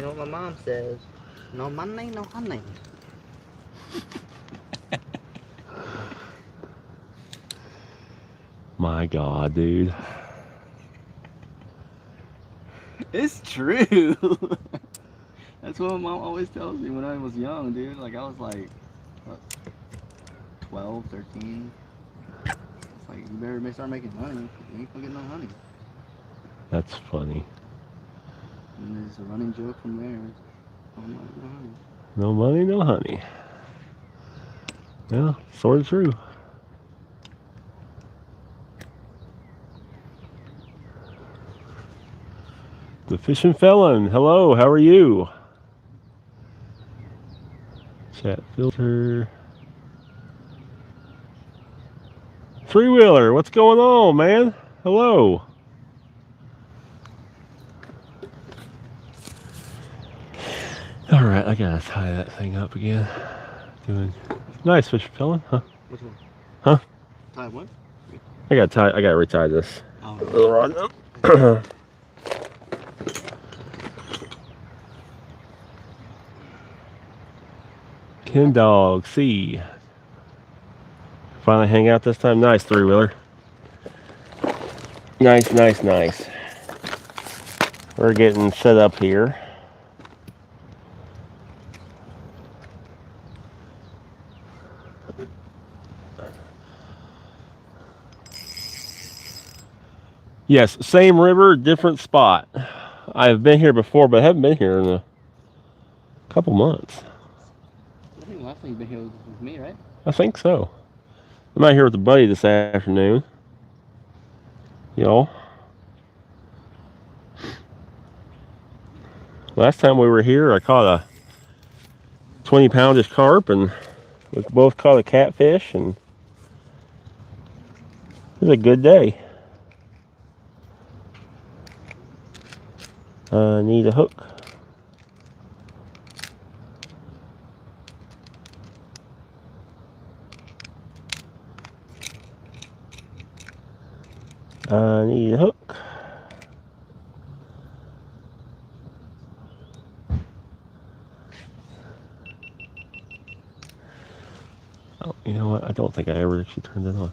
You know what my mom says? No money, no honey. My God, dude. It's true. That's what my mom always tells me when I was young, dude. Like, I was like, what, 12, 13. It's like, you better start making money. You ain't gonna get no honey. That's funny. And there's a running joke from there. No money, no honey. No money, no honey. Yeah, sort of true. The Fishing Felon. Hello, how are you? Chat filter. Three-wheeler, what's going on, man? Hello. All right, I gotta tie that thing up again. Doing nice, Fishing Felon, huh? Which one? Huh? Tie what? I gotta retie this. Oh. Little rod. Ken Dog C. Finally hang out this time. Nice three-wheeler. Nice, nice, nice. We're getting set up here. Yes, same river, different spot. I've been here before, but I haven't been here in a couple months. I think the last time you've been here was with me, right? I think so. I'm out here with a buddy this afternoon. Y'all. Last time we were here, I caught a 20-poundish carp, and we both caught a catfish, and it was a good day. I need a hook. I need a hook. Oh, you know what? I don't think I ever actually turned it on.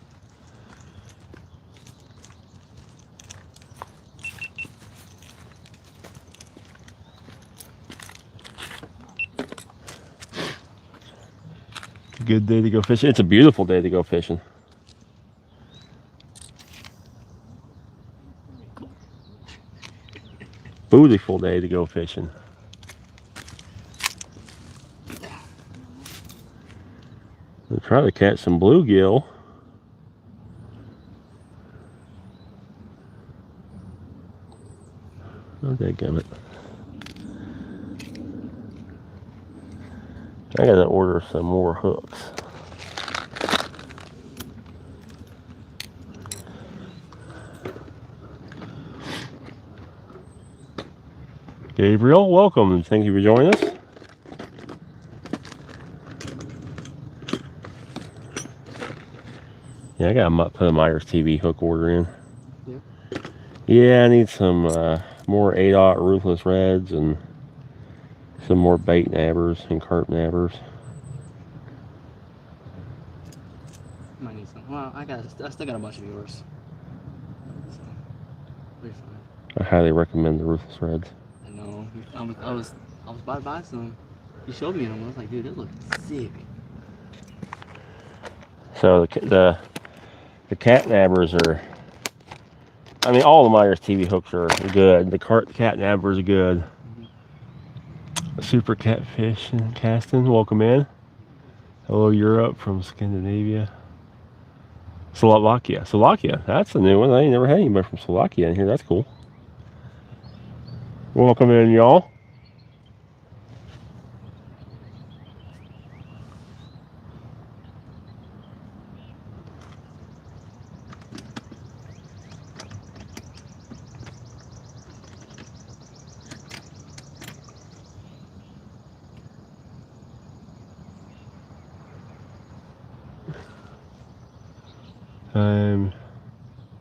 Good day to go fishing. It's a beautiful day to go fishing. Beautiful day to go fishing. We'll try to catch some bluegill. Oh, dadgummit. I gotta order some more hooks. Gabriel, welcome and thank you for joining us. Yeah, I gotta put a Meyers TV hook order in. Yeah. Yeah, I need some more 8/0 ruthless reds and some more bait nabbers and carp nabbers. Might need some. Well, I still got a bunch of yours. So, we're fine. I highly recommend the ruthless reds. I know. I was about to buy some. You showed me them. I was like, dude, it looks sick. So the cat nabbers are, I mean, all the Meyers TV hooks are good. The cat nabbers are good. Super catfish and casting, welcome in. Hello Europe from Scandinavia. Slovakia, that's a new one. I ain't never had anybody from Slovakia in here, that's cool. Welcome in, y'all.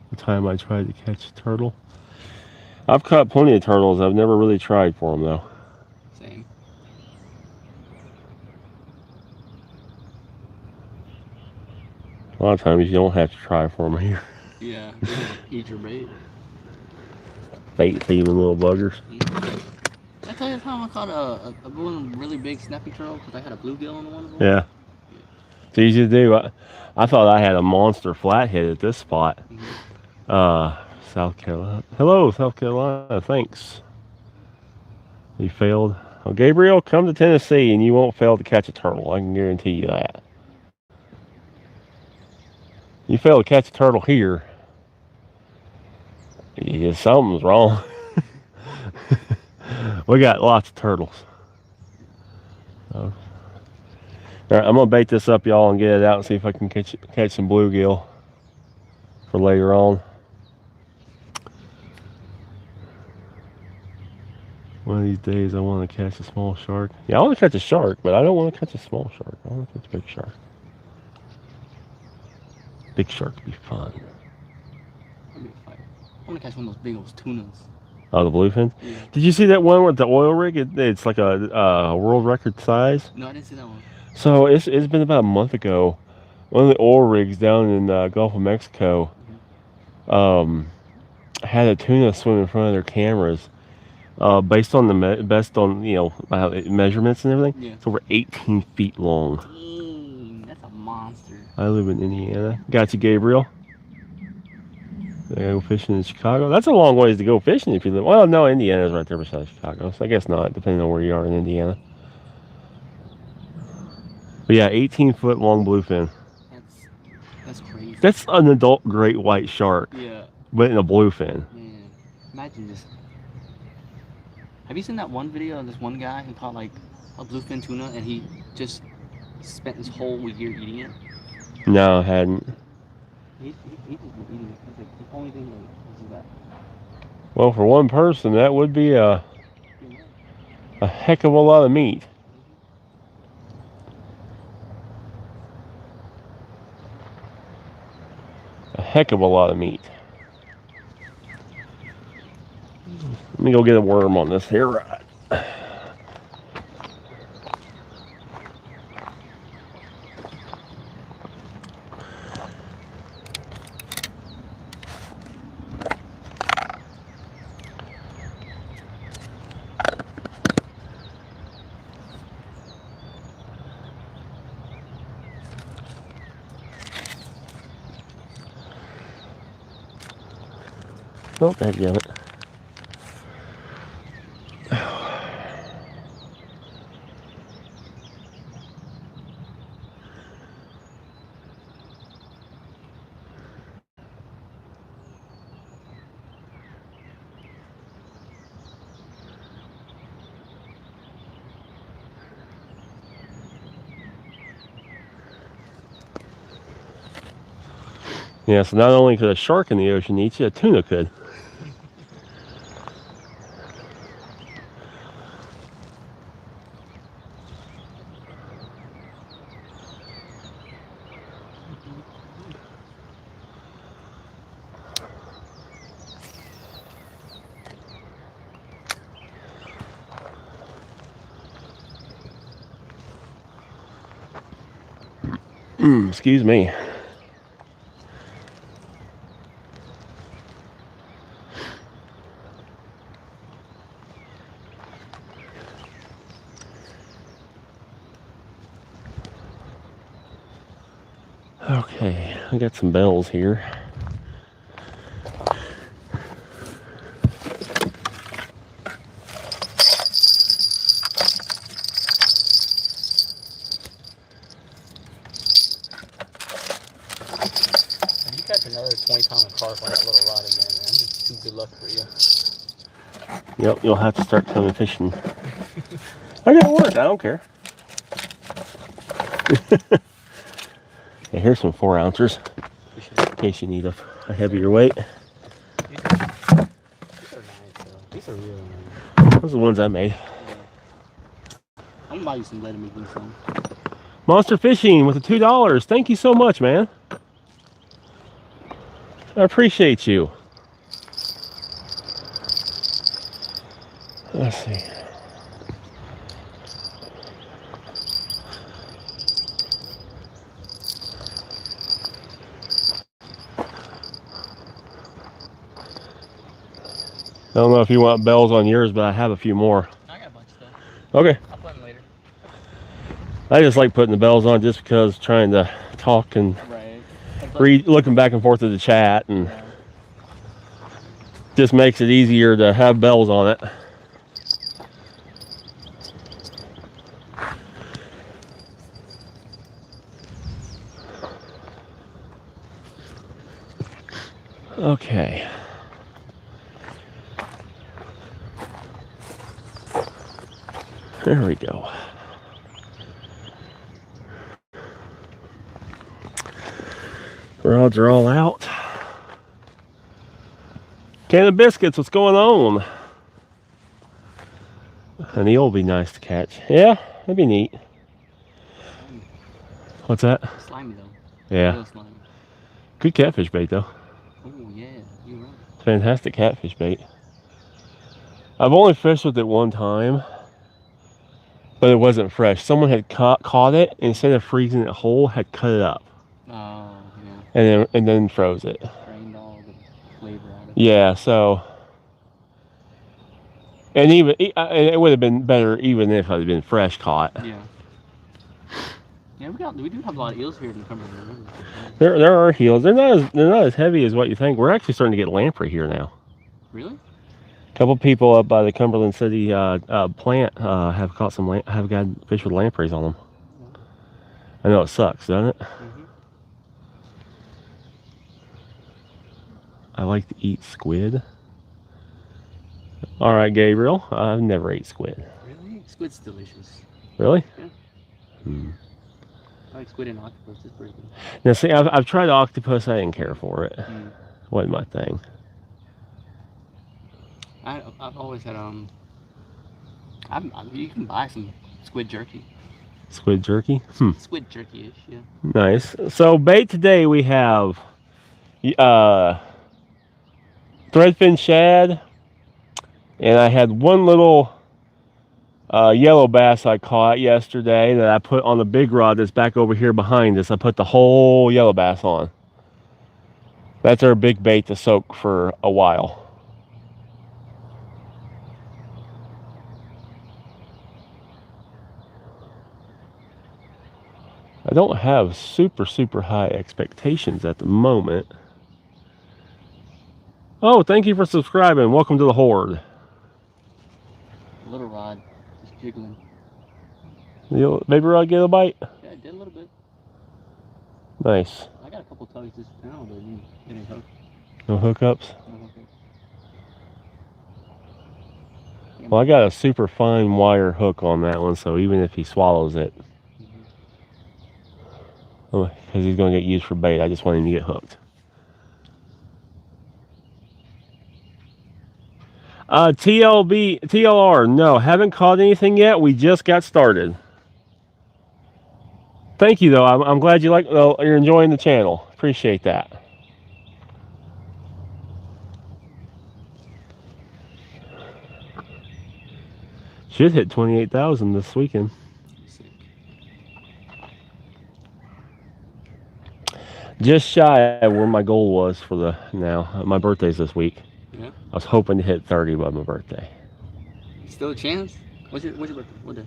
The time I tried to catch a turtle. I've caught plenty of turtles. I've never really tried for them though. lot of times you don't have to try for them here. Yeah, you just eat your bait. Bait thieving little buggers. Did I tell you the time I caught a one really big snappy turtle because I had a bluegill on one of them? Yeah. It's easy to do. I thought I had a monster flathead at this spot. South Carolina. Hello, South Carolina. Thanks. You failed. Well, Gabriel, come to Tennessee and you won't fail to catch a turtle. I can guarantee you that. You fail to catch a turtle here, yeah, something's wrong. We got lots of turtles. So, all right, I'm gonna bait this up, y'all, and get it out and see if I can catch some bluegill for later on. One of these days, I want to catch a small shark. Yeah, I want to catch a shark, but I don't want to catch a small shark. I want to catch a big shark. Big shark would be fun. That'd be fun. I want to catch one of those big old tunas. Oh, the bluefin? Yeah. Did you see that one with the oil rig? It's like a world record size. No, I didn't see that one. So it's been about a month ago. One of the oil rigs down in the Gulf of Mexico had a tuna swim in front of their cameras. Based on measurements and everything, Yeah. it's over 18 feet long. Dang, that's a monster. I live in Indiana. Got you, Gabriel. I go fishing in Chicago. That's a long ways to go fishing if you live. Well, no, Indiana's right there beside Chicago, so I guess not, depending on where you are in Indiana. But yeah, 18-foot long bluefin. That's crazy. That's an adult great white shark. Yeah. But in a bluefin. Man, imagine this. Have you seen that one video of this one guy who caught like a bluefin tuna and he just spent his whole year eating it? No, I hadn't. He just been eating it. He's like, the only thing like, is that. Well, for one person, that would be a heck of a lot of meat. A heck of a lot of meat. Let me go get a worm on this here rod. Oh, dadgummit. Yeah, so not only could a shark in the ocean eat you, a tuna could. Excuse me. Okay, I got some bells here. If you catch another 20-pound carp on that little rod again, man, it's too good luck for you. Yep, you'll have to start coming fishing. I gotta work, I don't care. Okay, here's some 4-ounces in case you need a heavier weight. These are nice, though. These are really nice. Those are the ones I made. I'm gonna buy you some, letting me do some. Monster Fishing with the $2. Thank you so much, man. I appreciate you. Let's see. I don't know if you want bells on yours, but I have a few more. I got a bunch of stuff. Okay. I'll put them later. I just like putting the bells on just because trying to talk and looking back and forth to the chat, and just makes it easier to have bells on it. Okay. There we go. Rods are all out. Can of biscuits, what's going on? An eel will be nice to catch. Yeah, that'd be neat. What's that? Slimy though. Yeah. Slimy. Good catfish bait though. Oh yeah, you're right. Fantastic catfish bait. I've only fished with it one time, but it wasn't fresh. Someone had caught it, and instead of freezing it whole, had cut it up. Oh yeah. And then froze it. Drained all the flavor out of it. Yeah, so. And even it would have been better even if it had been fresh caught. Yeah. Yeah, we do have a lot of eels here in the Cumberland There River. are heels. They're not as heavy as what you think. We're actually starting to get lamprey here now. Really? A couple people up by the Cumberland City plant have caught have got fish with lampreys on them. I know it sucks, doesn't it? Mm-hmm. I like to eat squid. All right, Gabriel. I've never ate squid. Really? Squid's delicious. Really? Yeah. Hmm. I like squid and octopus. It's pretty good. Now, see, I've tried octopus. I didn't care for it. Wasn't my thing. I've always had you can buy some squid jerky. Squid jerky? Squid jerky-ish, yeah. Nice. So bait today we have threadfin shad, and I had one little yellow bass I caught yesterday that I put on the big rod that's back over here behind us. I put the whole yellow bass on. That's our big bait to soak for a while. I don't have super high expectations at the moment. Oh, thank you for subscribing. Welcome to the horde. Little rod, just jiggling. Baby rod get a bite? Yeah, it did a little bit. Nice. I got a couple tugs this now, but it didn't hook. No hookups? No hookups. Yeah, Well, I got a super fine wire hook on that one, so even if he swallows it, because he's going to get used for bait, I just want him to get hooked. TLR, no, haven't caught anything yet. We just got started. Thank you, though. I'm glad you're enjoying the channel. Appreciate that. Should hit 28,000 this weekend. Just shy of where my goal was for my birthday's this week. Yeah. I was hoping to hit 30 by my birthday. Still a chance? What's your birthday? What day?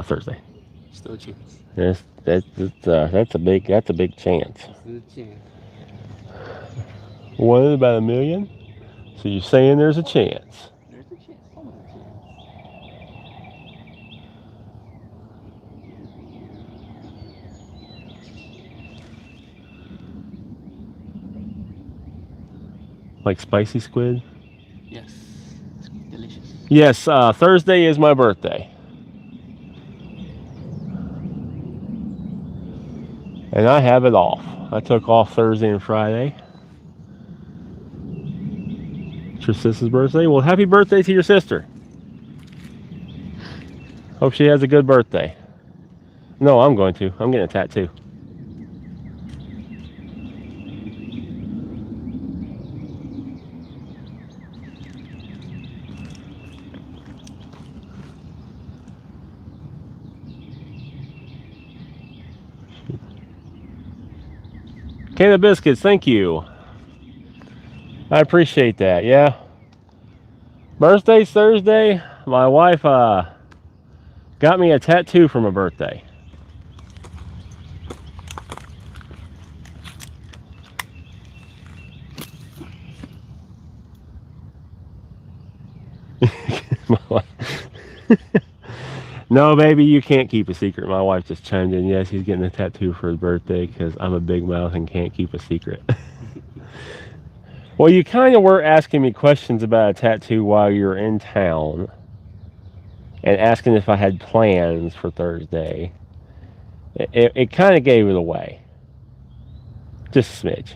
Thursday. Still a chance. Yes, that's a big chance. Still a chance. One in about 1 million. So you're saying there's a chance? There's a chance. Almost a chance. Like spicy squid? Yes. It's delicious. Yes, Thursday is my birthday. And I have it off. I took off Thursday and Friday. It's your sister's birthday? Well, happy birthday to your sister. Hope she has a good birthday. No, I'm going to. I'm getting a tattoo. Can of biscuits, thank you. I appreciate that, yeah. Birthday's Thursday. My wife got me a tattoo for my birthday. No, baby, you can't keep a secret. My wife just chimed in. Yes, he's getting a tattoo for his birthday because I'm a big mouth and can't keep a secret. Well, you kind of were asking me questions about a tattoo while you were in town and asking if I had plans for Thursday. It kind of gave it away. Just a smidge.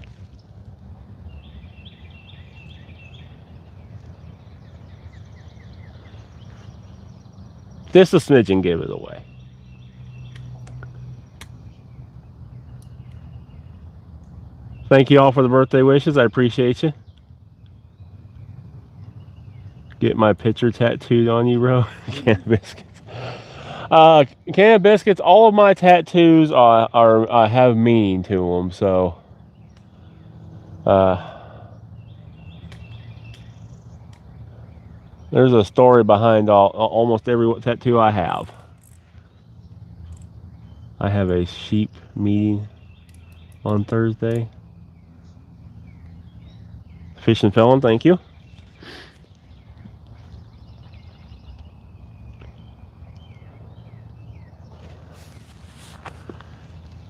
Just a smidgen gave it away. Thank you all for the birthday wishes. I appreciate you. Get my picture tattooed on you, bro. Can of biscuits. Can of biscuits. All of my tattoos are have meaning to them. So, there's a story behind almost every tattoo I have. I have a sheep meeting on Thursday. Fish and Felon, thank you.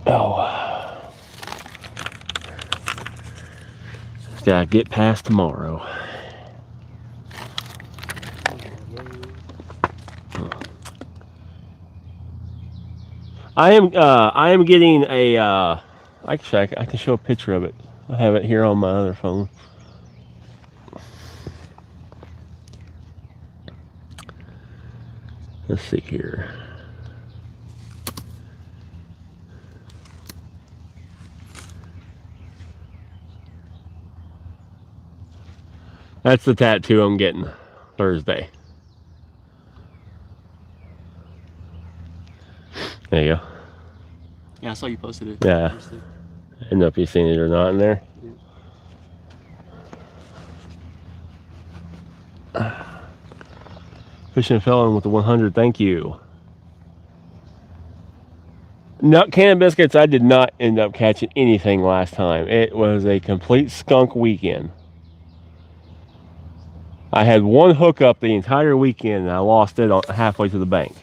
Oh. Just gotta get past tomorrow. I am getting a actually I can show a picture of it. I have it here on my other phone. Let's see here. That's the tattoo I'm getting Thursday. There you go. Yeah, I saw you posted it. Yeah. I don't know if you've seen it or not in there. Yeah. Fishing Felon with the 100, thank you. No, Can of Biscuits, I did not end up catching anything last time. It was a complete skunk weekend. I had one hookup the entire weekend and I lost it halfway to the bank.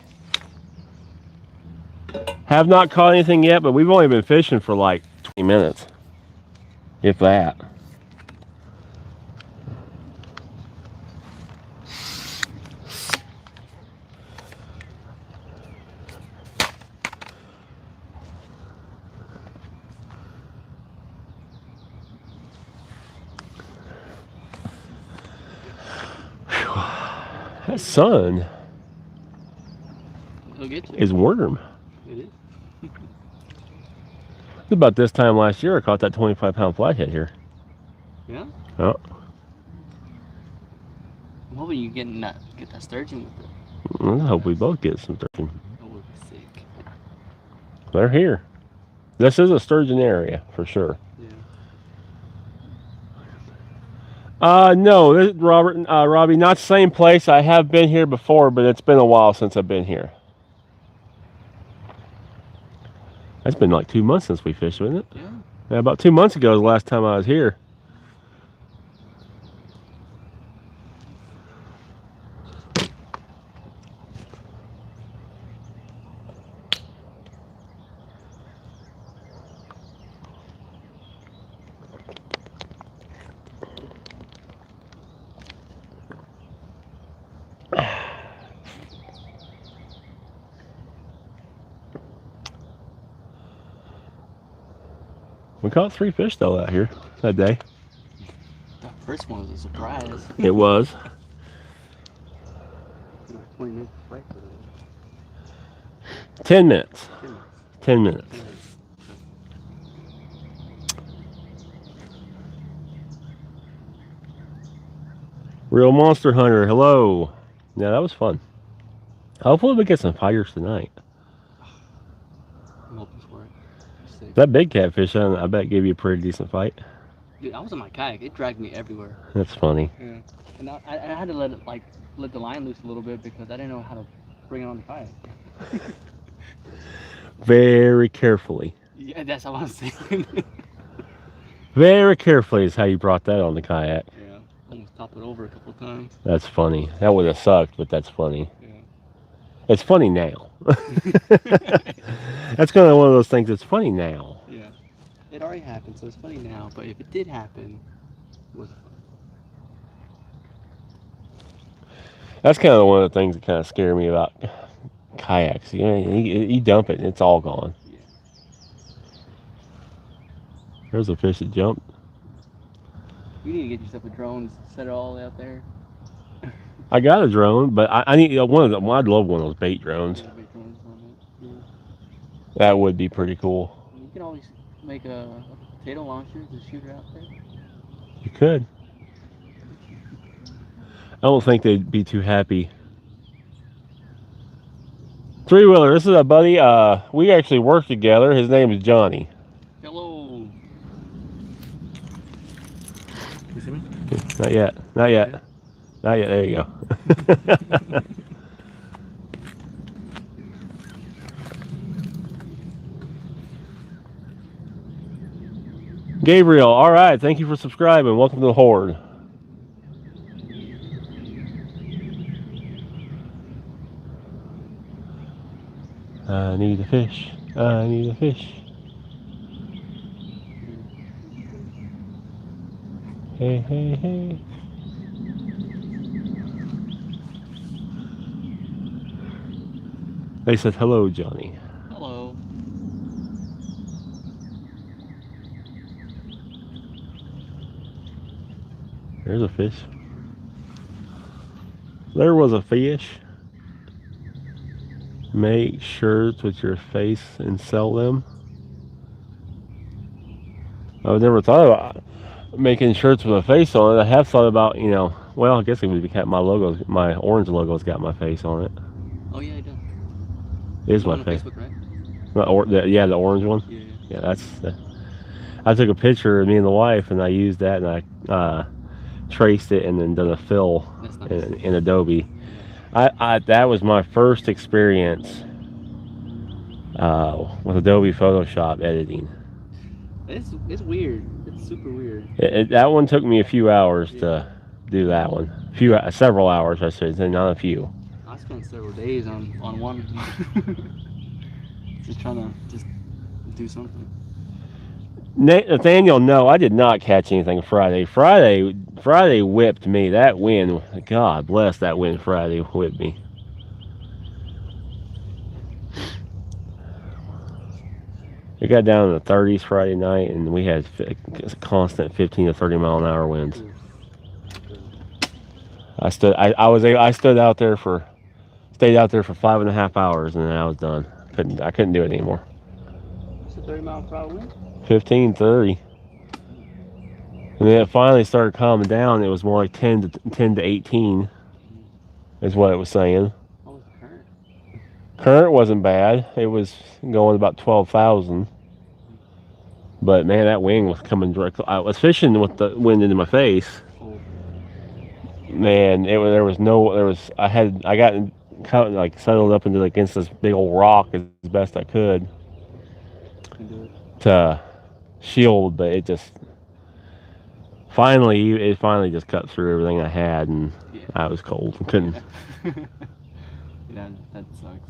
Have not caught anything yet, but we've only been fishing for like 20 minutes. If that. That sun is warm. It is. It's about this time last year I caught that 25-pound flathead here. Yeah? Oh. I'm hoping you get that sturgeon with it. I hope we both get some sturgeon. That would be sick. They're here. This is a sturgeon area for sure. No, Robbie, not the same place. I have been here before, but it's been a while since I've been here. It's been like 2 months since we fished, wasn't it? Yeah, about 2 months ago was the last time I was here. We caught 3 fish though out here that day. That first one was a surprise. It was. 20 minutes right for 10 minutes. 10 minutes. Real Monster Hunter, hello. Yeah, that was fun. Hopefully we get some fighters tonight. I'm hoping for it. That big catfish, I bet gave you a pretty decent fight. Dude, I was on my kayak. It dragged me everywhere. That's funny. Yeah. And I had to let the line loose a little bit because I didn't know how to bring it on the kayak. Very carefully. Yeah, that's what I'm saying. Very carefully is how you brought that on the kayak. Yeah, almost topped it over a couple times. That's funny. That would have sucked, but that's funny. Yeah. It's funny now. That's kind of one of those things that's funny now. Yeah. It already happened, so it's funny now. But if it did happen, it wasn't funny. That's kind of one of the things that kind of scare me about kayaks. You know, you dump it and it's all gone. Yeah. There's a fish that jumped. You need to get yourself a drone, set it all out there. I got a drone, but I need one of them. I'd love one of those bait drones. Yeah, big drones on it. Yeah. That would be pretty cool. You can always make a potato launcher to shoot it out there. You could. I don't think they'd be too happy. Three-wheeler, this is a buddy. We actually work together. His name is Johnny. Hello. You see me? Not yet. Not yet. Okay. Not yet. There you go. Gabriel, all right. Thank you for subscribing. Welcome to the Horde. I need a fish. I need a fish. Hey, hey, hey. They said hello, Johnny. Hello. There's a fish. There was a fish. Make shirts with your face and sell them. I've never thought about making shirts with a face on it. I have thought about, you know, well, I guess it would be my logo. My orange logo's got my face on it. Oh yeah, it does. It is You're my on face. Facebook, right? Yeah, the orange one. Yeah. Yeah, that's. I took a picture of me and the wife, and I used that, and I traced it, and then done a fill That's nice. in Adobe. That was my first experience with Adobe Photoshop editing. It's weird. It's super weird. That one took me a few hours to do that one. Several hours, I should say, not a few. I spent several days on one. Just trying to do something. Nathaniel, no, I did not catch anything Friday. Friday whipped me. That wind, God bless that wind. Friday whipped me. It got down in the 30s Friday night, and we had constant 15 to 30 mile an hour winds. I stood out there stayed out there for 5.5 hours, and then I was done. I couldn't do it anymore. It's a 30-mile-per-hour wind. 15, 30. And then it finally started calming down. It was more like 10 to 18 is what it was saying. What was the current? Current wasn't bad. It was going about 12,000. But man, that wind was coming directly. I was fishing with the wind into my face. Oh. Man, I got like settled up into against this big old rock as best I could to shield, but it finally just cut through everything I had, and I was cold and couldn't. Yeah, that sucks.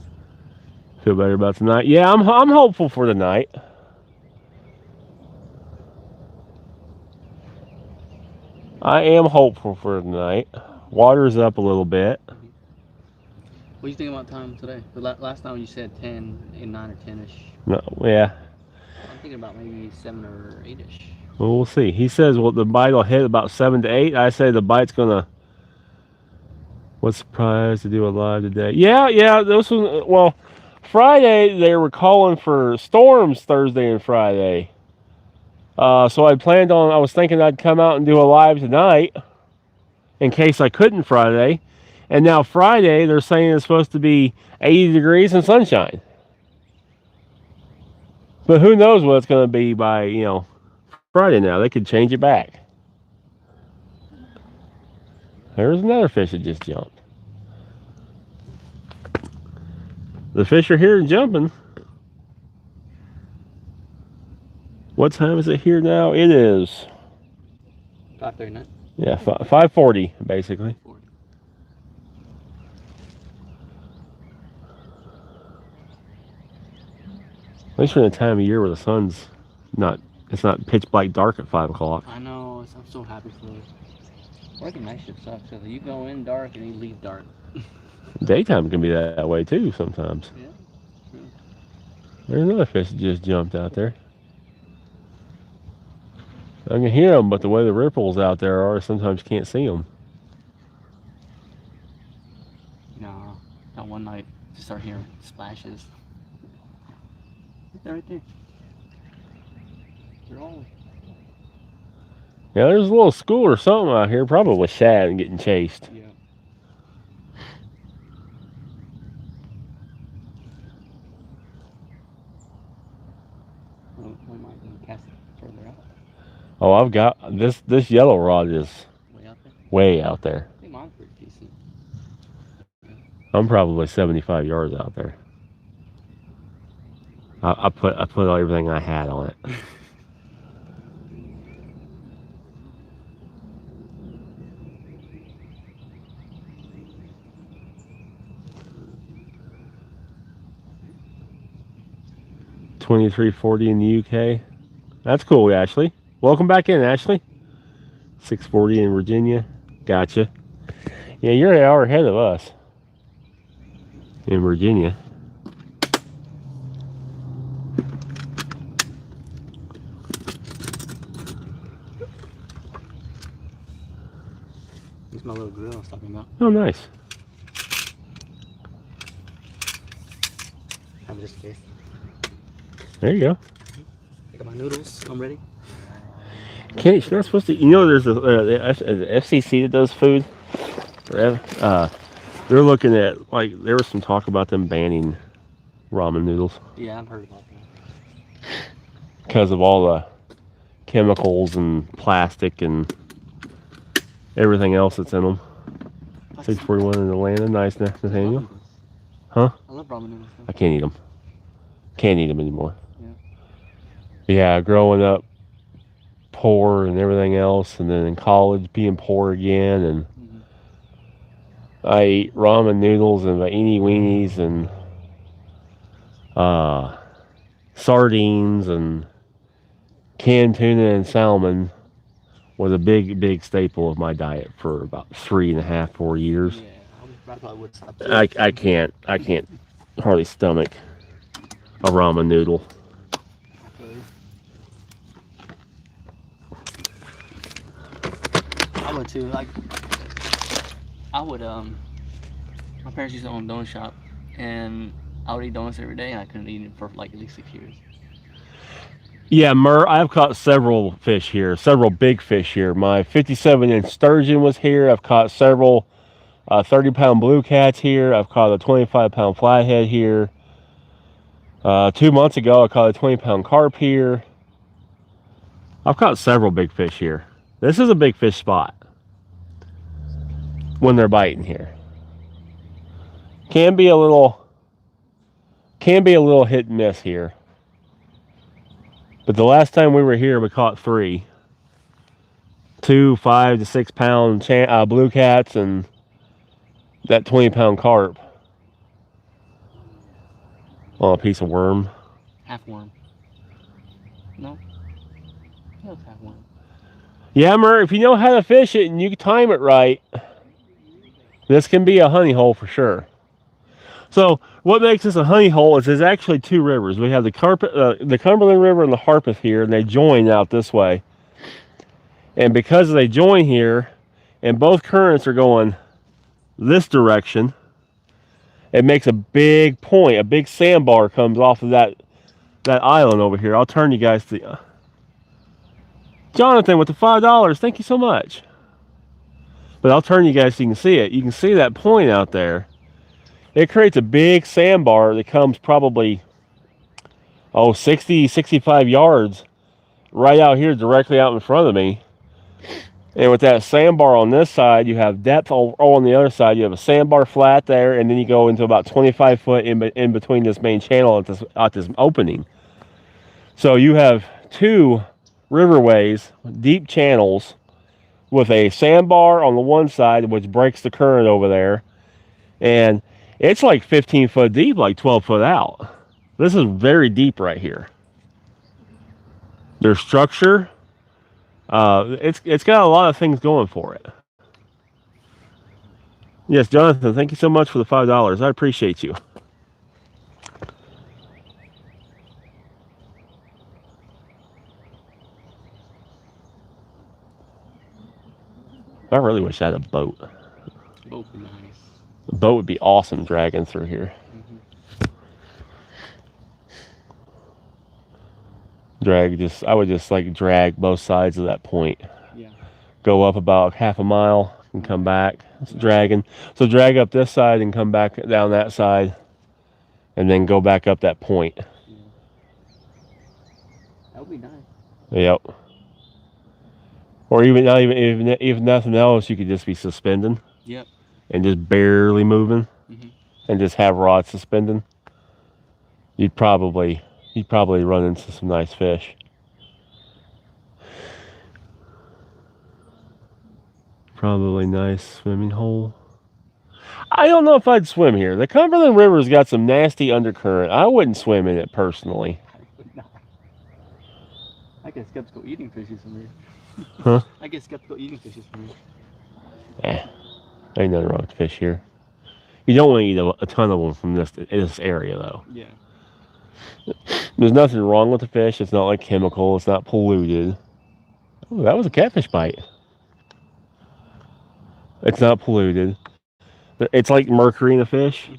Feel better about tonight. Yeah, I'm hopeful for tonight. I am hopeful for tonight. Water's up a little bit. What do you think about time today? The last time you said 10, 9 or 10-ish. No, yeah. I'm thinking about maybe 7 or 8-ish. Well, we'll see. He says, well, the bite will hit about 7 to 8. I say the bite's gonna. What's surprised to do a live today? Yeah. Well, Friday they were calling for storms Thursday and Friday. So I was thinking I'd come out and do a live tonight in case I couldn't Friday. And now Friday, they're saying it's supposed to be 80 degrees and sunshine. But who knows what it's going to be by, Friday now. They could change it back. There's another fish that just jumped. The fish are here and jumping. What time is it here now? It is 5:39. Yeah, 5:40 basically. 40. At least we're in a time of year where the sun's it's not pitch black dark at 5 o'clock. I know. I'm so happy for it. Working night shift sucks. So you go in dark and you leave dark. Daytime can be that way too sometimes. Yeah. True. There's another fish that just jumped out there. I can hear them, but the way the ripples out there are, sometimes you can't see them. No. That one night, just start hearing splashes. They're right there. They're all. Yeah, there's a little school or something out here, probably shad and getting chased. Yeah. We might cast it further out. Oh, I've got this yellow rod is Way out there. way out there. I think mine's pretty decent. I'm probably 75 yards out there. I put everything I had on it. $23.40 in the UK. That's cool, Ashley. Welcome back in, Ashley. $6.40 in Virginia. Gotcha. Yeah, you're an hour ahead of us in Virginia. It's my little grill I was talking about. Oh, nice. Have this case. There you go. I got my noodles. I'm ready. Okay, you're not supposed to. You know, there's the FCC that does food. They're looking at, like, there was some talk about them banning ramen noodles Yeah, I've heard about that. because of all the chemicals and plastic and everything else that's in them. 641 in Atlanta. Nice, Nathaniel. Huh? I love ramen noodles. I can't eat them. Can't eat them anymore. Yeah. Yeah, growing up poor and everything else, and then in college being poor again, and I ate ramen noodles and eeny weenies and sardines and canned tuna and salmon was a big staple of my diet for about 3.5, 4 years. Yeah, I probably would stop. I can't hardly stomach a ramen noodle. I would too. Like, I would my parents used to own a donut shop, and I would eat donuts every day, and I couldn't eat it for like at least 6 years. Yeah, I've caught several fish here, several big fish here. My 57-inch sturgeon was here. I've caught several 30-pound blue cats here. I've caught a 25-pound flathead here. 2 months ago, I caught a 20-pound carp here. I've caught several big fish here. This is a big fish spot when they're biting here. Can be a little hit and miss here. But the last time we were here, we caught 2 5 to 6 pound blue cats and that 20-pound carp on a piece of worm. Half worm. No. That was half worm. Yeah, if you know how to fish it and you time it right, this can be a honey hole for sure. So what makes this a honey hole is there's actually 2 rivers. We have the Cumberland River and the Harpeth here, and they join out this way. And because they join here, and both currents are going this direction, it makes a big point. A big sandbar comes off of that island over here. I'll turn you guys to Jonathan with the $5. Thank you so much. But I'll turn you guys so you can see it. You can see that point out there. It creates a big sandbar that comes probably 60, 65 yards right out here directly out in front of me. And with that sandbar on this side, you have depth all on the other side. You have a sandbar flat there, and then you go into about 25 foot in between this main channel at this opening. So you have two riverways, deep channels, with a sandbar on the one side, which breaks the current over there. And it's like 15 foot deep, like 12 foot out. This is very deep right here. There's structure. It's got a lot of things going for it. Yes, Jonathan, thank you so much for the $5. I appreciate you. I really wish I had a boat. Boat would be nice. A boat would be awesome dragging through here. I would just like drag both sides of that point. Yeah. Go up about half a mile and come back. It's dragging. So drag up this side and come back down that side, and then go back up that point. Yeah. That would be nice. Yep. Or even nothing else, you could just be suspending. Yep. And just barely moving, and just have rods suspending. You'd probably run into some nice fish. Probably nice swimming hole. I don't know if I'd swim here. The Cumberland River's got some nasty undercurrent. I wouldn't swim in it personally. I would not. I get skeptical eating fishes from here. Huh? I get skeptical eating fishes from here. Ain't nothing wrong with fish here. You don't want to eat a ton of them from this area, though. Yeah. There's nothing wrong with the fish. It's not like chemical. It's not polluted. Oh, that was a catfish bite. It's not polluted. It's like mercury in a fish.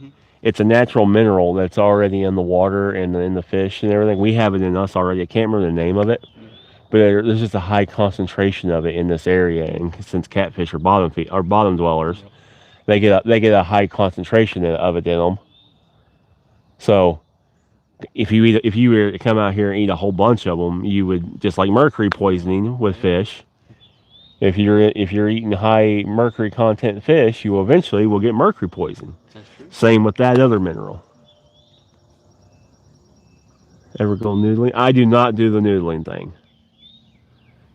It's a natural mineral that's already in the water and in the fish and everything. We have it in us already. I can't remember the name of it. But there's just a high concentration of it in this area, and since catfish are bottom dwellers, they get a high concentration of it in them. So, if you were to come out here and eat a whole bunch of them, you would just like mercury poisoning with fish. If you're eating high mercury content fish, you eventually will get mercury poison. That's true. Same with that other mineral. Ever go noodling? I do not do the noodling thing.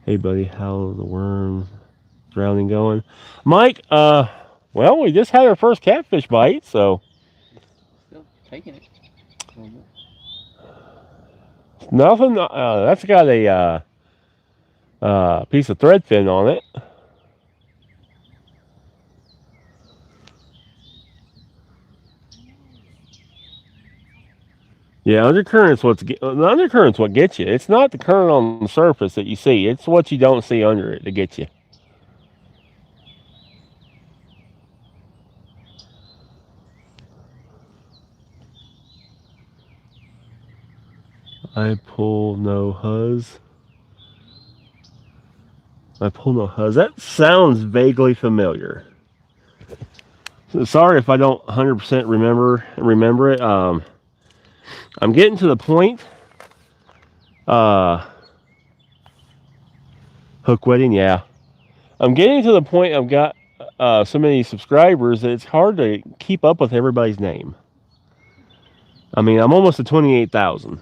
Hey buddy, how's the worm drowning going? Mike, well, we just had our first catfish bite, so. Still taking it. Nothing, that's got a piece of thread fin on it. Yeah, undercurrent's what gets you. It's not the current on the surface that you see. It's what you don't see under it that gets you. I pull no huzz. That sounds vaguely familiar. So sorry if I don't 100% remember it. I'm getting to the point. Hook wedding, yeah. I'm getting to the point. I've got so many subscribers that it's hard to keep up with everybody's name. I mean, I'm almost at 28,000.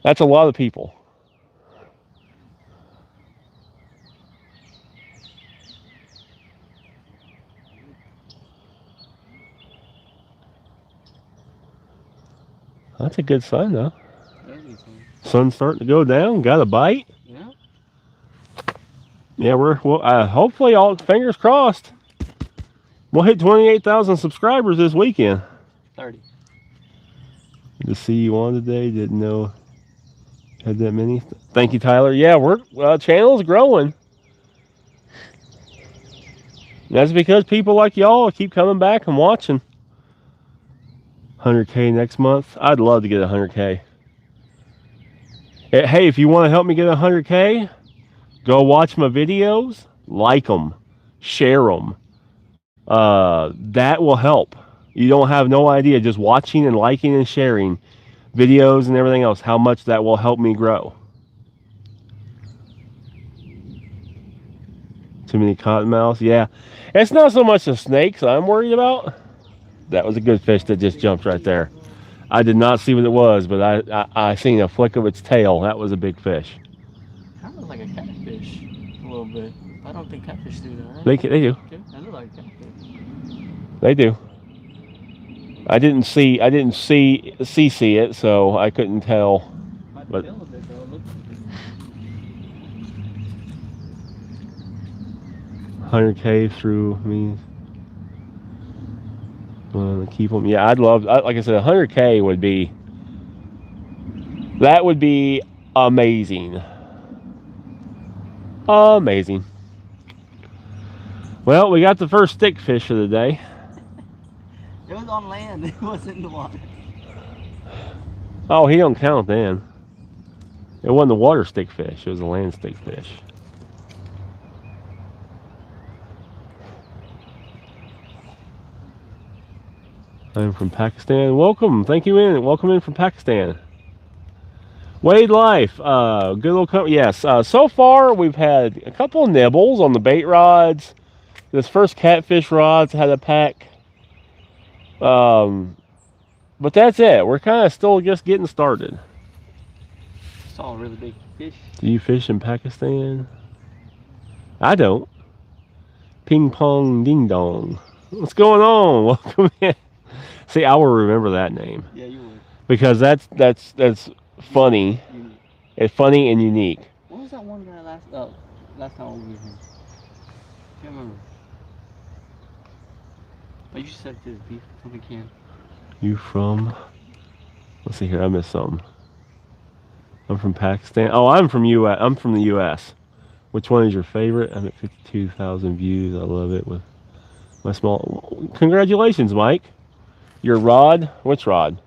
That's a lot of people. That's a good sign, though. Sun's starting to go down. Got a bite. Yeah. Yeah, hopefully, all fingers crossed, we'll hit 28,000 subscribers this weekend. 30. To see you on today. Didn't know had that many. Thank you, Tyler. Yeah, channel's growing. That's because people like y'all keep coming back and watching. 100K next month. I'd love to get 100K. Hey, if you want to help me get 100K, go watch my videos, like them, share them. That will help. You don't have no idea, just watching and liking and sharing videos and everything else, how much that will help me grow. Too many cottonmouths. Yeah, it's not so much the snakes I'm worried about. That was a good fish that just jumped right there. I did not see what it was, but I seen a flick of its tail. That was a big fish. Kind of like a catfish, a little bit. I don't think catfish do that, right? They do. That look like a catfish. They do. I didn't see it, so I couldn't tell. But 100K through, I mean, keep them. Yeah, like I said, 100K would be, that would be amazing. Amazing. Well, we got the first stick fish of the day. It was on land. It wasn't in the water. Oh, he don't count then. It wasn't a water stick fish. It was a land stick fish. I'm from Pakistan. Welcome. Thank you in. Welcome in from Pakistan. Wade Life. Good little company. Yes. So far, we've had a couple of nibbles on the bait rods. This first catfish rod's had a pack. But that's it. We're kind of still just getting started. Saw a really big fish. Do you fish in Pakistan? I don't. Ping pong ding dong. What's going on? Welcome in. See, I will remember that name. Yeah, you would. Because that's funny. Unique. It's funny and unique. What was that one guy last time we were here? Can't remember. But you said this beef something can. You from? Let's see here. I missed something. I'm from Pakistan. Oh, I'm from U.S. I'm from the U.S. Which one is your favorite? I'm at 52,000 views. I love it with my small. Congratulations, Mike. Your rod? Which rod?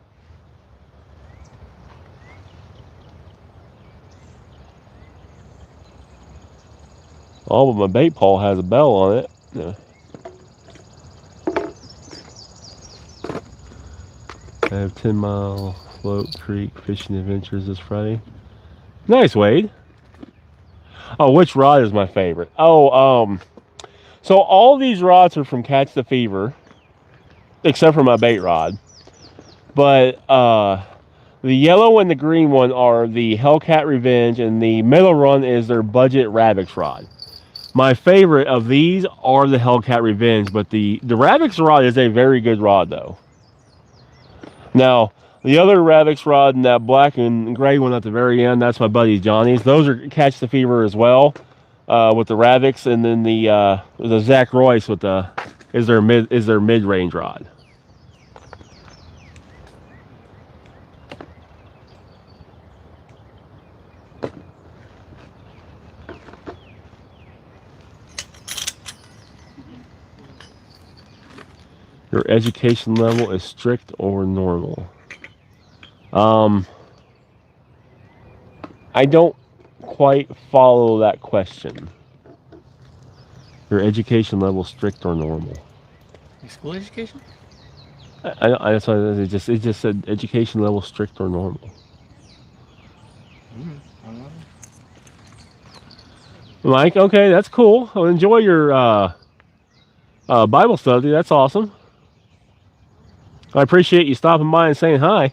Oh, but my bait pole has a bell on it. Yeah. I have 10-mile float creek fishing adventures this Friday. Nice, Wade. Oh, which rod is my favorite? Oh, so all these rods are from Catch the Fever, except for my bait rod. But the yellow and the green one are the Hellcat Revenge, and the middle one is their budget Ravix rod. My favorite of these are the Hellcat Revenge, but the Ravix rod is a very good rod, though. Now, the other Ravix rod and that black and gray one at the very end, that's my buddy Johnny's. Those are Catch the Fever as well, with the Ravix, and then the Zach Royce with the is their mid-range rod. Your education level is strict or normal? I don't quite follow that question. Your education level strict or normal? School education? That's why it just said education level strict or normal. I don't know. Mike, okay, that's cool. Well, enjoy your Bible study. That's awesome. I appreciate you stopping by and saying hi.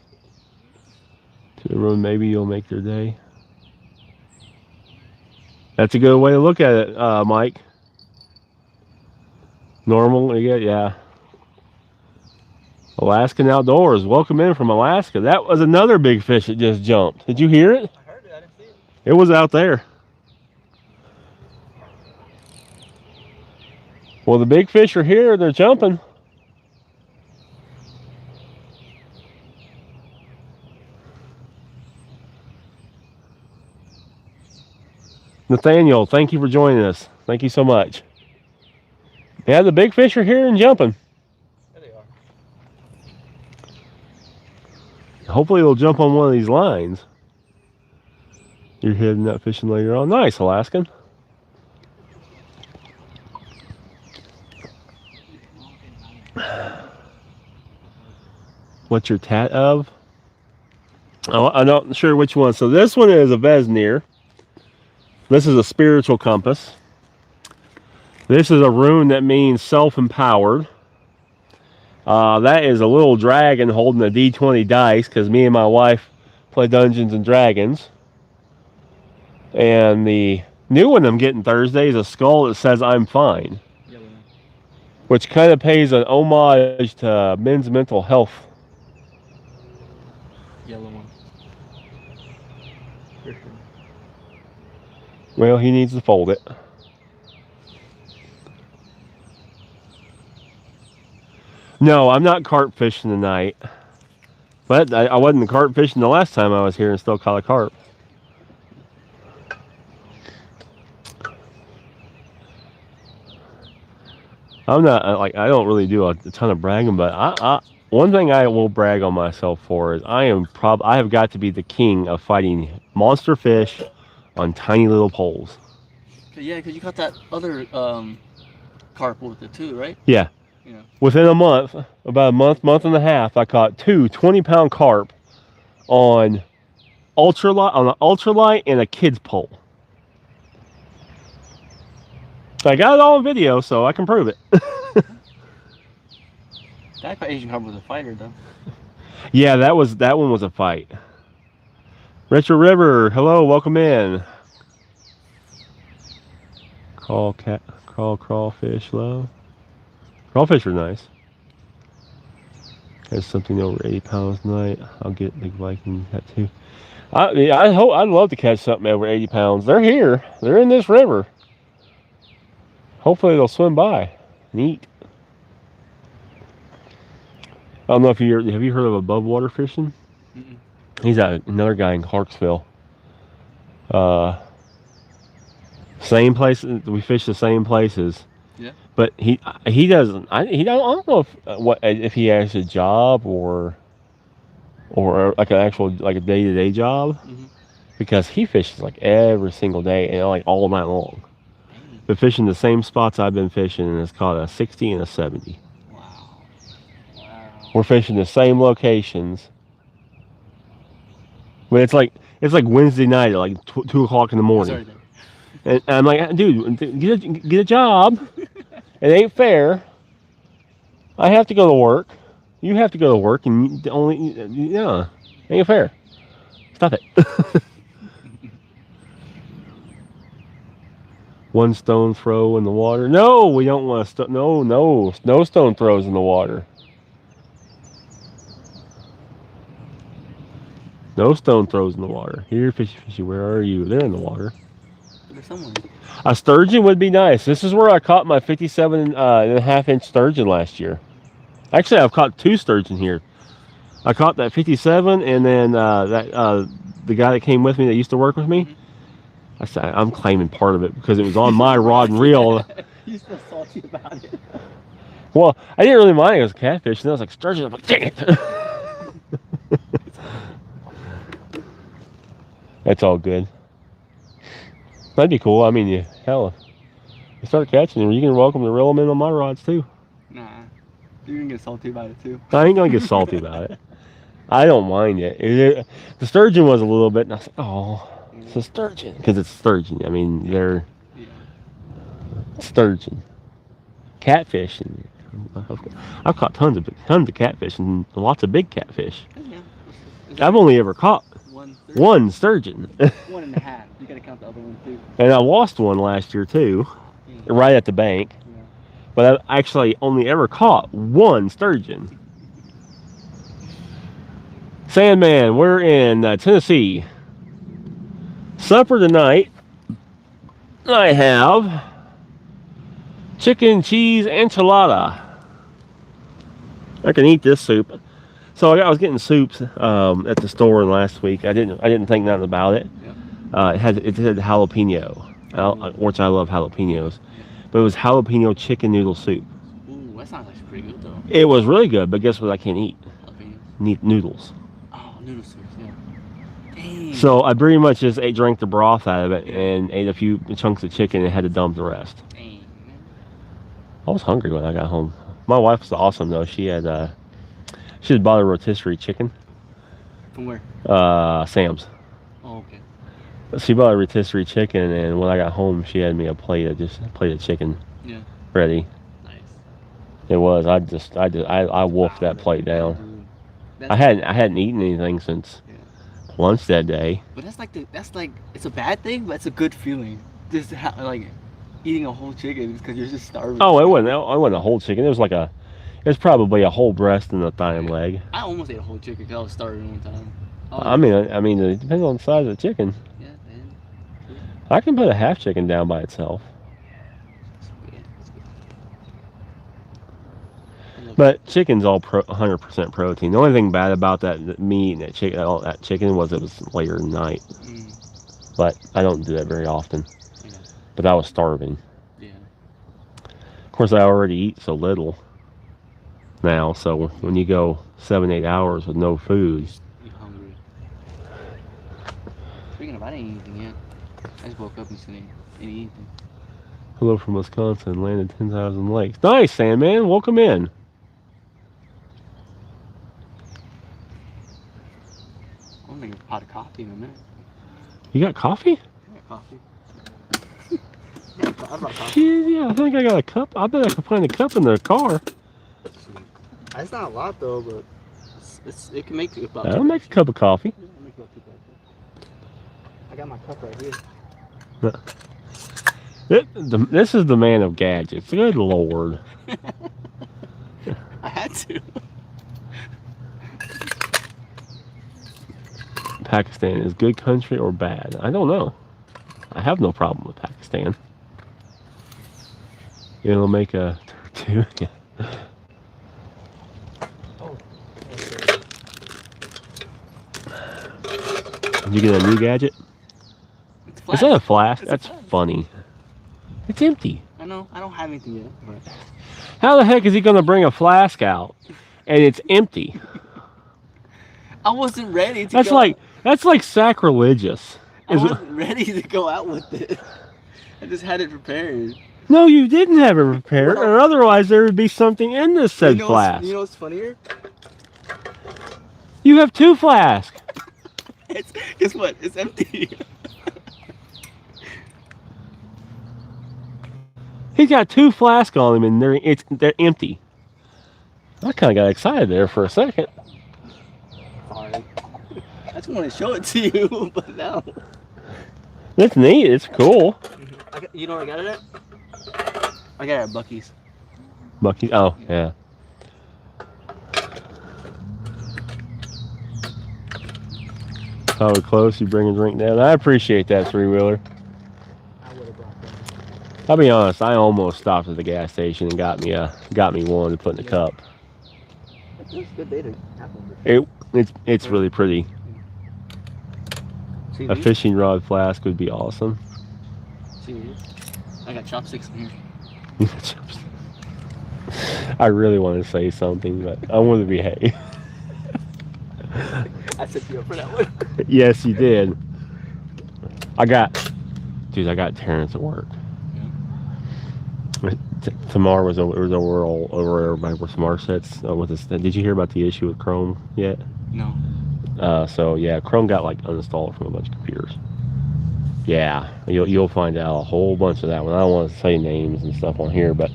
To everyone, maybe you'll make their day. That's a good way to look at it, Mike. Normal, yeah. Alaskan Outdoors, welcome in from Alaska. That was another big fish that just jumped. Did you hear it? I heard it, I didn't see it. It was out there. Well, the big fish are here, they're jumping. Nathaniel, thank you for joining us. Thank you so much. Yeah, the big fish are here and jumping. There they are. Hopefully they'll jump on one of these lines. You're heading out fishing later on. Nice, Alaskan. What's your tat of? Oh, I'm not sure which one. So this one is a Vesnir. This is a spiritual compass. This is a rune that means self-empowered. That is a little dragon holding a D20 dice because me and my wife play Dungeons and Dragons. And the new one I'm getting Thursday is a skull that says I'm fine. Yellow. Which kind of pays an homage to men's mental health. Yellow one. For sure. Well, he needs to fold it. No, I'm not carp fishing tonight. But I wasn't carp fishing the last time I was here and still caught a carp. I'm not like I don't really do a ton of bragging, but one thing I will brag on myself for is I have got to be the king of fighting monster fish on tiny little poles. Yeah, because you caught that other carp with it too, right? Yeah. Yeah. Within a month, about a month and a half, I caught two 20-pound carp on an ultralight and a kid's pole. I got it all on video, so I can prove it. That Asian carp was a fighter, though. Yeah, that one was a fight. Richard River, hello, welcome in. Crawfish low. Crawfish are nice. Has something over 80 pounds tonight. I'll get Big Viking that too. I'd love to catch something over 80 pounds. They're here. They're in this river. Hopefully they'll swim by and eat. I don't know if have you heard of above water fishing? Mm-mm. He's another guy in Clarksville. Same places. We fish the same places. Yeah. But he doesn't. I don't know if he has a job or like an actual like a day-to-day job, because he fishes like every single day and like all night long. Been fishing the same spots I've been fishing, and it's caught a 60 and a 70. Wow. We're fishing the same locations, but it's like Wednesday night at like 2 o'clock in the morning. And I'm like, dude, get a job. It ain't fair. I have to go to work. You have to go to work, and it ain't fair. Stop it. One stone throw in the water. No, we don't want to. No stone throws in the water. No stone throws in the water. Here, fishy, where are you? They're in the water. There's someone. A sturgeon would be nice. This is where I caught my 57.5-inch sturgeon last year. Actually, I've caught 2 sturgeon here. I caught that 57, and then the guy that came with me that used to work with me. I said I'm claiming part of it because it was on my rod and reel. You're still salty about it. Well, I didn't really mind it was catfish, and I was like sturgeon. I'm like, dang it. That's all good. That'd be cool. I mean, you start catching them, you're welcome to reel them in on my rods too. Nah, you're gonna get salty about it too. I ain't gonna get salty about it. I don't mind it. The sturgeon was a little bit, and I was like, oh, it's a sturgeon, because it's sturgeon. I mean, they're sturgeon, catfish, and I've caught tons of catfish and lots of big catfish. Yeah. I've only ever caught one sturgeon. 1.5. You gotta count the other one too. And I lost one last year too, right at the bank. Yeah. But I actually only ever caught one sturgeon. Sandman, we're in Tennessee. Supper tonight, I have chicken cheese enchilada. I can eat this soup. So I was getting soups at the store last week. I didn't think nothing about it. Yep. It had jalapeno, which I love jalapenos, but it was jalapeno chicken noodle soup. Ooh, that sounds like pretty good though. It was really good, but guess what? I can't eat. Jalapenos. Noodles. Oh, noodle soup. Yeah. Dang. So I pretty much just drank the broth out of it and ate a few chunks of chicken and had to dump the rest. Dang. I was hungry when I got home. My wife was awesome though. She had bought a rotisserie chicken. From where? Sam's. Oh, okay. She bought a rotisserie chicken, and when I got home, she had me a plate of chicken. Yeah. ready. Nice. It was. I wolfed that plate down. Dude. I hadn't eaten anything since lunch that day. But that's like it's a bad thing, but it's a good feeling. Just like eating a whole chicken because you're just starving. Oh, it wasn't a whole chicken. It was probably a whole breast and a thigh and leg. I almost ate a whole chicken because I was starving one time. I mean, it depends on the size of the chicken. Yeah, man. I can put a half chicken down by itself. But chicken's all 100% protein. The only thing bad about that meat and that chicken was it was later in the night. But I don't do that very often. Yeah. But I was starving. Yeah. Of course, I already eat so little now. So when you go 7-8 hours with no food, you're hungry. Speaking of, I didn't eat anything yet. I just woke up and didn't eat anything. Hello from Wisconsin, landed 10,000 lakes. Nice, Sandman. Welcome in. I'm gonna make a pot of coffee in a minute. You got coffee? I got coffee. I brought coffee. Yeah, I think I got a cup. I bet I could find a cup in the car. It's not a lot though, but it can make about. I'll make a cup of coffee. Yeah, I'll make about 2 cups. I got my cup right here. This is the man of gadgets. Good Lord. I had to. Pakistan is good country or bad? I don't know. I have no problem with Pakistan. It'll make a two. Did you get a new gadget? Is that a flask? That's funny. It's empty. I know. I don't have anything yet. But... How the heck is he going to bring a flask out and it's empty? I wasn't ready to. That's like sacrilegious. I wasn't ready to go out with it. I just had it prepared. No, you didn't have it prepared, or otherwise there would be something in this said flask. You know what's funnier? You have 2 flasks. Guess what? It's empty. He's got 2 flasks on him, and they're empty. I kind of got excited there for a second. Sorry. I just want to show it to you, but no. It's neat. It's cool. You know where I got it at? I got it at Buc-ee's. Buc-ee's? Oh, yeah. If I were close, you bring a drink down. I appreciate that, 3-wheeler. I would have brought that. I'll be honest. I almost stopped at the gas station and got me one to put in the cup. It's a good day to have one. It's really pretty. See a fishing rod flask would be awesome. See, I got chopsticks in here. I really want to say something, but I want to behave. I set you up for that one. Yes, you did. I got Terrence at work. Yeah. Tomorrow was over everybody with some sets with us. Did you hear about the issue with Chrome yet? No. So yeah, Chrome got like uninstalled from a bunch of computers. Yeah, you'll find out a whole bunch of that one. I don't want to say names and stuff on here, but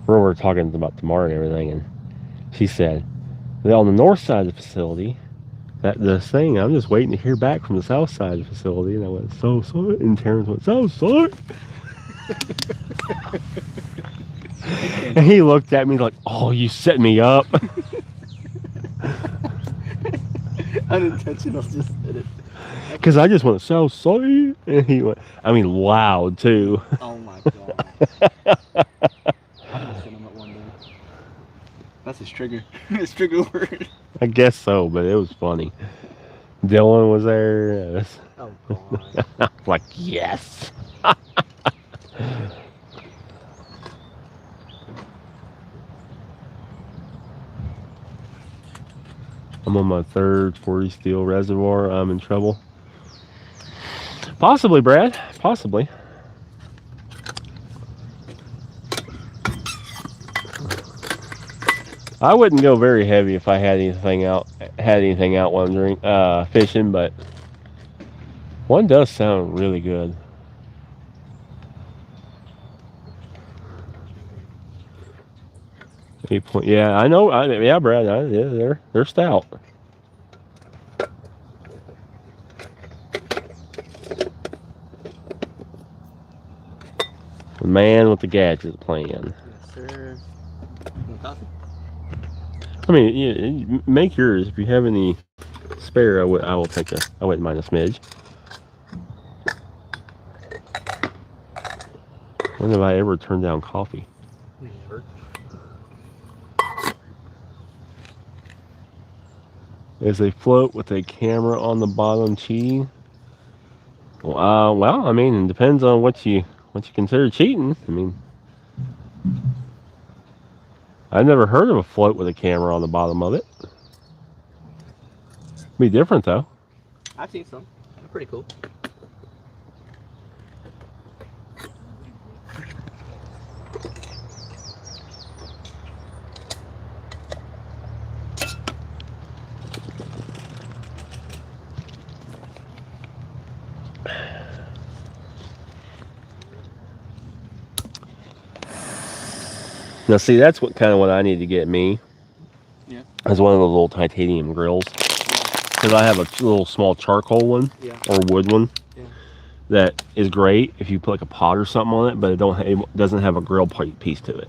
we're talking about tomorrow and everything, and she said that on the north side of the facility, that the thing, I'm just waiting to hear back from the south side of the facility, and I went, so sorry, and Terrence went, so sorry. And he looked at me like, oh, you set me up. Unintentional, just said it. Because I just went, so sorry. And he went, I mean, loud too. Oh my god. I'm gonna send him at one day. That's his trigger. His trigger word. I guess so, but it was funny. Dylan was there. Oh god. Like, yes. I'm on my 3rd 40 steel reservoir. I'm in trouble. Possibly, Brad. Possibly. I wouldn't go very heavy if I had anything out while I'm fishing, but one does sound really good. 8 point. Yeah, I know. Yeah, Brad. Yeah, they're stout. The man with the gadget plan. Yes, sir. Want coffee? I mean, yeah, make yours if you have any spare. I will take a. I wouldn't mind a smidge. When have I ever turned down coffee? Never. Is a float with a camera on the bottom cheating? Well, I mean, it depends on what you consider cheating. I mean, I've never heard of a float with a camera on the bottom of it. Be different though. I've seen some. They're pretty cool. Now, see, that's what I need to get me. Yeah. Is one of those little titanium grills. Because I have a little small charcoal one, Yeah. or wood one, Yeah. that is great if you put like a pot or something on it, but it doesn't have a grill piece to it.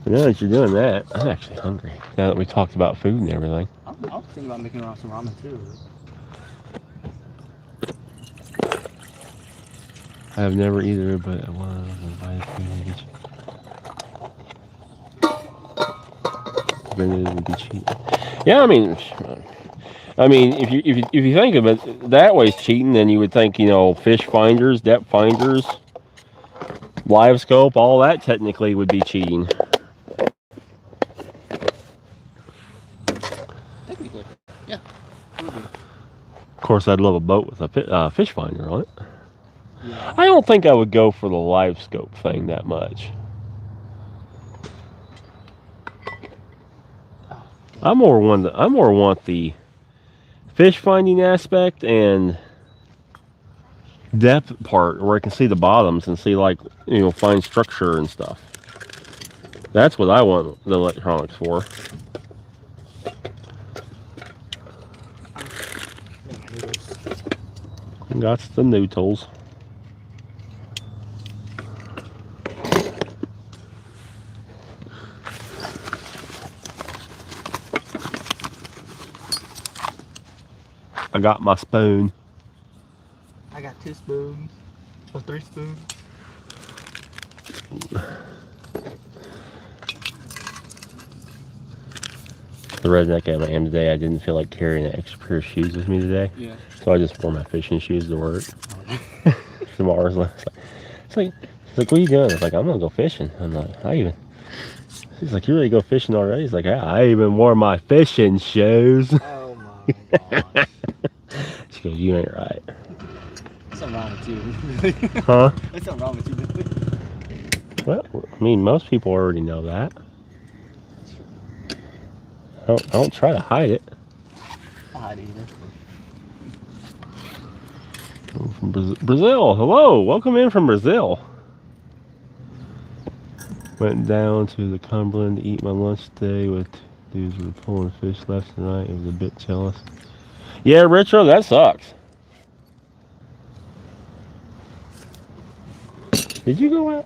But now that you're doing that, I'm actually hungry. Now that we talked about food and everything. I was thinking about making some ramen too. I've never either, but I want to buy food. It would be cheap. Yeah, I mean, if you think of it that way, it's cheating. Then you would think, fish finders, depth finders, live scope, all that technically would be cheating. Technically, yeah. Of course, I'd love a boat with a fish finder on it. Yeah. I don't think I would go for the live scope thing that much. I more want the fish finding aspect and depth part where I can see the bottoms and see fine structure and stuff. That's what I want the electronics for. Got the noodles. I got my spoon. I got 2 spoons. Or 3 spoons. The redneck I am today, I didn't feel like carrying an extra pair of shoes with me today. Yeah. So I just wore my fishing shoes to work. Tomorrow's it's like, what are you doing? It's like, I'm gonna go fishing. I'm like, he's like, you ready to go fishing already? He's like, yeah, I even wore my fishing shoes. Oh my god. She goes, you ain't right. There's something wrong with you. Huh? There's something wrong with you. Well, I mean, most people already know that. I don't try to hide it. I hide either. From Brazil. Hello, welcome in from Brazil. Went down to the Cumberland to eat my lunch today with dudes were pulling fish left and right. It was a bit jealous. Yeah, Retro, that sucks. Did you go out?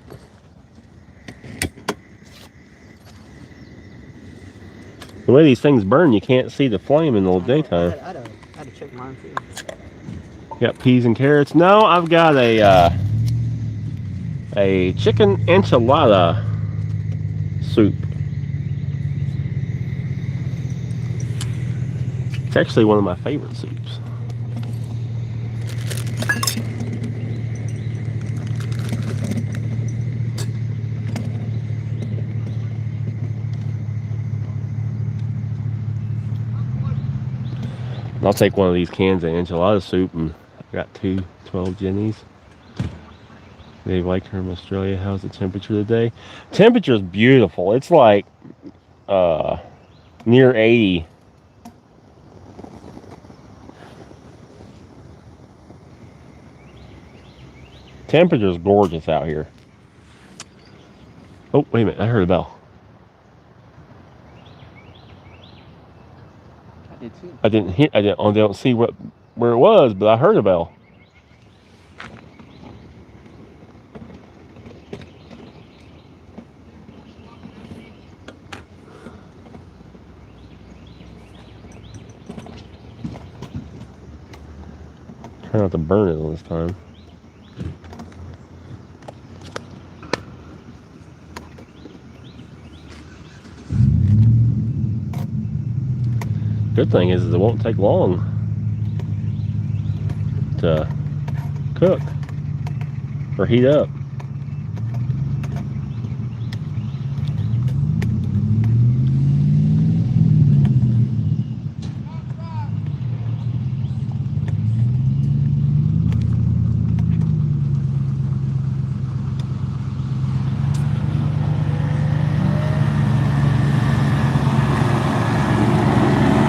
The way these things burn, you can't see the flame in the daytime. I had to check mine too. Got peas and carrots. No, I've got a chicken enchilada soup. It's actually one of my favorite soups. I'll take one of these cans of enchilada soup, and I got 12 Jennies. They like her in Australia. How's the temperature today? Temperature's beautiful. It's like near 80. Temperature's gorgeous out here. Oh, wait a minute. I heard a bell. I did too. I don't see where it was, but I heard a bell. Try not to burn it this time. Good thing is it won't take long to cook or heat up.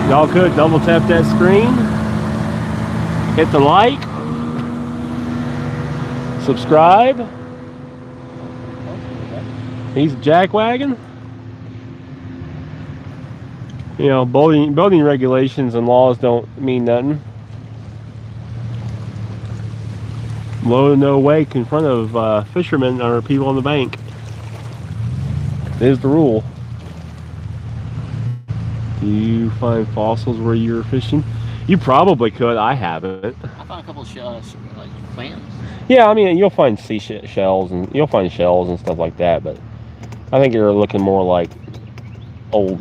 Y'all could double tap that screen, hit the like, subscribe. He's a jackwagon. You know, building regulations and laws don't mean nothing. Low no wake in front of fishermen or people on the bank is the rule. Do you find fossils where you're fishing? You probably could. I haven't. I found a couple of shells, like clams. Yeah, I mean, you'll find shells and you'll find shells and stuff like that, but I think you're looking more like old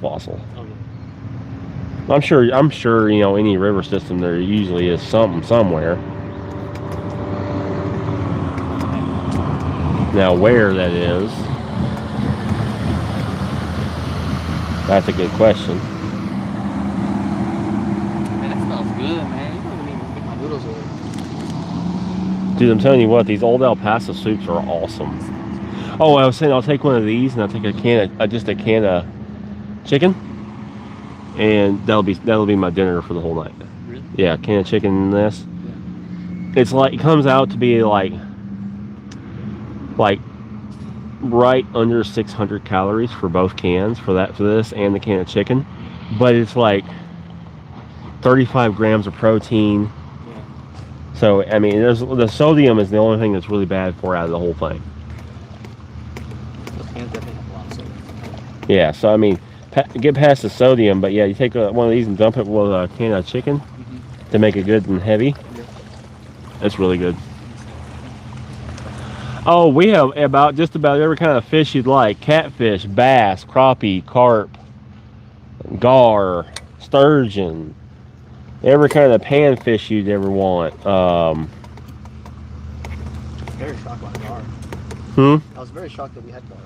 fossil. Okay. I'm sure, you know, any river system there usually is something somewhere. Now, where that is, that's a good question. Man, that smells good, man. You don't even get my noodles with. Dude, I'm telling you what, these old El Paso soups are awesome. Oh, I was saying I'll take one of these and I'll take just a can of chicken, and that'll be my dinner for the whole night. Really? Yeah, a can of chicken in this. Yeah. It's like, it comes out to be like right under 600 calories for both cans, for this and the can of chicken, but it's like 35 grams of protein. Yeah. So I mean, the sodium is the only thing that's really bad for out of the whole thing. Those cans definitely have a lot of sodium. Yeah, so I mean, get past the sodium, but yeah, you take one of these and dump it with a can of chicken to make it good and heavy. Yeah. It's really good. Oh, we have just about every kind of fish you'd like: catfish, bass, crappie, carp, gar, sturgeon, every kind of panfish you'd ever want. Very shocked about gar. I was very shocked that we had gar.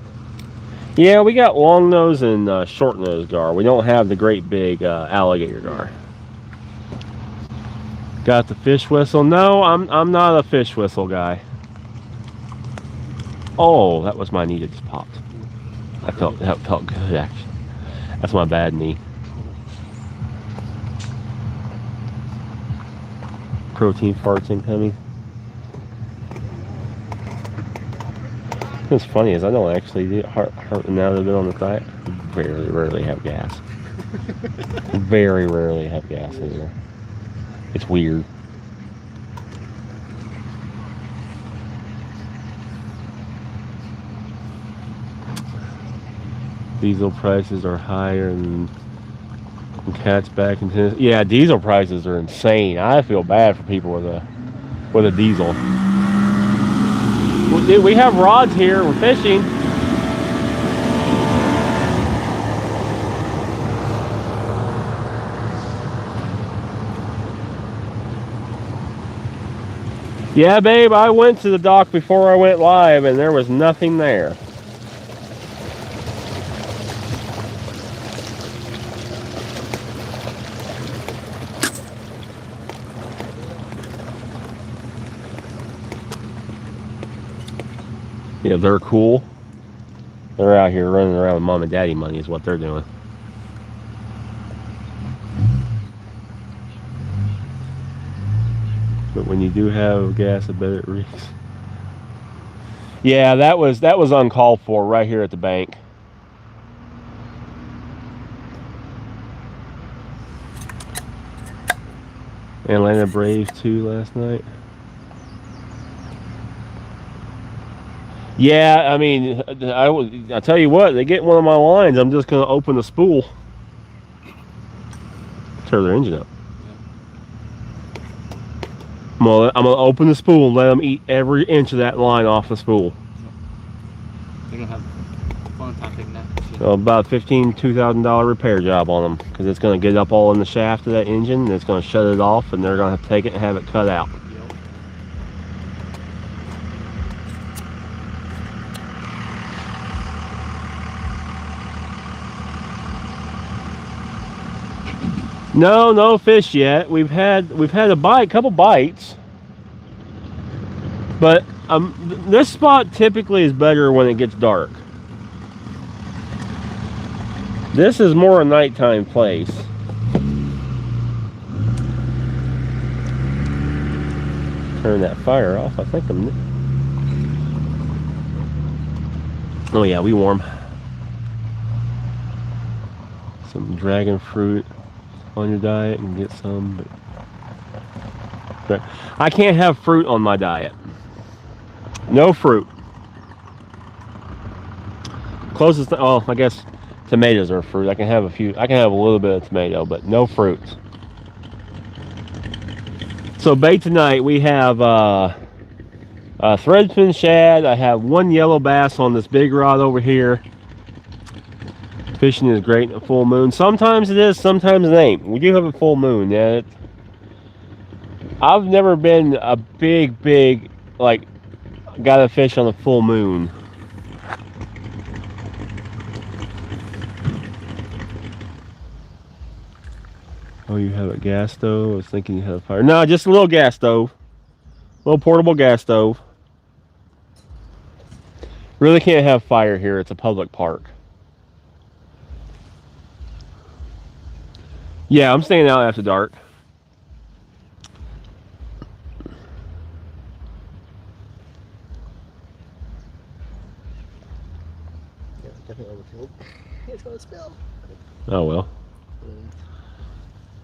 Yeah, we got long nose and short nose gar. We don't have the great big alligator gar. Got the fish whistle? No, I'm not a fish whistle guy. Oh, that was my knee that just popped. That felt good, actually. That's my bad knee. Protein farts incoming. What's funny is I don't actually do heart now that I've been on the diet. Very rarely have gas. Very rarely have gas in here. It's weird. Diesel prices are higher and cats back in Tennessee. Yeah, diesel prices are insane. I feel bad for people with a diesel. Well, dude, we have rods here. We're fishing. Yeah, babe, I went to the dock before I went live and there was nothing there. Yeah, they're cool. They're out here running around with mom and daddy money is what they're doing. But when you do have gas, I bet it reeks. Yeah, that was uncalled for right here at the bank. Atlanta Braves too last night. Yeah, I mean, I tell you what, they get one of my lines, I'm just gonna open the spool, tear their engine up. I'm gonna open the spool and let them eat every inch of that line off the spool. They're gonna have fun time taking that shit. So about $2,000 repair job on them, because it's gonna get up all in the shaft of that engine, and it's gonna shut it off, and they're gonna have to take it and have it cut out. Yep. No fish yet. We've had a couple bites, but this spot typically is better when it gets dark. This is more a nighttime place. Turn that fire off. I think oh yeah, we warm. Some dragon fruit on your diet and get some, but I can't have fruit on my diet. No fruit. Closest to, oh, I guess tomatoes are fruit. I can have a little bit of tomato, but no fruits. So bait tonight, we have threadfin shad. I have one yellow bass on this big rod over here. Fishing is great in a full moon. Sometimes it is, sometimes it ain't. We do have a full moon. Yeah, I've never been a big like gotta fish on a full moon. Oh, you have a gas stove? I was thinking you had a fire. No, just a little gas stove. Little portable gas stove. Really can't have fire here. It's a public park. Yeah, I'm staying out after dark. Yeah, definitely overfilled. It's gonna spill. Oh well.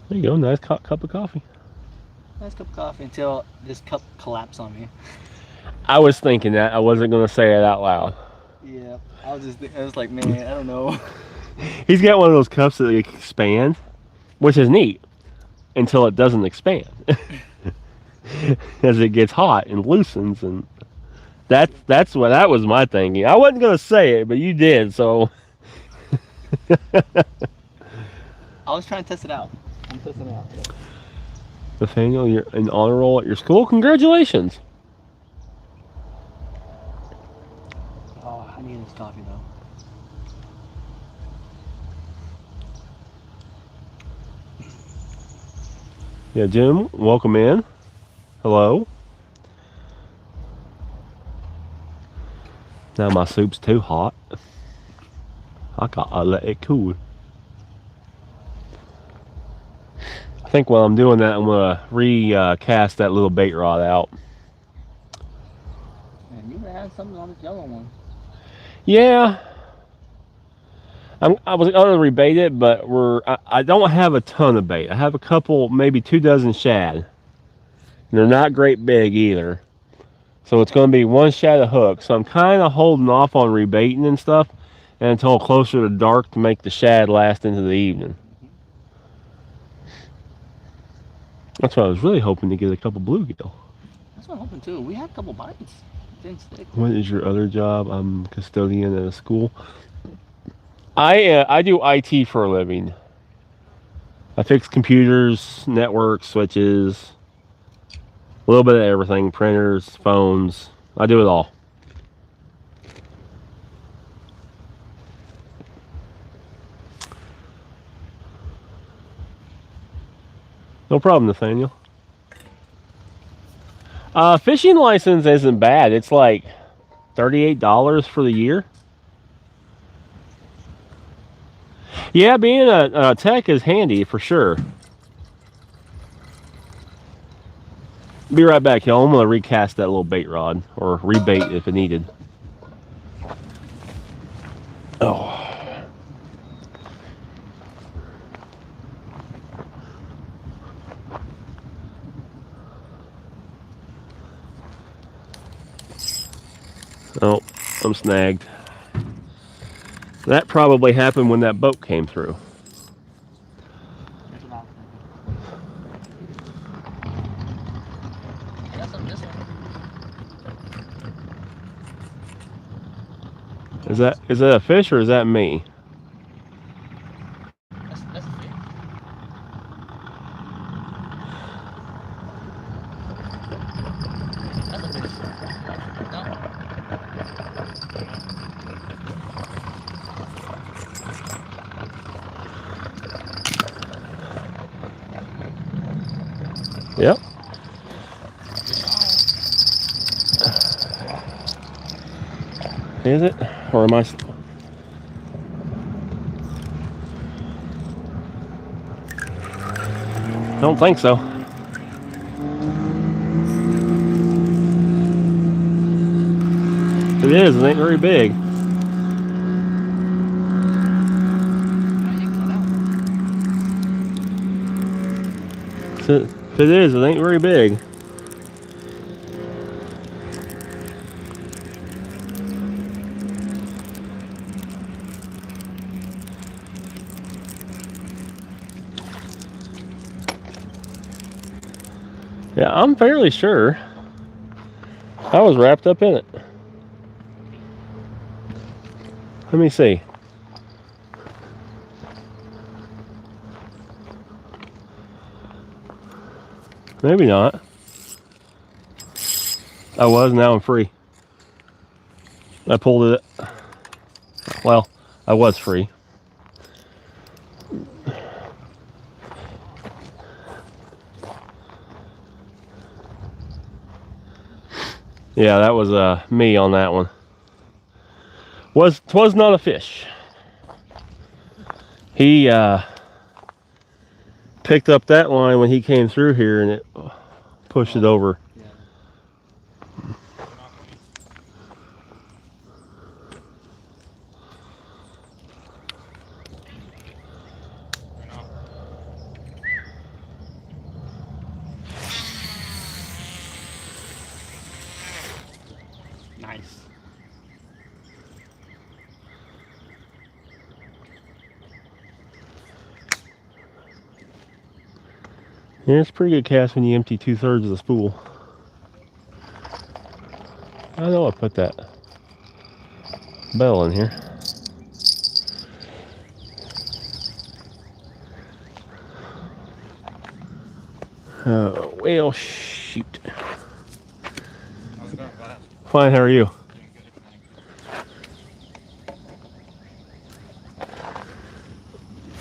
There you go. Nice cup of coffee. Nice cup of coffee until this cup collapsed on me. I was thinking that. I wasn't going to say it out loud. Yeah, I was like, man, I don't know. He's got one of those cups that expand, which is neat, until it doesn't expand. As it gets hot and loosens, and that was my thinking. I wasn't going to say it, but you did, so. I was trying to test it out. I'm testing it out. Nathaniel, you're an honor roll at your school. Congratulations. Oh, I need this coffee though. Yeah, Jim, welcome in. Hello. Now my soup's too hot. I gotta let it cool. I think while I'm doing that, I'm gonna recast that little bait rod out. Man, you had something on this yellow one. Yeah. I was gonna rebait it, but I don't have a ton of bait. I have a couple, maybe 2 dozen shad. And they're not great big either. So it's gonna be one shad a hook. So I'm kind of holding off on rebaiting and stuff until closer to dark to make the shad last into the evening. That's what I was really hoping to get a couple bluegill. That's what I'm hoping too. We had a couple bites. Didn't stick. What is your other job? I'm custodian at a school. I do IT for a living. I fix computers, networks, switches, a little bit of everything, printers, phones. I do it all. No problem, Nathaniel. Fishing license isn't bad. It's like $38 for the year. Yeah, being a tech is handy for sure. Be right back, y'all. I'm gonna recast that little bait rod, or rebait if it needed. I'm snagged. That probably happened when that boat came through. That's what I was thinking. That's on this one. Is that a fish or is that me? That's a fish. That's a fish. No. Yep. Is it? Or am I? Don't think so. If it is, it ain't very big. If it is, it ain't very big. Yeah, I'm fairly sure I was wrapped up in it. Let me see. Maybe not. I was, now I'm free. I pulled it. Well, I was free. Yeah, that was me on that one. Twas not a fish. He picked up that line when he came through here and it pushed it over. Yeah. Nice. Yeah, it's a pretty good cast when you empty 2/3 of the spool. I know I put that bell in here. Oh, well, shoot. Fine, how are you?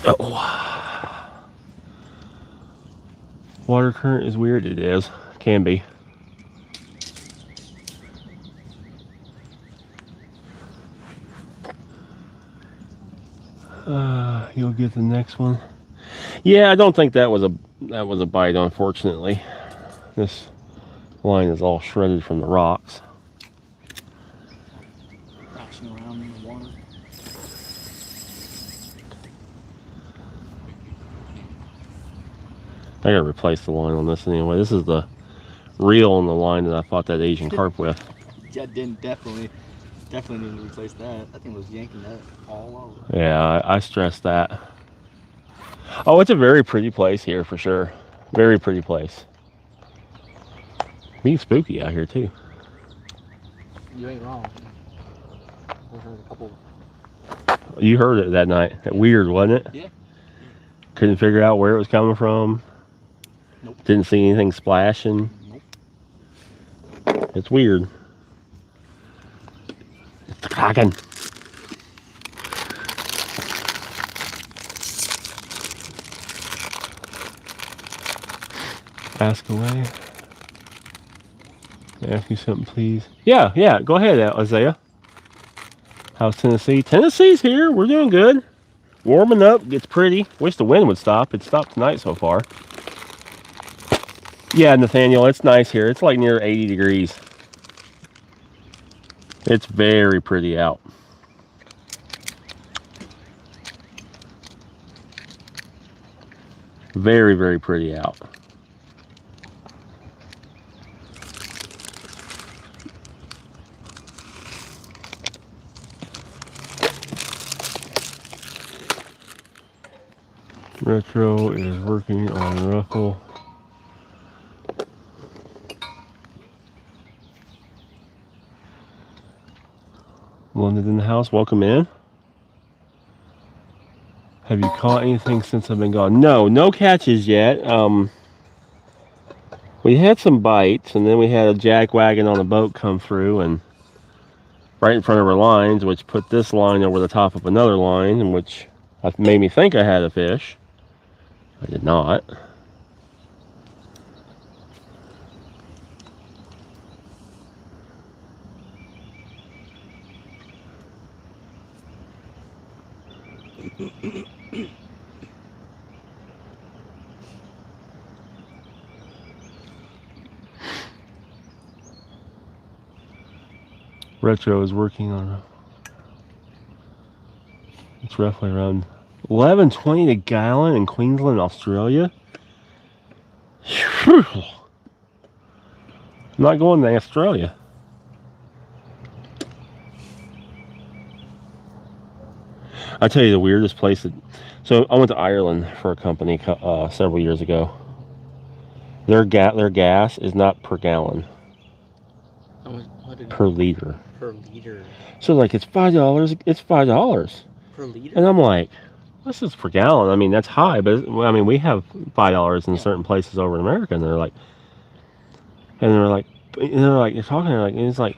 Oh. Water current is weird, it is. Can be. You'll get the next one. Yeah, I don't think that was a bite, unfortunately. This line is all shredded from the rocks. Crashing around in the water. I gotta replace the line on this anyway. This is the reel on the line that I fought that Asian carp with. Yeah, definitely need to replace that. That thing was yanking that all over. Yeah, I stressed that. Oh, it's a very pretty place here for sure. Very pretty place. Being spooky out here too. You ain't wrong. I heard a couple. You heard it that night. Weird, wasn't it? Yeah. Couldn't figure out where it was coming from. Nope. Didn't see anything splashing. Nope. It's weird. It's the Kraken. Ask away. Ask me something, please. Yeah, go ahead, Isaiah. How's Tennessee? Tennessee's here. We're doing good. Warming up. Gets pretty. Wish the wind would stop. It stopped tonight so far. Yeah, Nathaniel, it's nice here. It's like near 80 degrees. It's very pretty out. Very, very pretty out. Retro is working on ruffle. London in the house. Welcome in. Have you caught anything since I've been gone? No, no catches yet. We had some bites, and then we had a jack wagon on a boat come through, and right in front of our lines, which put this line over the top of another line, and which made me think I had a fish. I did not. Retro is working on. It's roughly around 11.20 a gallon in Queensland, Australia. Whew. I'm not going to Australia. I tell you the weirdest place that. So I went to Ireland for a company several years ago. Their gas is not per gallon. Per liter. Per liter. So like it's $5. It's $5 per liter. And I'm like, this is per gallon. I mean that's high, but I mean we have $5 in certain places over in America, and they're like, you're talking, they're like, and it's like,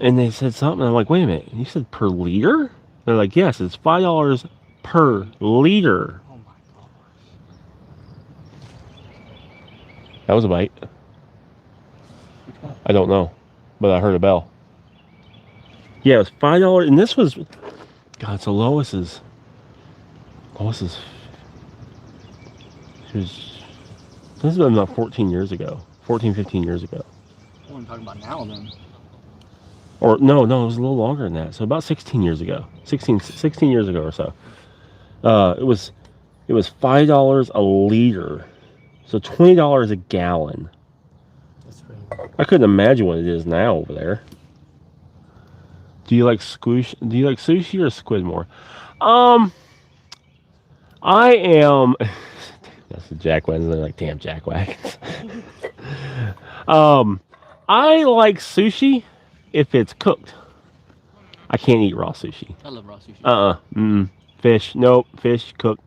and they said something. And I'm like, wait a minute, you said per liter? They're like, yes, it's $5 per liter. Oh my gosh. That was a bite. I don't know, but I heard a bell. Yeah, it was $5, and this was, God, so Lois's, this has been about 15 years ago. What are you talking about now then? Or no, it was a little longer than that. So about 16 years ago. 16 years ago or so. It was $5 a liter. So $20 a gallon. That's crazy. I couldn't imagine what it is now over there. Do you like sushi or squid more? I am. That's the jack wagons. They're like, damn jack wagons. I like sushi if it's cooked. I can't eat raw sushi. I love raw sushi. Fish. Nope. Fish. Cook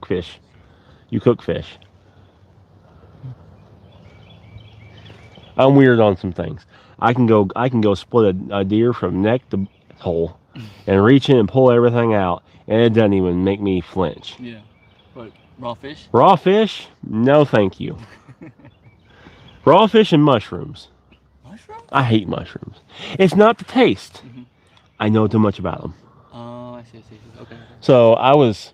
fish. You cook fish. I'm weird on some things. I can go split a deer from neck to hole and reach in and pull everything out, and it doesn't even make me flinch. Yeah. But raw fish? Raw fish? No, thank you. Raw fish and mushrooms. Mushrooms? I hate mushrooms. It's not the taste. Mm-hmm. I know too much about them. Oh, I see. Okay. So I was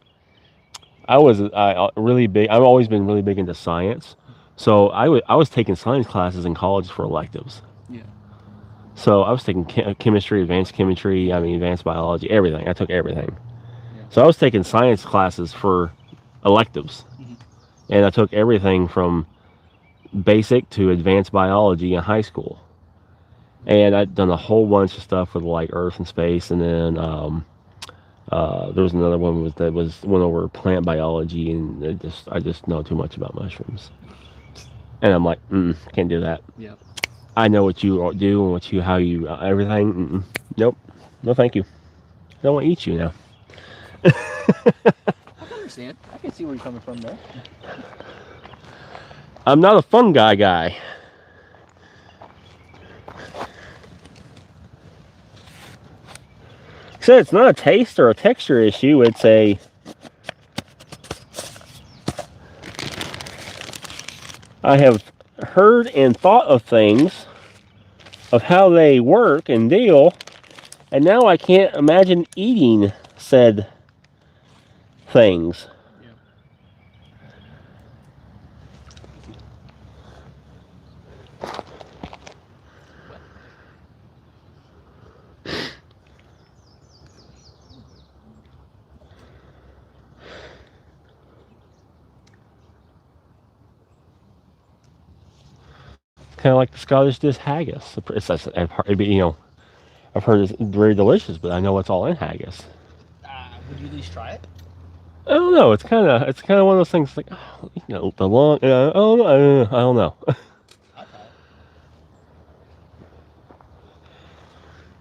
really big. I've always been really big into science. So I was taking science classes in college for electives. Yeah. So I was taking chemistry, advanced chemistry, advanced biology, everything. I took everything. Yeah. So I was taking science classes for electives. Mm-hmm. And I took everything from basic to advanced biology in high school. And I'd done a whole bunch of stuff with like Earth and space, and then there was another one that went over plant biology, and I just know too much about mushrooms. And I'm like, can't do that. Yeah. I know what you do and how you everything. Nope, no thank you. I don't want to eat you now. I can understand. I can see where you're coming from there. I'm not a fun guy. So it's not a taste or a texture issue. It's a I have heard and thought of things, of how they work and deal, and now I can't imagine eating said things. Kind of like the Scottish dish haggis. I've heard it's very delicious, but I know it's all in haggis. Would you at least try it? I don't know. It's kind of one of those things like, oh, you know, the long. I don't know. I tried.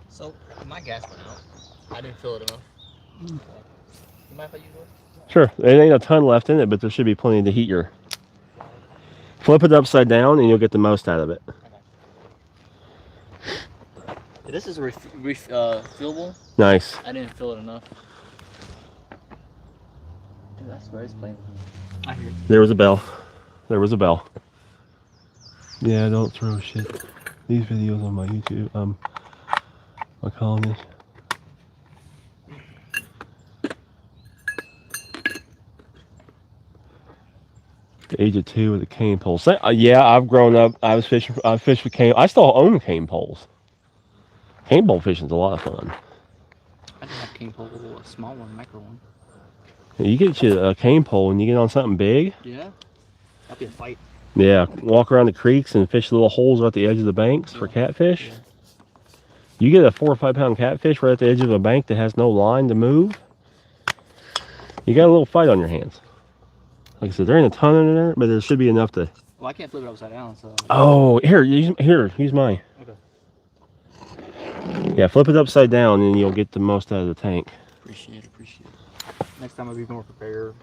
So my gas went out. I didn't fill it enough. You mind if I use one? Sure, there ain't a ton left in it, but there should be plenty to heat your. Flip it upside down, and you'll get the most out of it. Okay. This is refillable. Nice. I didn't fill it enough. Dude, that's where it's playing. I hear it. There was a bell. There was a bell. Yeah, don't throw shit. These videos on my YouTube, my columnist. The age of 2 with a cane pole. So, yeah, I've grown up. I fished with cane. I still own cane poles. Cane pole fishing's a lot of fun. I just have cane pole, a small one, micro one. You get you a cane pole and you get on something big. Yeah, that'd be a fight. Yeah, walk around the creeks and fish little holes right at the edge of the banks for catfish. Yeah. You get a 4 or 5 pound catfish right at the edge of a bank that has no line to move. You got a little fight on your hands. Like I said, there ain't a ton in there, but there should be enough to. Well, I can't flip it upside down, so. Oh, use mine. Okay. Yeah, flip it upside down and you'll get the most out of the tank. Appreciate it. Next time I'll be more prepared.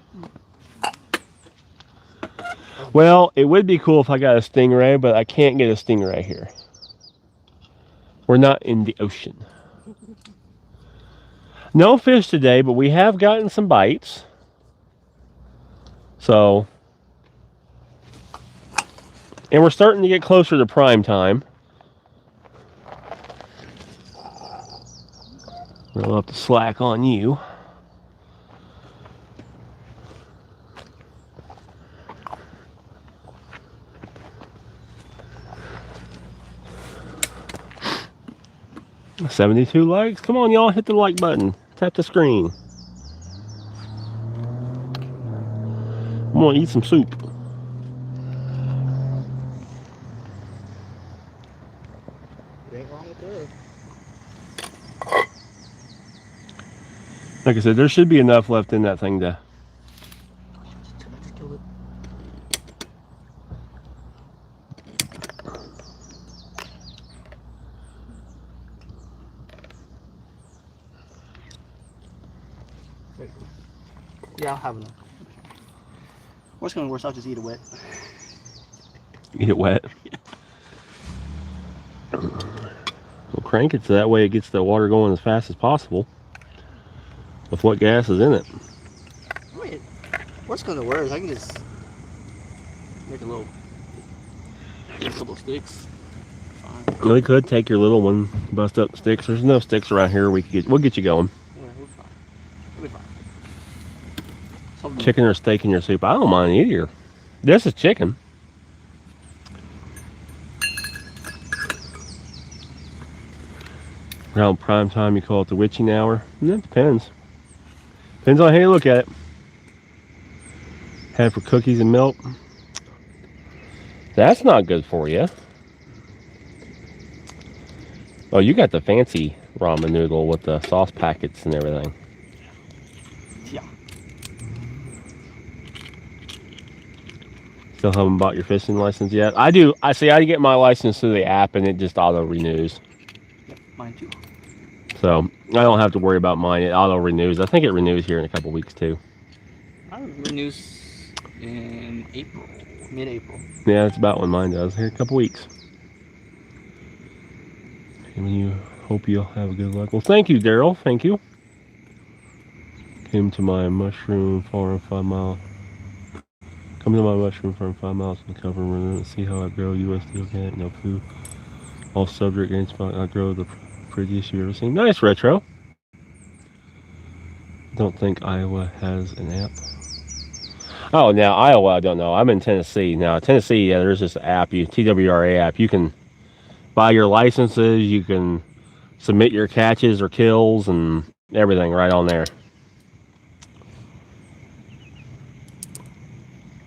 Well, it would be cool if I got a stingray, but I can't get a stingray here. We're not in the ocean. No fish today, but we have gotten some bites. So, and we're starting to get closer to prime time. We'll have to slack on you. $72 likes. Come on, y'all, hit the like button. Tap the screen. I'm gonna eat some soup. It ain't wrong with this. Like I said, there should be enough left in that thing to. Yeah, I'll have enough. Worst comes to worst, I'll just eat it wet. Eat it wet. Well, crank it so that way it gets the water going as fast as possible with what gas is in it. Wait, worst comes to worst, I can just make a couple sticks. Fine. You really could take your little one, bust up the sticks. There's no sticks around here. We'll get you going. Yeah, we'll be fine. We'll be fine. Something Chicken or steak in your soup? I don't mind either. This is chicken. Around prime time, you call it the witching hour. That depends. Depends on how you look at it. Had for cookies and milk. That's not good for you. Oh, you got the fancy ramen noodle with the sauce packets and everything. Yeah. Still haven't bought your fishing license yet? I do. I get my license through the app and it just auto renews. Yep, mine too. So I don't have to worry about mine. It auto renews. I think it renews here in a couple weeks too. Mine renews in April, mid-April. Yeah, that's about when mine does. Here in a couple weeks. And you hope you'll have good luck. Well, thank you, Daryl. Thank you. Came to my mushroom farm 5 miles. Come to my mushroom farm 5 miles from the cover and see how I grow USD organic, no food. All subject gain spot. I grow the prettiest you've ever seen. Nice, Retro. Don't think Iowa has an app. Oh, now Iowa, I don't know. I'm in Tennessee. Now, Tennessee, yeah, there's this app, TWRA app. You can buy your licenses, you can submit your catches or kills and everything right on there.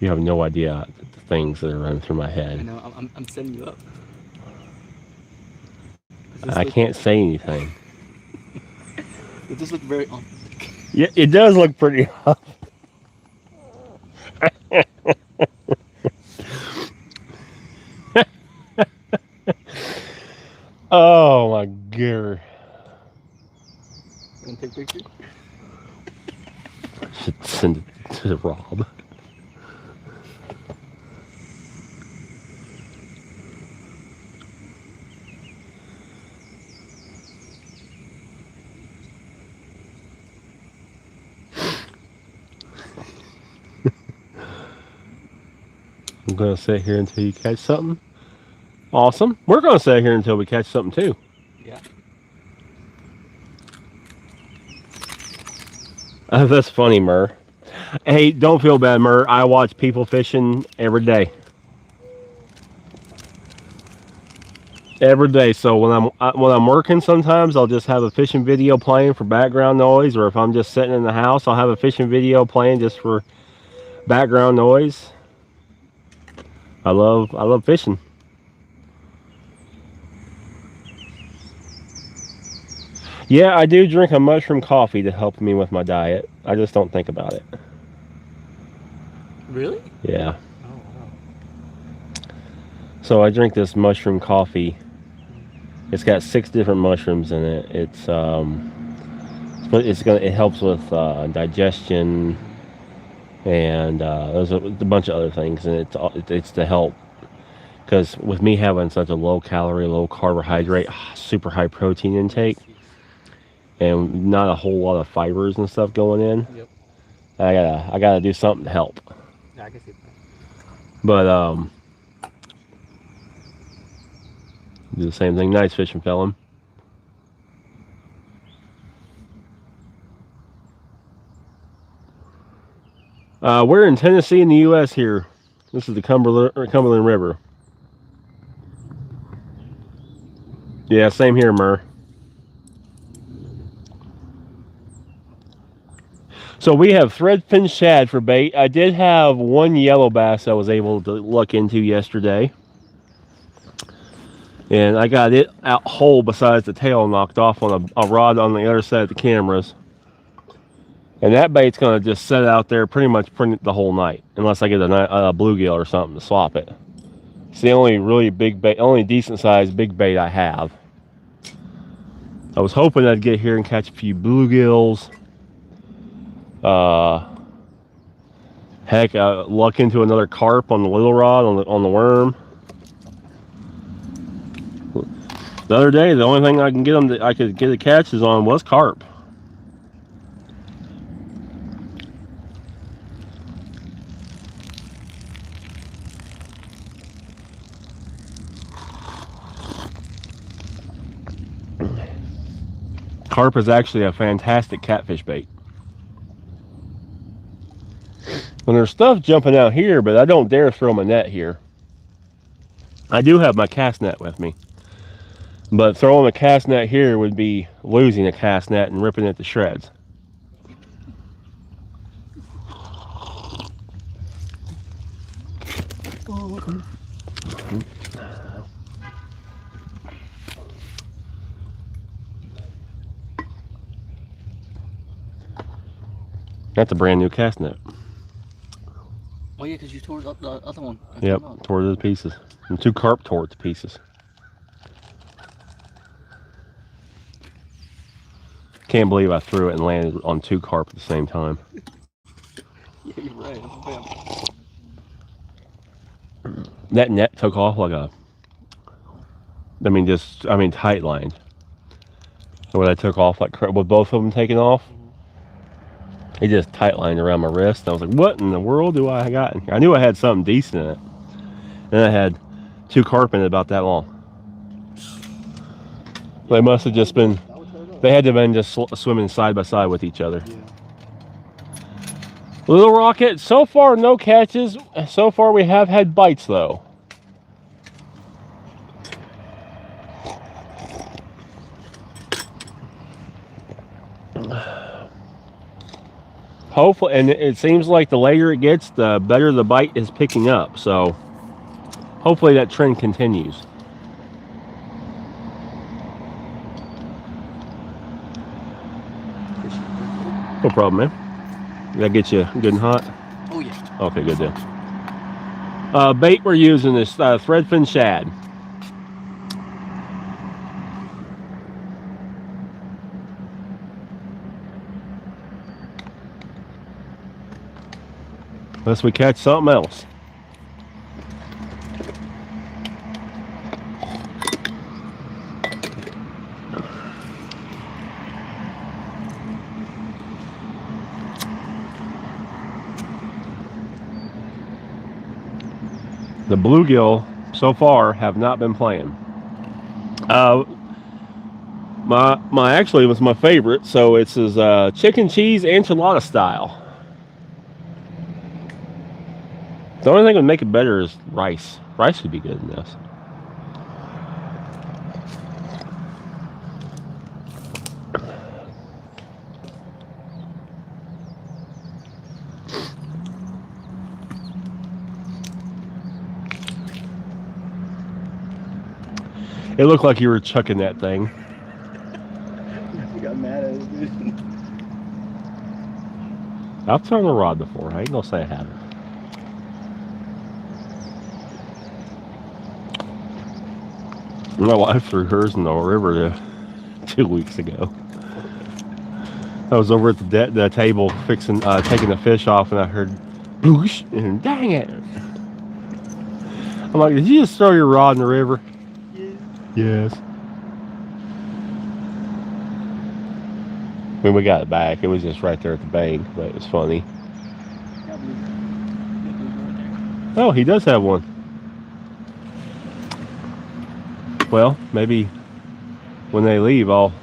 You have no idea the things that are running through my head. I know, I'm setting you up. I can't say anything. It just looks very Yeah, it does look pretty. Oh my god. Want to take a picture? Should send it to Rob. I'm gonna sit here until you catch something. Awesome. We're gonna sit here until we catch something too. Yeah. That's funny, Mur. Hey, don't feel bad, Mur. I watch people fishing every day. Every day. So when I'm working, sometimes I'll just have a fishing video playing for background noise, or if I'm just sitting in the house, I'll have a fishing video playing just for background noise. I love fishing. Yeah, I do drink a mushroom coffee to help me with my diet. I just don't think about it. Really? Yeah. Oh, wow. So I drink this mushroom coffee. It's got 6 different mushrooms in it. It helps with digestion, and there's a bunch of other things, and it's to help. Because with me having such a low calorie, low carbohydrate, super high protein intake, and not a whole lot of fibers and stuff going in, Yep. I gotta do something to help. Yeah, I can see that. But do the same thing. Nice fishing, fella. We're in Tennessee in the U.S. here. This is the Cumberland River. Yeah, same here, Mur. So we have threadfin shad for bait. I did have one yellow bass I was able to look into yesterday. And I got it out whole besides the tail knocked off on a rod on the other side of the cameras. And that bait's going to just sit out there pretty much the whole night. Unless I get a bluegill or something to swap it. It's the only really big bait, only decent sized big bait I have. I was hoping I'd get here and catch a few bluegills. Heck, luck into another carp on the little rod on the worm. The other day, the only thing I could get a catches on was carp. Carp is actually a fantastic catfish bait. And there's stuff jumping out here, but I don't dare throw my net here. I do have my cast net with me. But throwing a cast net here would be losing a cast net and ripping it to shreds. That's a brand new cast net. Oh yeah, because you tore up the other one. Yep, tore to pieces. And 2 carp tore to pieces. Can't believe I threw it and landed on 2 carp at the same time. Yeah, you're right. That net took off like a, tight lined. When I took off like with both of them taking off, it just tight lined around my wrist. I was like, what in the world do I got in here? I knew I had something decent in it. And I had 2 carp in it about that long. They must have just been, they had to have been just swimming side by side with each other. Yeah. Little Rocket, so far no catches. So far we have had bites though. Hopefully, and it seems like the later it gets, the better the bite is picking up. So hopefully that trend continues. No problem, man. That get you good and hot? Oh yeah. Okay, good deal. Bait we're using is threadfin shad. Unless we catch something else. The bluegill so far have not been playing. My actually was my favorite, so it's his chicken cheese enchilada style. The only thing that would make it better is rice. Rice would be good in this. It looked like you were chucking that thing. You got mad at it, dude. I've thrown a rod before. I ain't gonna say I haven't. My wife threw hers in the river 2 weeks ago. I was over at the table fixing, taking the fish off, and I heard boosh, and dang it! I'm like, did you just throw your rod in the river? Yes. When we got it back, it was just right there at the bank, but it was funny. Oh, he does have one. Well, maybe when they leave, I'll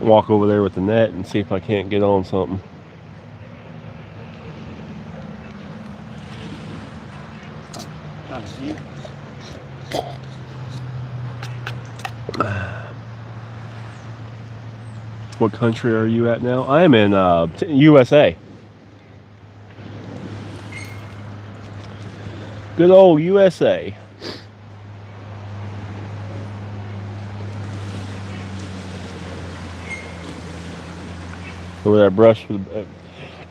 walk over there with the net and see if I can't get on something. What country are you at now? I am in USA. Good old USA. Over that brush.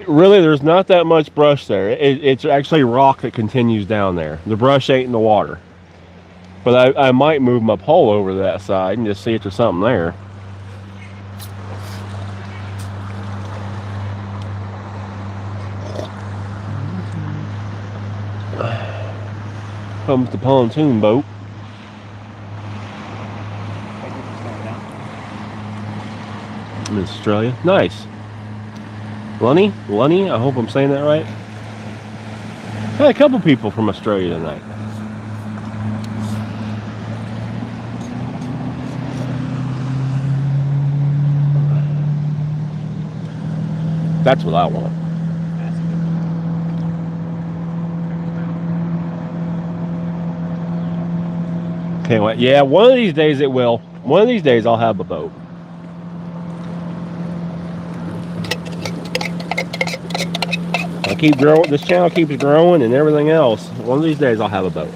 Really, there's not that much brush there. It's actually rock that continues down there. The brush ain't in the water. But I might move my pole over to that side and just see if there's something there. Comes the pontoon boat. In Australia. Nice. Lunny? I hope I'm saying that right. Had a couple people from Australia tonight. That's what I want. Can't wait. Yeah, one of these days it will. One of these days I'll have a boat. I keep growing. This channel keeps growing and everything else. One of these days I'll have a boat.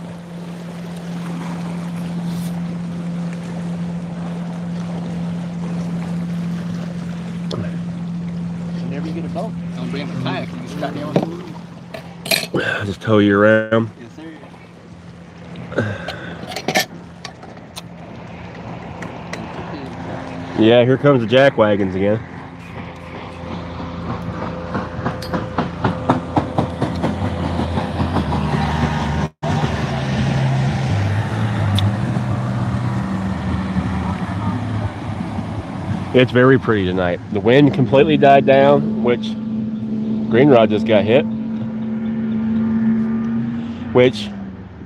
Whenever you get a boat, don't bring a kayak. You just got down with it. Just tow you around. Yes, sir. Yeah, here comes the jack wagons again. It's very pretty tonight. The wind completely died down, which green rod just got hit. Which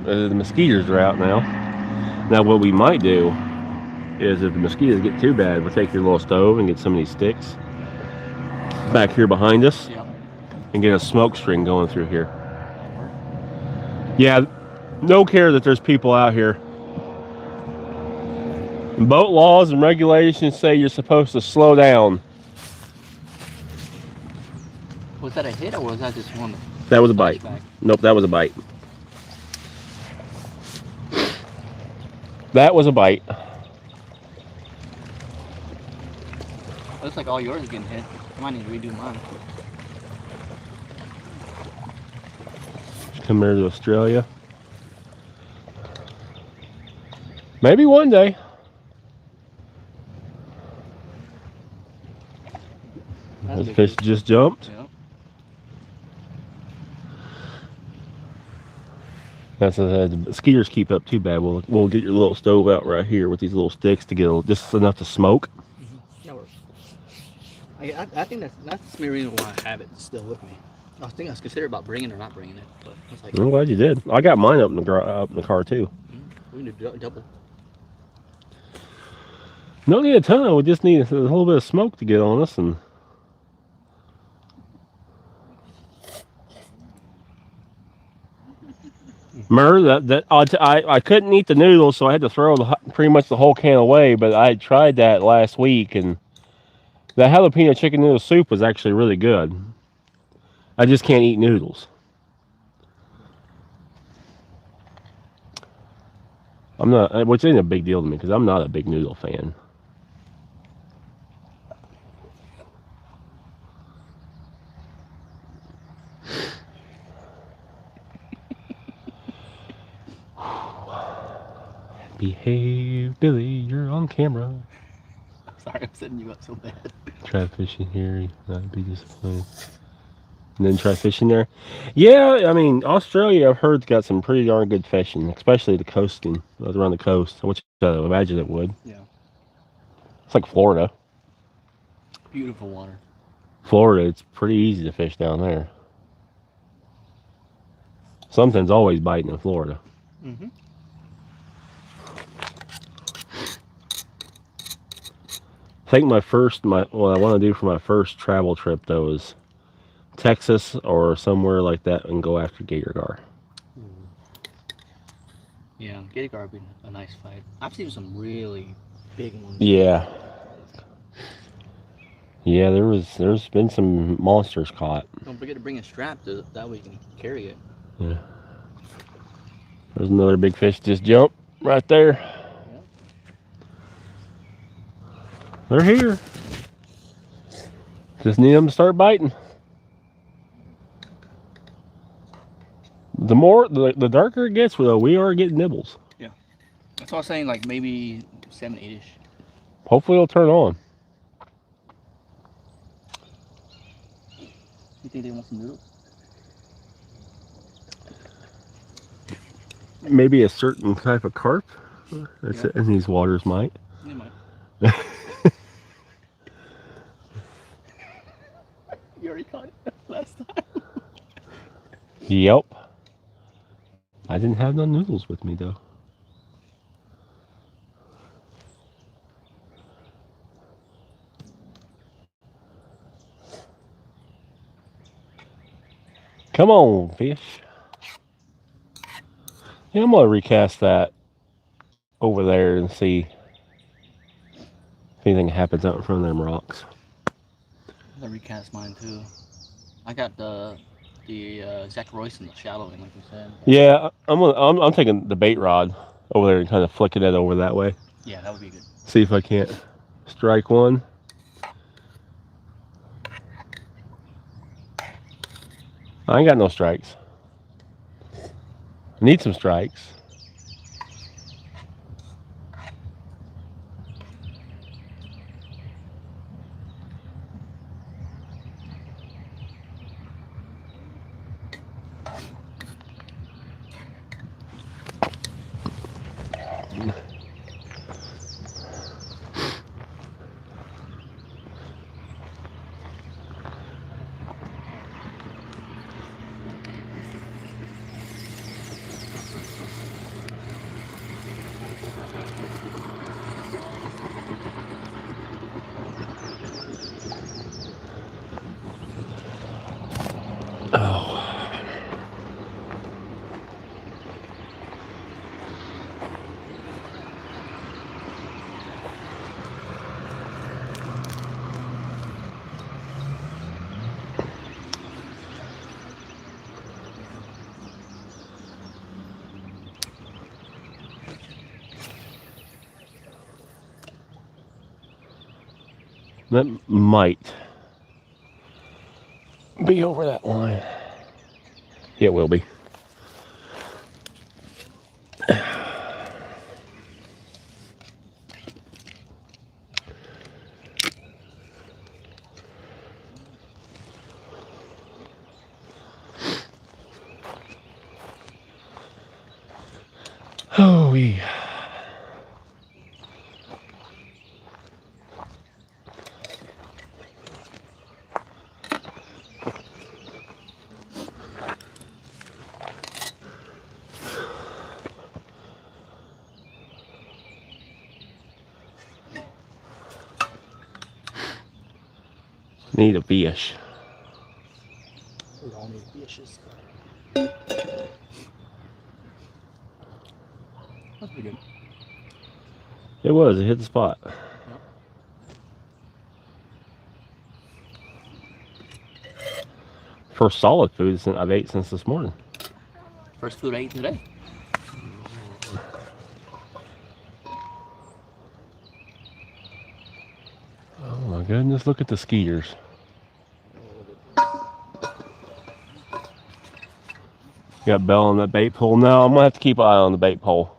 the mosquitoes are out now. Now what we might do is if the mosquitoes get too bad, we'll take your little stove and get some of these sticks back here behind us and get a smoke string going through here. Yeah, no care that there's people out here. Boat laws and regulations say you're supposed to slow down. Was that a hit or was that just one? That was a bite. Nope, that was a bite. That was a bite. Looks like all yours is getting hit. I might need to redo mine. Come here to Australia. Maybe one day. The fish just jumped. Yep. That's the skeeters keep up too bad. We'll get your little stove out right here with these little sticks to get just enough to smoke. That works. I think that's the main reason why I have it still with me. I was considering about bringing it or not bringing it, but I was like, I'm glad you did. I got mine up in the car too. we need to do double. Don't need a ton. We just need a little bit of smoke to get on us. And remember that I couldn't eat the noodles, so I had to throw pretty much the whole can away. But I tried that last week, and the jalapeno chicken noodle soup was actually really good. I just can't eat noodles. I'm not, which ain't a big deal to me because I'm not a big noodle fan. Behave, Billy, you're on camera. Sorry, I'm setting you up so bad. Try fishing here, not be disappointed. And then try fishing there. Yeah, I mean, Australia, I've heard, got some pretty darn good fishing, especially the coasting, around the coast, which I imagine it would. Yeah. It's like Florida. Beautiful water. Florida, it's pretty easy to fish down there. Something's always biting in Florida. Mm-hmm. I think what I want to do for my first travel trip though is Texas or somewhere like that and go after gator gar. Yeah, gator gar would be a nice fight. I've seen some really big ones. Yeah. Yeah, there's been some monsters caught. Don't forget to bring a strap that way you can carry it. Yeah. There's another big fish just jumped right there. Yep. They're here. Just need them to start biting. The darker it gets, though, we are getting nibbles. Yeah. That's what I was saying, like maybe 7, 8-ish. Hopefully it'll turn on. You think they want some noodles? Maybe a certain type of carp that's in these waters might. They might. You already caught it last time. Yep. I didn't have no noodles with me though. Come on, fish. Yeah, I'm gonna recast that over there and see if anything happens out in front of them rocks. I recast mine too. I got the Zach Royce in the shallow end, like you said. Yeah, I'm taking the bait rod over there and kind of flicking it over that way. Yeah, that would be good. See if I can't strike one. I ain't got no strikes. I need some strikes. That might be over that line. Yeah, it will be. We need a fish. We all need fishes. That's pretty good. It was. It hit the spot. Yep. First solid food I've ate since this morning. First food I ate today. Oh my goodness! Look at the skeeters. Got Bell on that bait pole. Now I'm gonna have to keep an eye on the bait pole.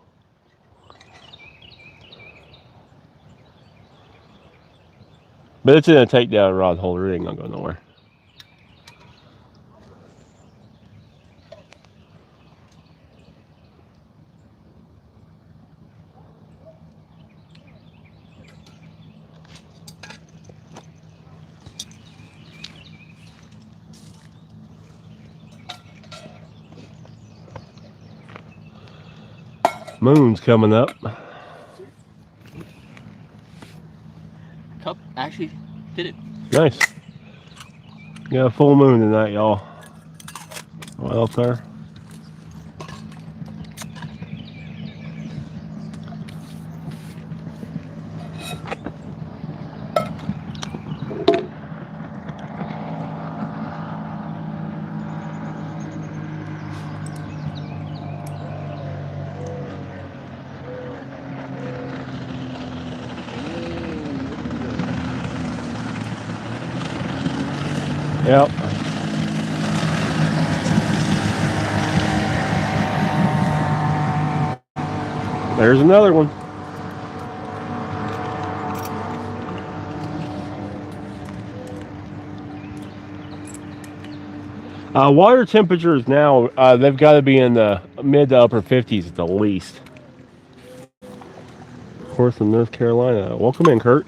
But it's in a takedown rod holder. It ain't gonna go nowhere. Moon's coming up. Cup actually did it. Nice. Got a full moon tonight, y'all. Well up there. Yep. There's another one. Water temperatures now, they've got to be in the mid to upper 50s at the least. Of course, in North Carolina. Welcome in, Kurt.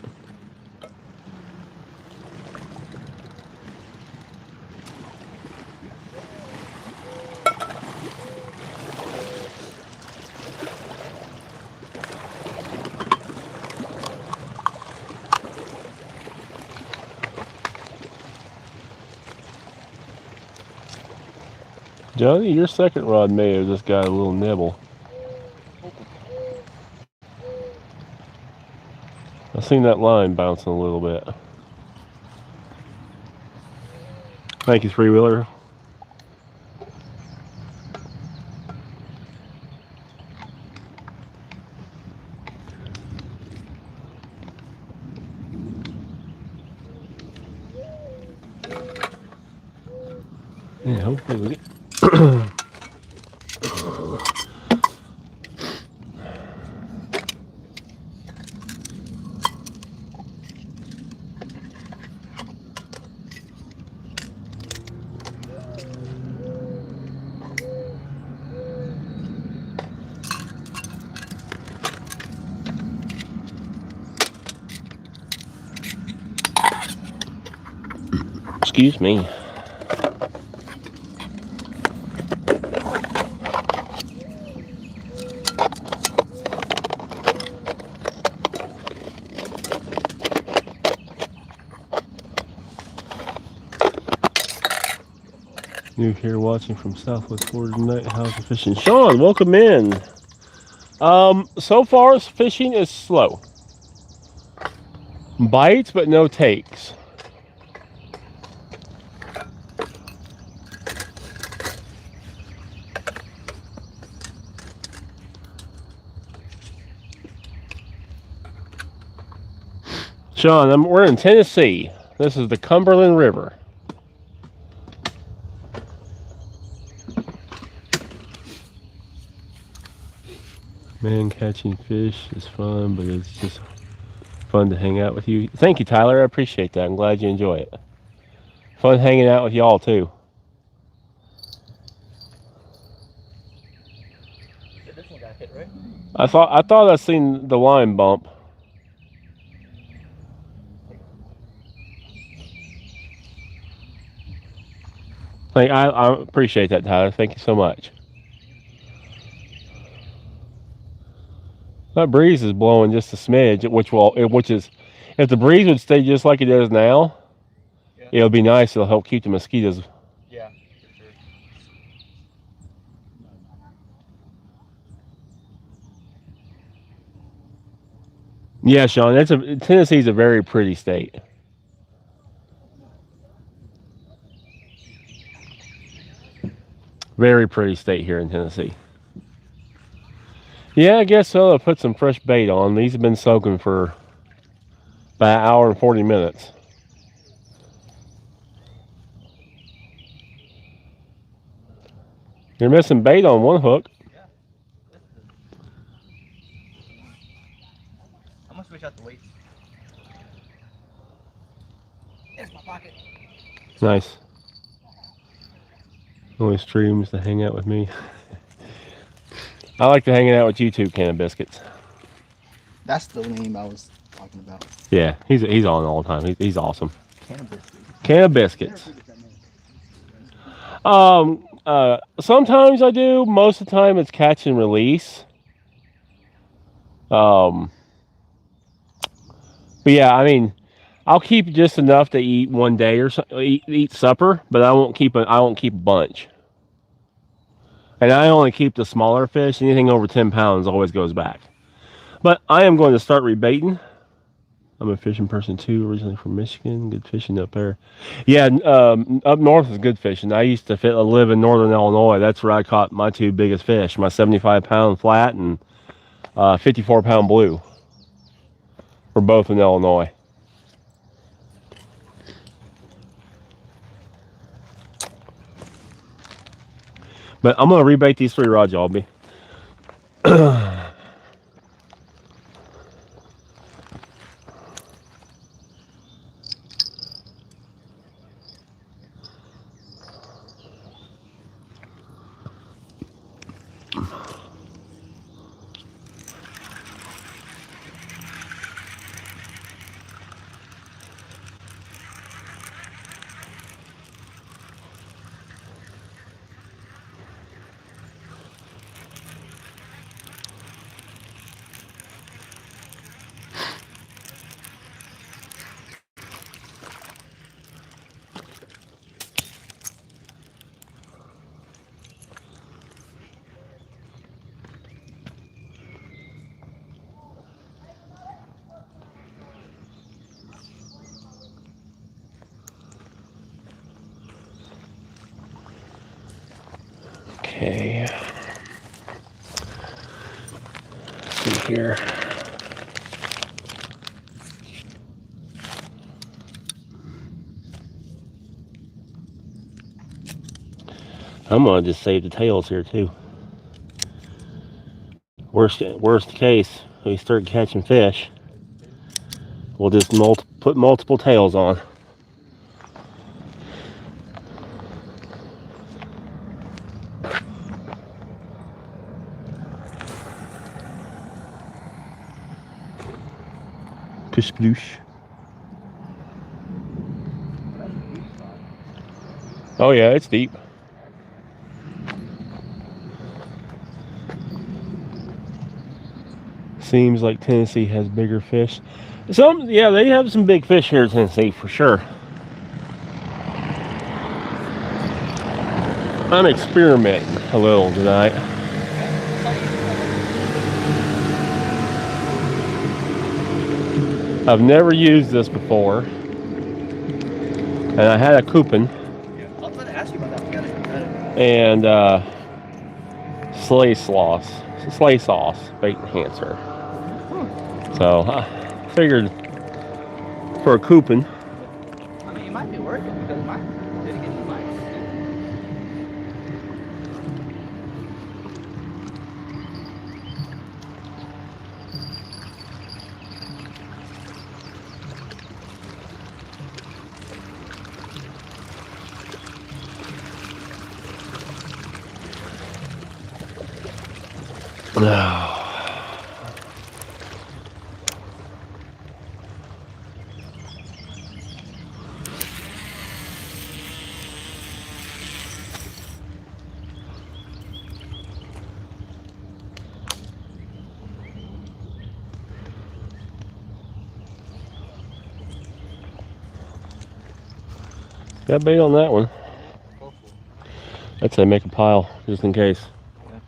Johnny, your second rod may have just got a little nibble. I've seen that line bouncing a little bit. Thank you, Three Wheeler. Yeah, hopefully we get excuse me. New here watching from Southwest Florida tonight. How's the fishing? Sean, welcome in. So far fishing is slow. Bites but no takes. Sean, we're in Tennessee. This is the Cumberland River. Man, catching fish is fun, but it's just fun to hang out with you. Thank you, Tyler. I appreciate that. I'm glad you enjoy it. Fun hanging out with y'all, too. This one got hit, right? I thought I seen the line bump. I appreciate that, Tyler. Thank you so much. That breeze is blowing just a smidge, which is, if the breeze would stay just like it is now, Yeah. it'll be nice. It'll help keep the mosquitoes. Yeah, for sure. Yeah, Sean. Tennessee's a very pretty state. Very pretty state here in Tennessee. Yeah, I guess so. I'll put some fresh bait on. These have been soaking for about an hour and 40 minutes. You're missing bait on one hook. Yeah. I'm gonna switch out the weights. There's my pocket. Nice. Always streams to hang out with me. I like to hang out with you too, Can of Biscuits. That's the name I was talking about. Yeah, he's on all the time. He's awesome. Cannabis. Can of Biscuits. Sometimes I do. Most of the time it's catch and release. But yeah, I mean, I'll keep just enough to eat one day or so, eat supper, but I won't keep a bunch. And I only keep the smaller fish. Anything over 10 pounds always goes back. But I am going to start rebaiting. I'm a fishing person too, originally from Michigan. Good fishing up there. Yeah, up north is good fishing. I used to live in northern Illinois. That's where I caught my two biggest fish, my 75-pound flat and 54-pound blue. We're both in Illinois. But I'm going to rebait these 3 rods, y'all. Okay. Let's see here. I'm gonna just save the tails here too. Worst case, we start catching fish, we'll just put multiple tails on. Sploosh. Oh yeah, it's deep. Seems like Tennessee has bigger fish. Yeah, they have some big fish here in Tennessee for sure. I'm experimenting a little tonight. I've never used this before, and I had a coupon. Yeah, I was going to ask you about that. And slay sauce bait enhancer. So I figured for a coupon. I mean, it might be worth it because mine didn't get any bites. Got bait on that one. Hopefully. I'd say make a pile just in case. Yeah.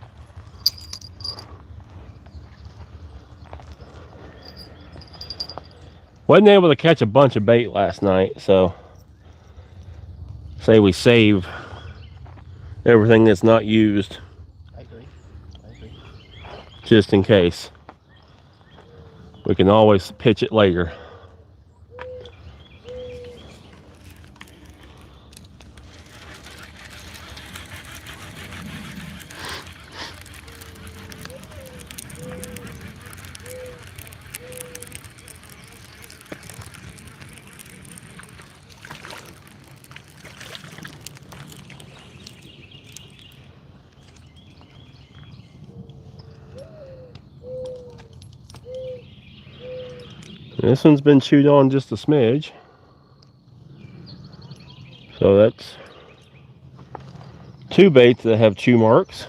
Wasn't able to catch a bunch of bait last night, so say we save everything that's not used I agree. just in case. We can always pitch it later. This one's been chewed on just a smidge. So that's 2 baits that have chew marks.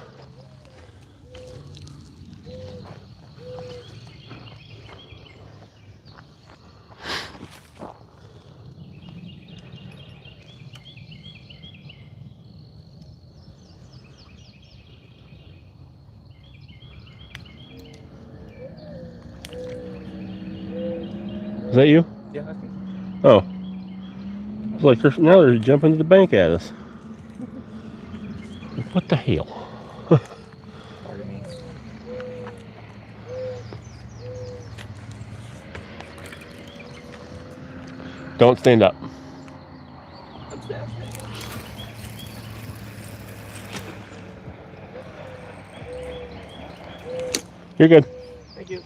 Is that you? Yeah, that's me. Oh. It's like now they're jumping to the bank at us. What the hell? Pardon me. Don't stand up. You're good. Thank you.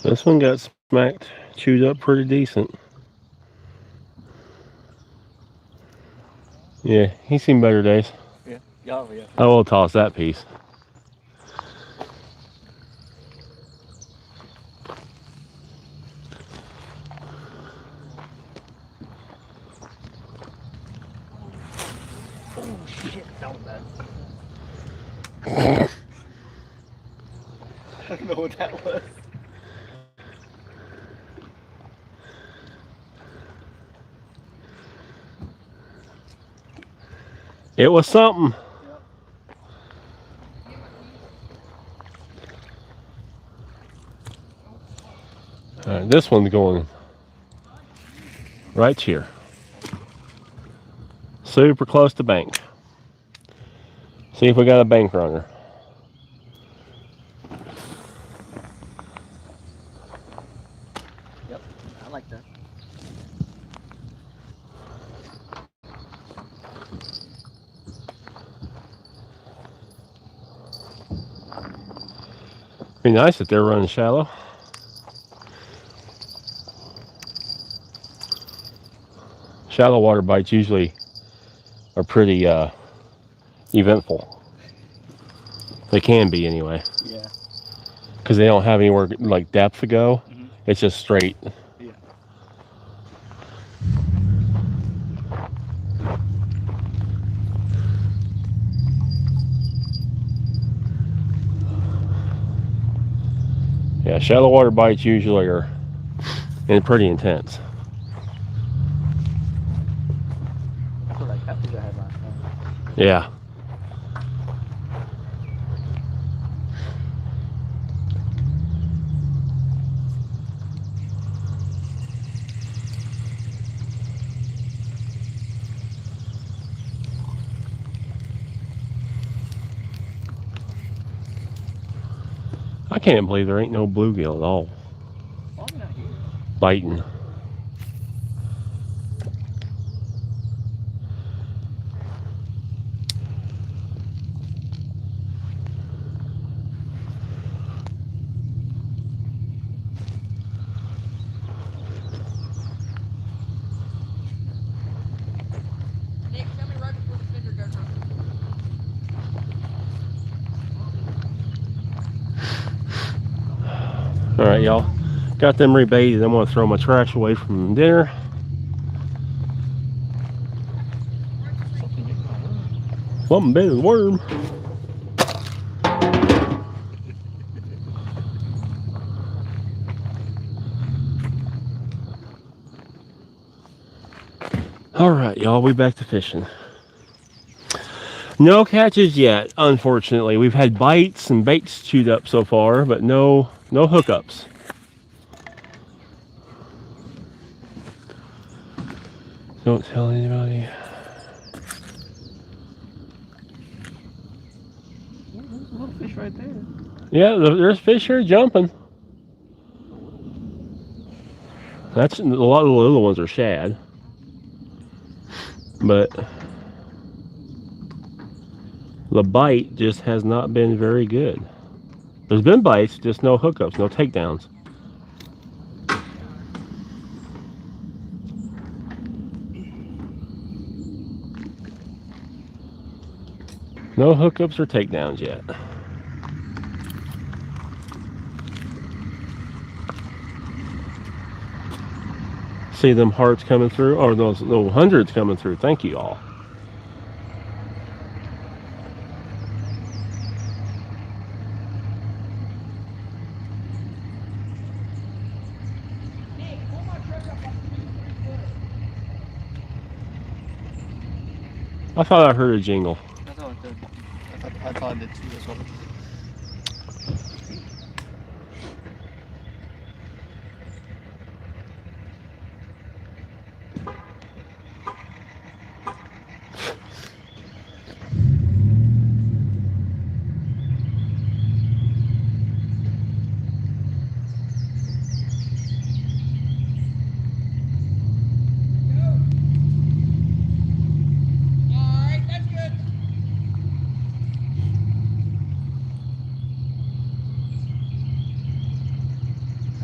This one got smacked, chewed up pretty decent. Yeah, he's seen better days. Yeah. Oh, yeah. I will toss that piece. Oh, shit. That was bad. I don't know what that was. It was something. All right, this one's going right here. Super close to bank. See if we got a bank runner. Yep. I like that. Be nice if they're running shallow. Shallow water bites usually are pretty eventful. They can be anyway. Yeah. Because they don't have anywhere like depth to go. Mm-hmm. It's just straight. Yeah. Yeah, shallow water bites usually are pretty intense. I feel like peppers I had last time. Yeah. can't believe there ain't no bluegill at all Why are we not here? biting. Nick, tell me right before the fender goes on. All right, y'all. Got them rebaited. I'm gonna throw my trash away from dinner. Something getting my room. Something big as a worm. All right, y'all. We back to fishing. No catches yet, unfortunately. We've had bites and baits chewed up so far, but no hookups. Don't tell anybody. There's a little fish right there. Yeah, there's fish here jumping. That's a lot of the little ones are shad, but the bite just has not been very good. There's been bites, just no hookups, no takedowns. No hookups or takedowns yet. See them hearts coming through, or those little hundreds coming through. Thank you all. Nick, pull my truck up like 2 3 foot. I thought I heard a jingle. I thought it did. I thought I did too. That's what. Alright, that's good.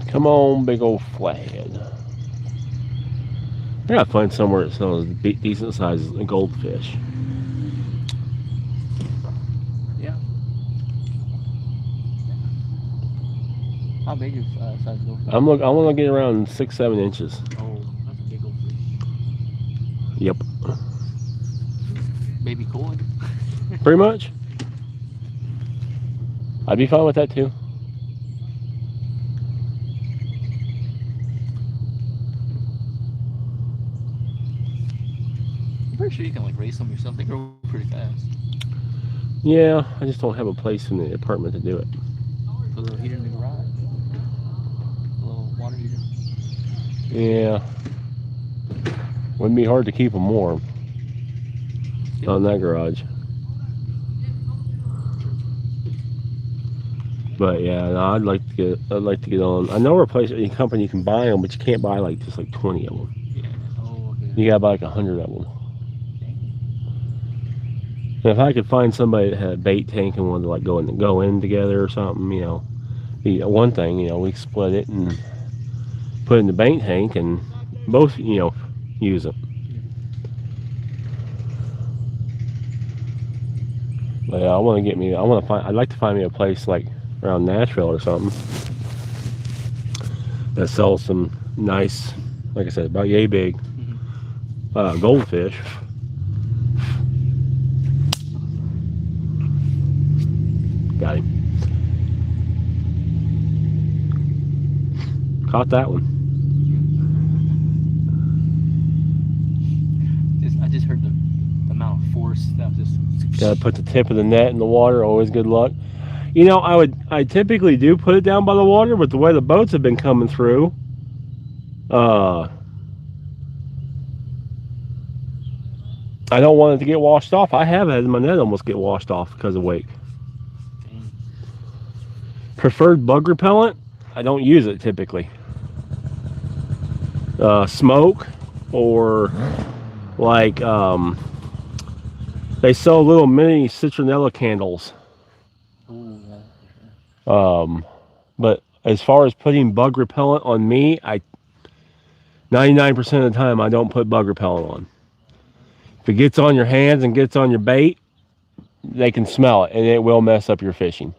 Come on, big old flathead. I gotta find somewhere that sells decent sized goldfish. Yeah. How big is size goldfish? I'm gonna get around 6-7 inches. Oh, that's a big old fish. Yep, Baby koi. pretty much. I'd be fine with that too. I'm pretty sure you can like raise them yourself. They grow pretty fast. Yeah, I just don't have a place in the apartment to do it. Put a little heater in the garage. A little water heater. Yeah, wouldn't be hard to keep them warm on that garage. But yeah, no, I'd like to get on. I know a place, a company you can buy them, but you can't buy like just like 20 of them. Yeah. Oh, okay. You gotta buy like 100 of them. And if I could find somebody that had a bait tank and wanted to like go in together or something, you know, one thing, you know, we split it and put it in the bait tank and both, you know, use it. But yeah, I'd like to find me a place like around Nashville or something that sells some nice, like I said, about yay big goldfish. Got him. Caught that one. I just heard the amount of force that was just. Gotta put the tip of the net in the water. Always good luck. You know, I typically do put it down by the water, but the way the boats have been coming through, I don't want it to get washed off. I have had my net almost get washed off because of wake. Preferred bug repellent? I don't use it typically. Smoke, or like they sell little mini citronella candles. Ooh, yeah, for sure. But as far as putting bug repellent on me, 99% of the time I don't put bug repellent on. If it gets on your hands and gets on your bait, they can smell it and it will mess up your fishing.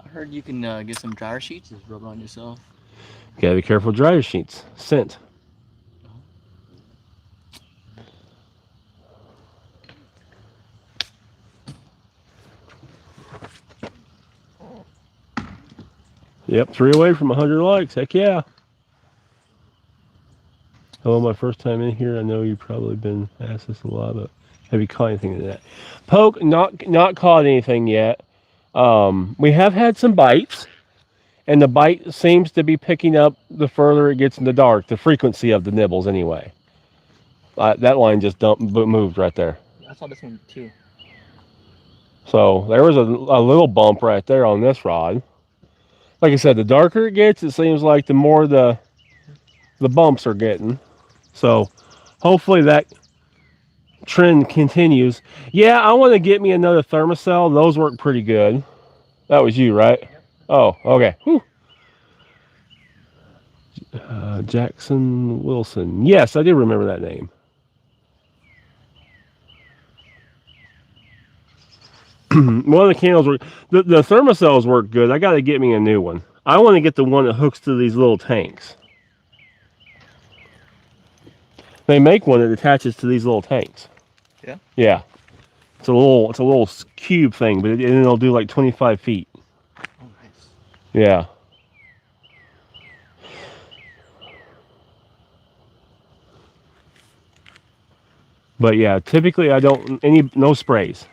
I heard you can get some dryer sheets, just rub it on yourself. You gotta be careful with dryer sheets. Scent. Yep, 3 away from 100 likes. Heck yeah. Hello, my first time in here. I know you've probably been asked this a lot, but have you caught anything in that? Poke, not caught anything yet. We have had some bites, and the bite seems to be picking up the further it gets in the dark, the frequency of the nibbles anyway. That line just moved right there. I saw this one too. So there was a little bump right there on this rod. Like I said, the darker it gets, it seems like the more the bumps are getting. So hopefully that trend continues. Yeah, I want to get me another thermocell. Those work pretty good. That was you, right? Yep. Oh, okay. Whew. Jackson Wilson. Yes, I do remember that name. One of the candles work. The thermocells work good. I got to get me a new one. I want to get the one that hooks to these little tanks. They make one that attaches to these little tanks. Yeah. Yeah. It's a little cube thing, but it'll do like 25 feet. Oh, nice. Yeah. But yeah, typically I don't no sprays.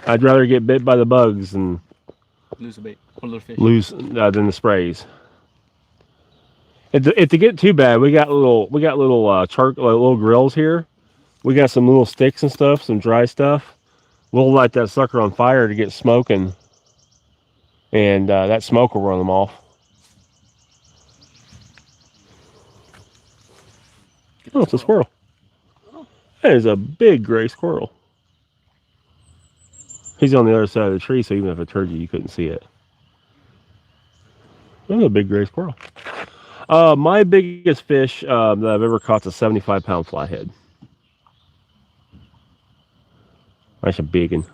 I'd rather get bit by the bugs and Lose a bait. Or a little fish. lose than the sprays. If they get too bad, we got little little grills here. We got some little sticks and stuff, some dry stuff. We'll light that sucker on fire to get smoking, and that smoke will run them off. Oh, it's a squirrel. That is a big gray squirrel. He's on the other side of the tree, so even if it turned you couldn't see it. That's a big gray squirrel. My biggest fish that I've ever caught is a 75-pound flathead. That's a big one.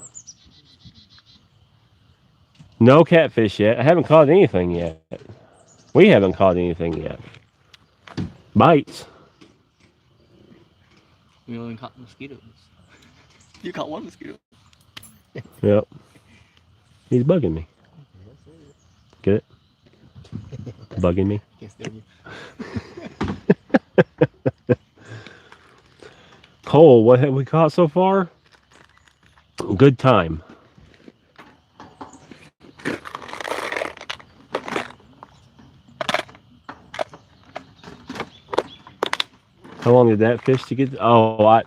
No catfish yet. I haven't caught anything yet. We haven't caught anything yet. Bites. We only caught mosquitoes. You caught one mosquito. Yep. He's bugging me. Get it? Bugging me. Can't steal you. Cole, what have we caught so far? Good time. How long did that fish to get? Oh,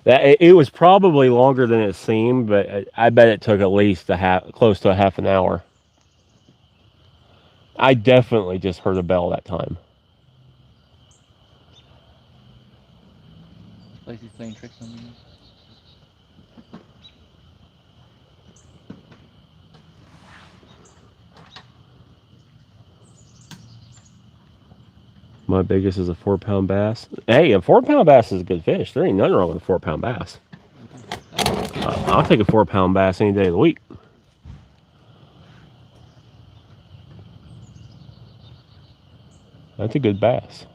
it was probably longer than it seemed, but I bet it took at least close to a half an hour. I definitely just heard a bell that time. This place is playing tricks on me. My biggest is a 4-pound bass. Hey, a 4-pound bass is a good fish. There ain't nothing wrong with a 4-pound bass. I'll take a 4-pound bass any day of the week. That's a good bass.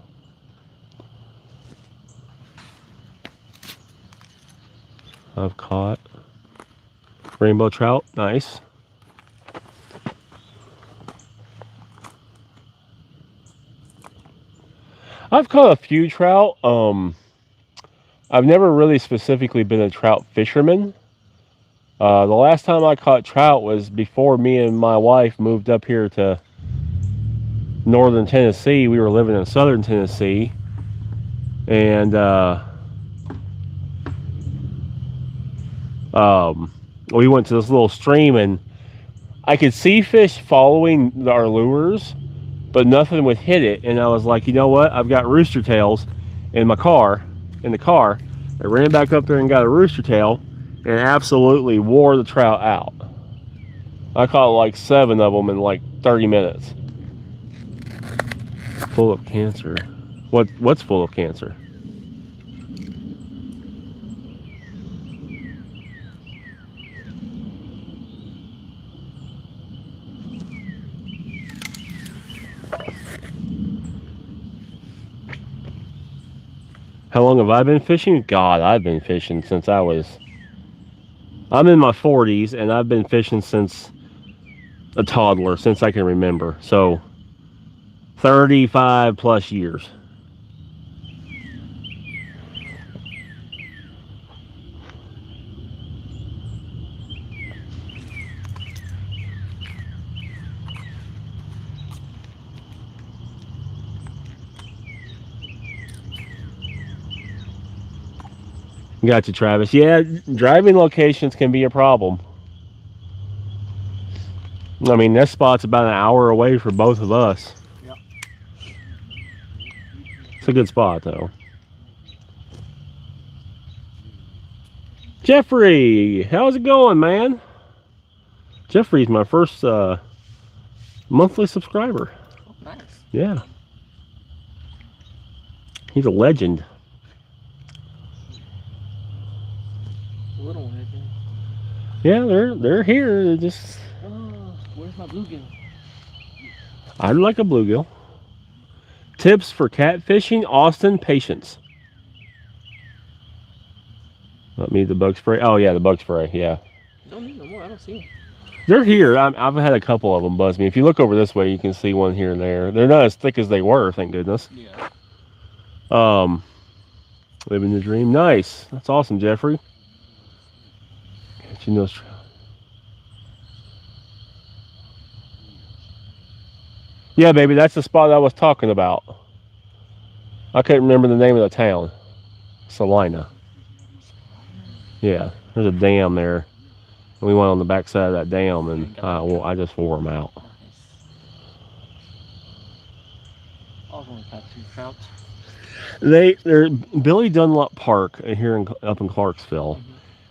I've caught rainbow trout. Nice. I've caught a few trout. I've never really specifically been a trout fisherman. The last time I caught trout was before me and my wife moved up here to northern Tennessee. We were living in southern Tennessee, and We went to this little stream and I could see fish following our lures, but nothing would hit it. And I was like, you know what? I've got rooster tails in my car, in the car. I ran back up there and got a rooster tail and absolutely wore the trout out. I caught like 7 of them in like 30 minutes. Full of cancer. What's full of cancer? How long have I been fishing? God, I've been fishing since I'm in my 40s and I've been fishing since a toddler, since I can remember. So 35 plus years. Gotcha, Travis. Yeah, driving locations can be a problem. I mean, this spot's about an hour away for both of us. Yep. It's a good spot, though. Jeffrey, how's it going, man? Jeffrey's my first monthly subscriber. Oh, nice. Yeah. He's a legend. Little one, isn't it? Yeah, they're here. They're just. Oh, where's my bluegill? I'd like a bluegill. Tips for catfishing, Austin, patience. Let me the bug spray. Oh yeah, the bug spray. Yeah, Don't need no more. I don't see them. they're here. I've had a couple of them buzz me. If you look over this way, you can see one here and there. They're not as thick as they were, thank goodness. Yeah. Living the dream. Nice. That's awesome, Jeffrey. Catching those trout. Yeah, baby, that's the spot I was talking about. I couldn't remember the name of the town. Salina. Yeah, there's a dam there. And we went on the back side of that dam, and I just wore them out. Nice. I was only caught 2 trouts. They're Billy Dunlop Park here up in Clarksville.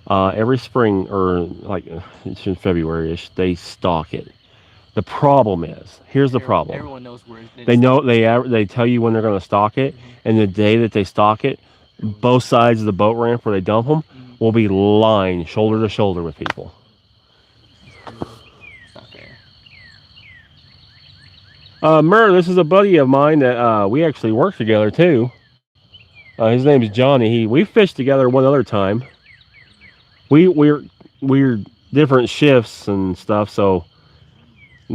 Every spring, or like it's in February-ish, they stock it. The problem is, here's the problem. Everyone knows where it is. They know they tell you when they're going to stock it, and the day that they stock it, both sides of the boat ramp where they dump them will be lined shoulder to shoulder with people. It's not fair. Murr, this is a buddy of mine that we actually work together too. His name is Johnny. We fished together one other time. We're different shifts and stuff, so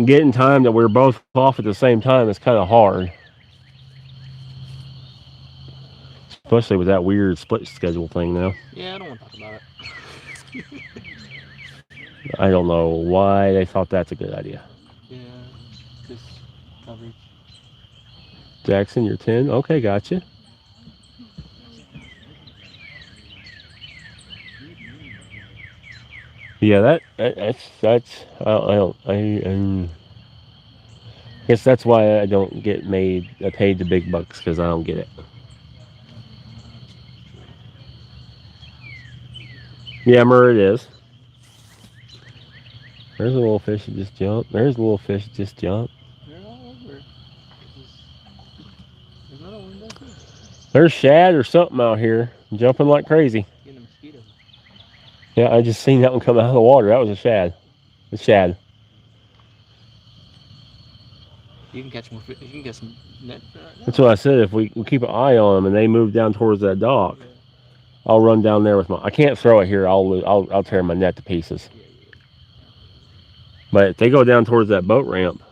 getting time that we're both off at the same time is kind of hard. Especially with that weird split schedule thing now. Yeah, I don't want to talk about it. I don't know why they thought that's a good idea. Yeah, just coverage. Jackson, you're 10? Okay, gotcha. Yeah, that's I guess that's why I don't get paid the big bucks, because I don't get it. Yeah, Murr, it is. There's a little fish that just jumped. There's a little fish that just jumped. They're all over. There's another one there too. There's shad or something out here jumping like crazy. Getting a mosquito. Yeah, I just seen that one come out of the water. That was a shad. A shad. You can catch more. You can get some net right now. That's what I said. If we keep an eye on them and they move down towards that dock, Yeah. I'll run down there with my. I can't throw it here. I'll tear my net to pieces. But if they go down towards that boat ramp,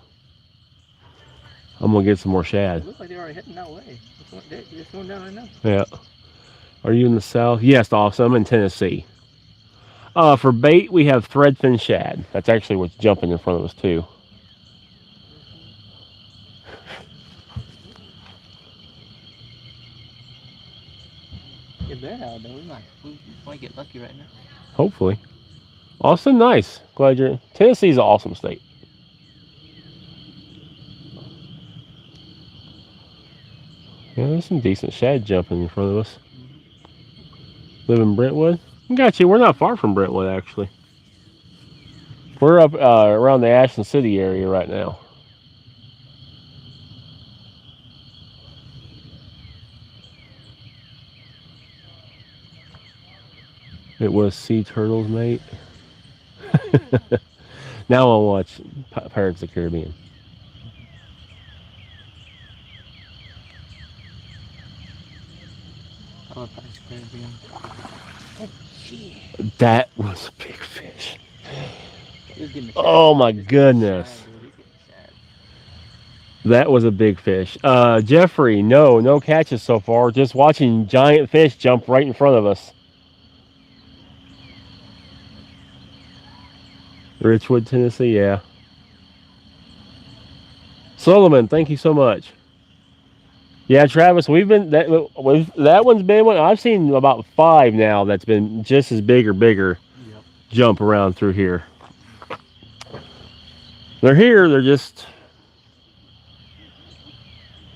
I'm gonna get some more It shad. looks like they're already heading that way. They're just going down right now. Yeah. Are you in the south? Yes, awesome. I'm in Tennessee. For bait, we have threadfin shad. That's actually what's jumping in front of us too. Get bear out though. We might get lucky right now. Hopefully. Austin, nice. Glad you're. Tennessee's an awesome state. Yeah, there's some decent shad jumping in front of us. Live in Brentwood? Got you. We're not far from Brentwood, actually. We're up around the Ashland City area right now. It was sea turtles, mate. Now I'll watch Pirates of the Caribbean. I love Pirates of the Caribbean. That was a big fish. He was getting Oh my goodness. sad, dude. He's getting sad. That was a big fish. Jeffrey, no catches so far. Just watching giant fish jump right in front of us. Richwood, Tennessee, yeah. Solomon, thank you so much. Yeah, Travis, that one's been one. I've seen about 5 now that's been just as big or bigger. Yep. Jump around through here. They're here,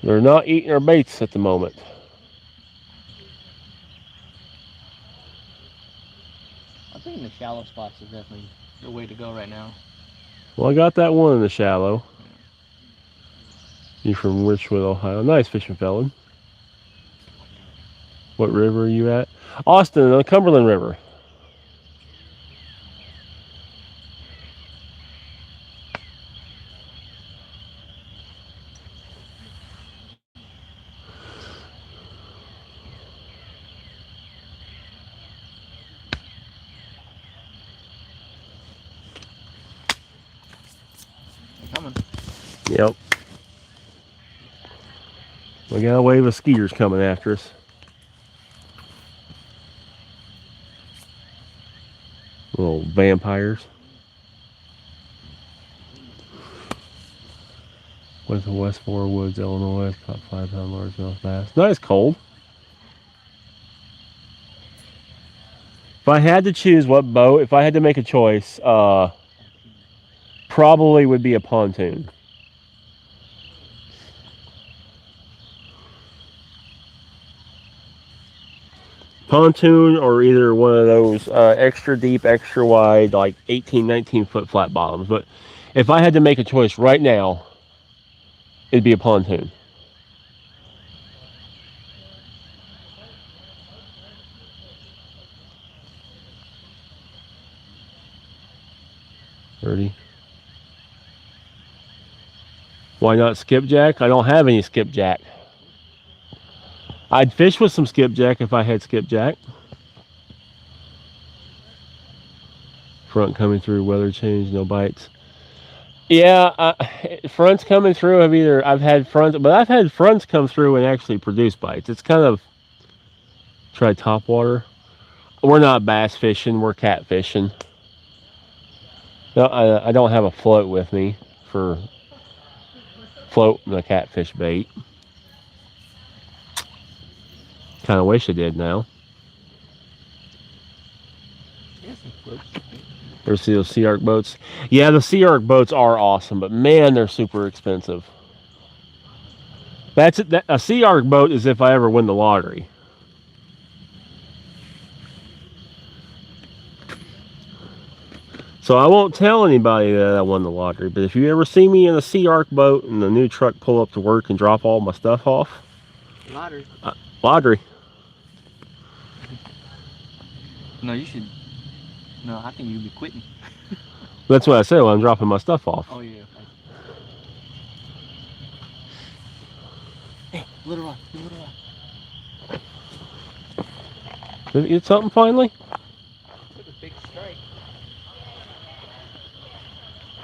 they're not eating our baits at the moment. I think the shallow spots is definitely the way to go right now. Well, I got that one in the shallow. You from Richwood, Ohio. Nice fishing, fella. What river are you at? Austin, the Cumberland River. They're coming. Yep. We got a wave of skiers coming after us. Little vampires. Went to West Four Woods, Illinois. Caught 5-pound largemouth bass. Nice cold. If I had to choose what boat, if I had to make a choice, probably would be a pontoon. Pontoon or either one of those extra deep, extra wide, like 18, 19 foot flat bottoms. But if I had to make a choice right now, it'd be a pontoon. $30. Why not skipjack? I don't have any skipjack. I'd fish with some skipjack if I had skipjack. Front coming through, weather change, no bites. Yeah, fronts coming through. I've had fronts, but I've had fronts come through and actually produce bites. It's kind of try top water. We're not bass fishing. We're cat fishing. No, I don't have a float with me for floating the catfish bait. Kind of wish I did now. There's those Sea Arc boats. Yeah, the Sea Arc boats are awesome, but man, they're super expensive. That's it. A Sea Arc boat is if I ever win the lottery. So I won't tell anybody that I won the lottery, but if you ever see me in a Sea Arc boat and the new truck pull up to work and drop all my stuff off, Lottery. Lottery. No, you should. No, I think you'd be quitting. That's what I said when I'm dropping my stuff off. Oh yeah. Hey, little rock, little rock. Did it get something finally? Took a big strike.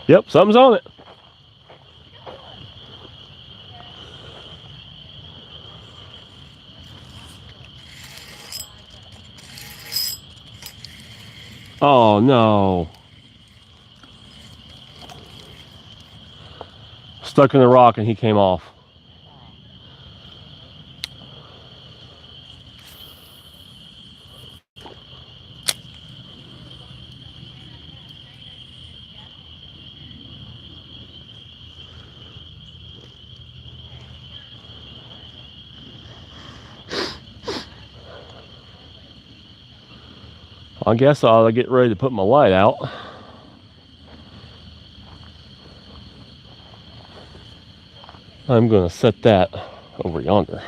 Yep, something's on it. Oh no. Stuck in the rock and he came off. I guess I'll get ready to put my light out. I'm going to set that over yonder.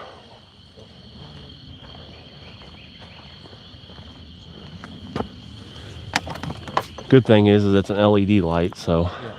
Good thing is it's an LED light, so. Yeah.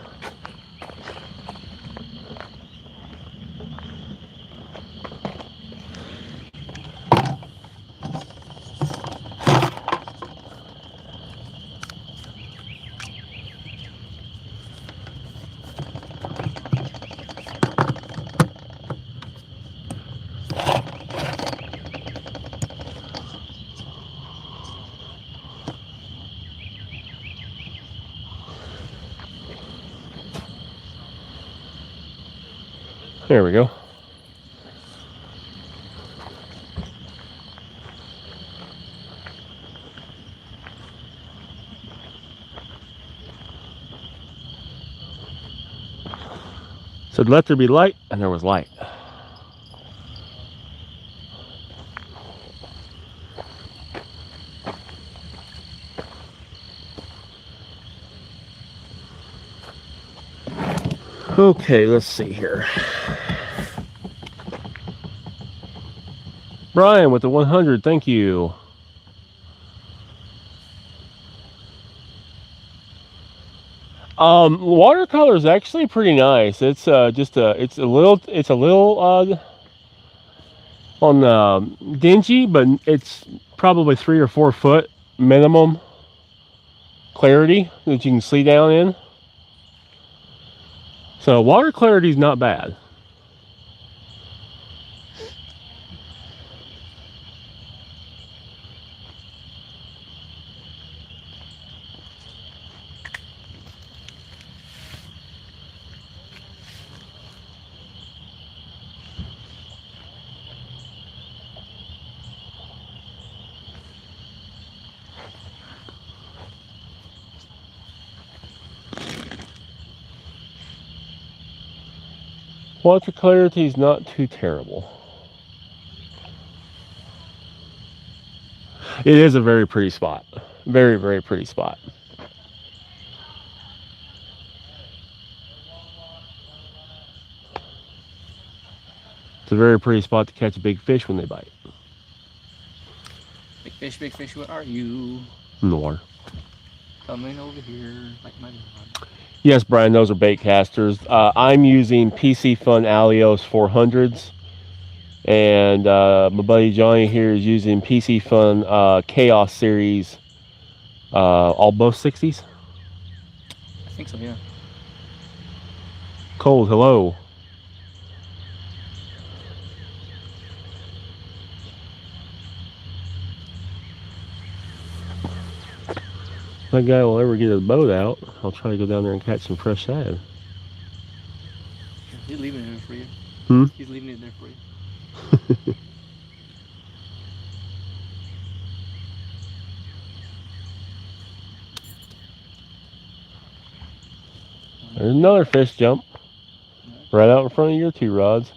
There we go. Said let there be light, and there was light. Okay, let's see here. Brian with the 100, thank you. Watercolor is actually pretty nice. It's it's a little on dingy, but it's probably 3 or 4 foot minimum clarity that you can see down in. So water clarity is not bad. Water clarity is not too terrible. It is a very pretty spot. Very, very pretty spot. It's a very pretty spot to catch a big fish when they bite. Big fish, what are you? In the water. Coming over here like my rod. Yes, Brian, those are bait casters. I'm using PC Fun Alios 400s. And my buddy Johnny here is using PC Fun Chaos Series, all both 60s. I think so, yeah. Cold, hello. If that guy will ever get his boat out, I'll try to go down there and catch some fresh shad. He's leaving it there for you. Hmm? He's leaving it there for you. There's another fish jump right out in front of your 2 rods.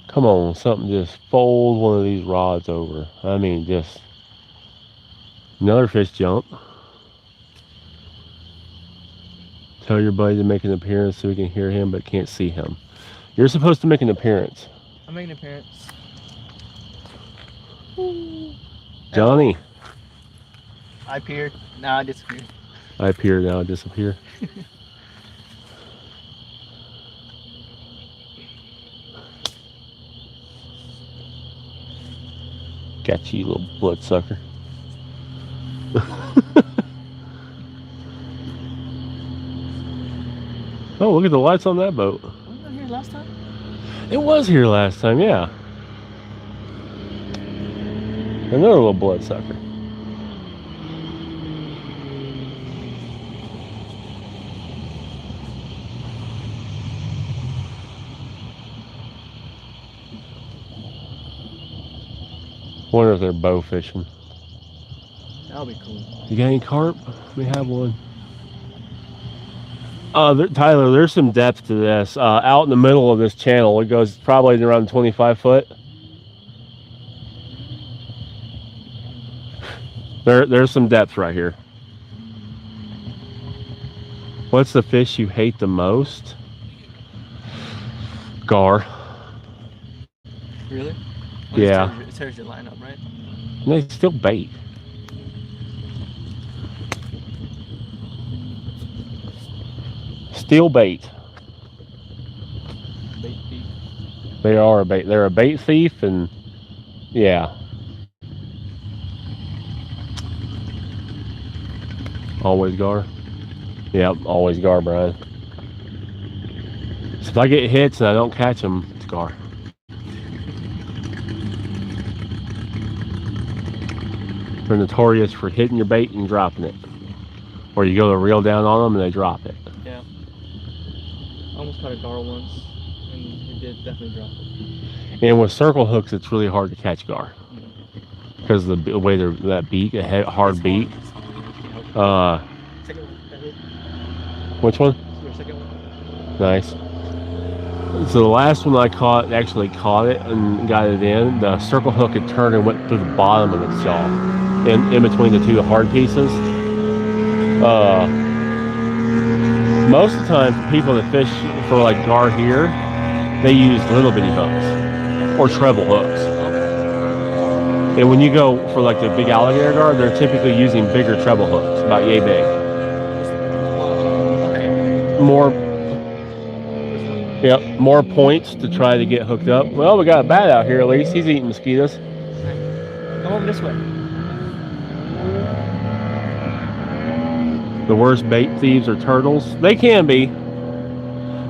Come on, something just fold one of these rods over. I mean, just another fish jump. Tell your buddy to make an appearance so we can hear him but can't see him. You're supposed to make an appearance. I'm making an appearance. Johnny. I appeared, now I disappeared. I appear, now I disappear. Got you, little bloodsucker. Oh, look at the lights on that boat. Wasn't that here last time? It was here last time, yeah. Another little bloodsucker. Wonder if they're bow fishing. That'll be cool. You got any carp? We have one. Tyler, there's some depth to this. Out in the middle of this channel, it goes probably around 25 foot. There's some depth right here. What's the fish you hate the most? Gar. Really? Yeah. It tears your line up, right? No, it's still bait. Steel bait. Bait thief. They are a bait. They're a bait thief, and yeah. Always gar. Yep, always gar, Brian. So if I get hits and I don't catch them, it's gar. They're notorious for hitting your bait and dropping it. Or you go to reel down on them and they drop it. Yeah. I almost caught a gar once, and it did definitely drop it. And with circle hooks, it's really hard to catch gar. Because of the way they're, that beak, a hard beak. Second one. Which one? Your second one. Nice. So the last one I caught, actually caught it and got it in. The circle hook had turned and went through the bottom of its jaw, in between the two hard pieces. Most of the time, people that fish for like gar here, they use little bitty hooks or treble hooks. And when you go for like the big alligator gar, they're typically using bigger treble hooks, about yay big. More points to try to get hooked up. Well, we got a bat out here at least. He's eating mosquitoes. Come over this way. The worst bait thieves are turtles. They can be.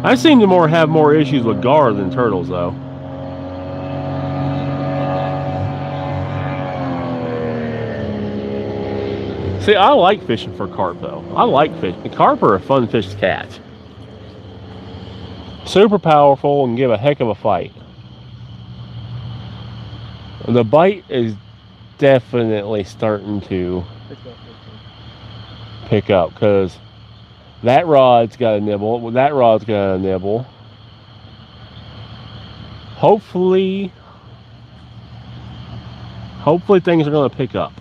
I seem to have more issues with gar than turtles, though. See, I like fishing for carp, though. I like fishing. Carp are a fun fish to catch. Super powerful and give a heck of a fight. The bite is definitely starting to pick up because that rod's got a nibble. That rod's got a nibble. Hopefully things are going to pick up.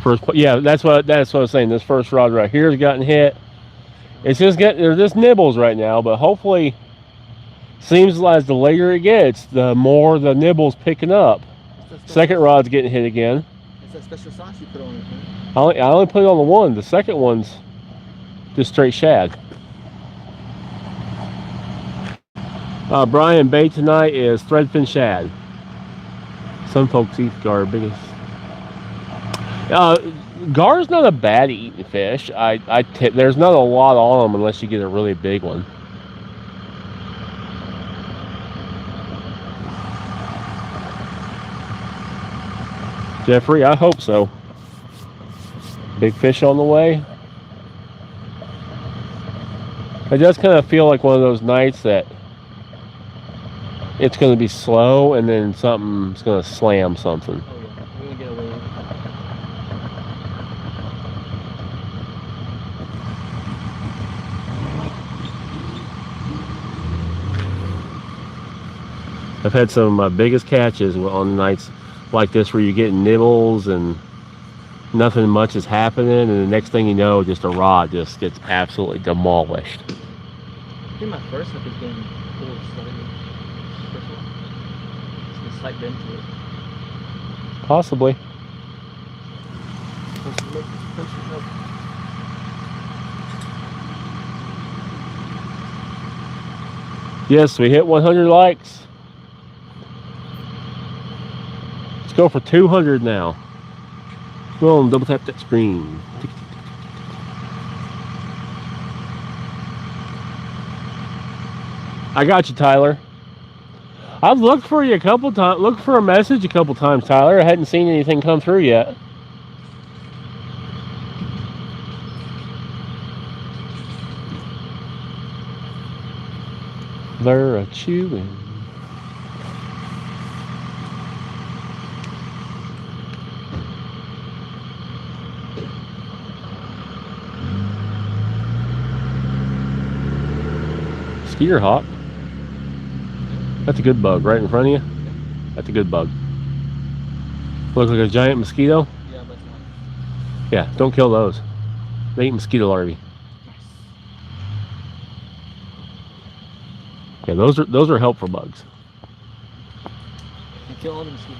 First, yeah, that's what I was saying. This first rod right here has gotten hit. It's just they're just nibbles right now, but hopefully, seems as the later it gets, the more the nibbles picking up. Second rod's getting hit again. It's that special sauce you put on it, man. I only put it on the one. The second one's just straight shad. Brian, bait tonight is threadfin shad. Some folks eat gar biggest. Gar's not a bad eating fish. There's not a lot on them unless you get a really big one. Jeffrey, I hope so. Big fish on the way. It does kind of feel like one of those nights that it's going to be slow and then something's going to slam something. Oh yeah, we're gonna get away. I've had some of my biggest catches on nights like this where you're getting nibbles and nothing much is happening, and the next thing you know, just a rod just gets absolutely demolished. I think my first hook is getting pulled slightly. First one. It's a slight bend to it. Possibly. Yes, we hit 100 likes. Let's go for 200 now. Go on, double tap that screen. I got you, Tyler. I've looked for you a couple times. Looked for a message a couple times, Tyler. I hadn't seen anything come through yet. They're a chewing. Skeeter hawk. That's a good bug right in front of you. That's a good bug. Look like a giant mosquito. Yeah, but one. Yeah, don't kill those. They eat mosquito larvae. Yeah, those are helpful bugs. You kill all the mosquitoes.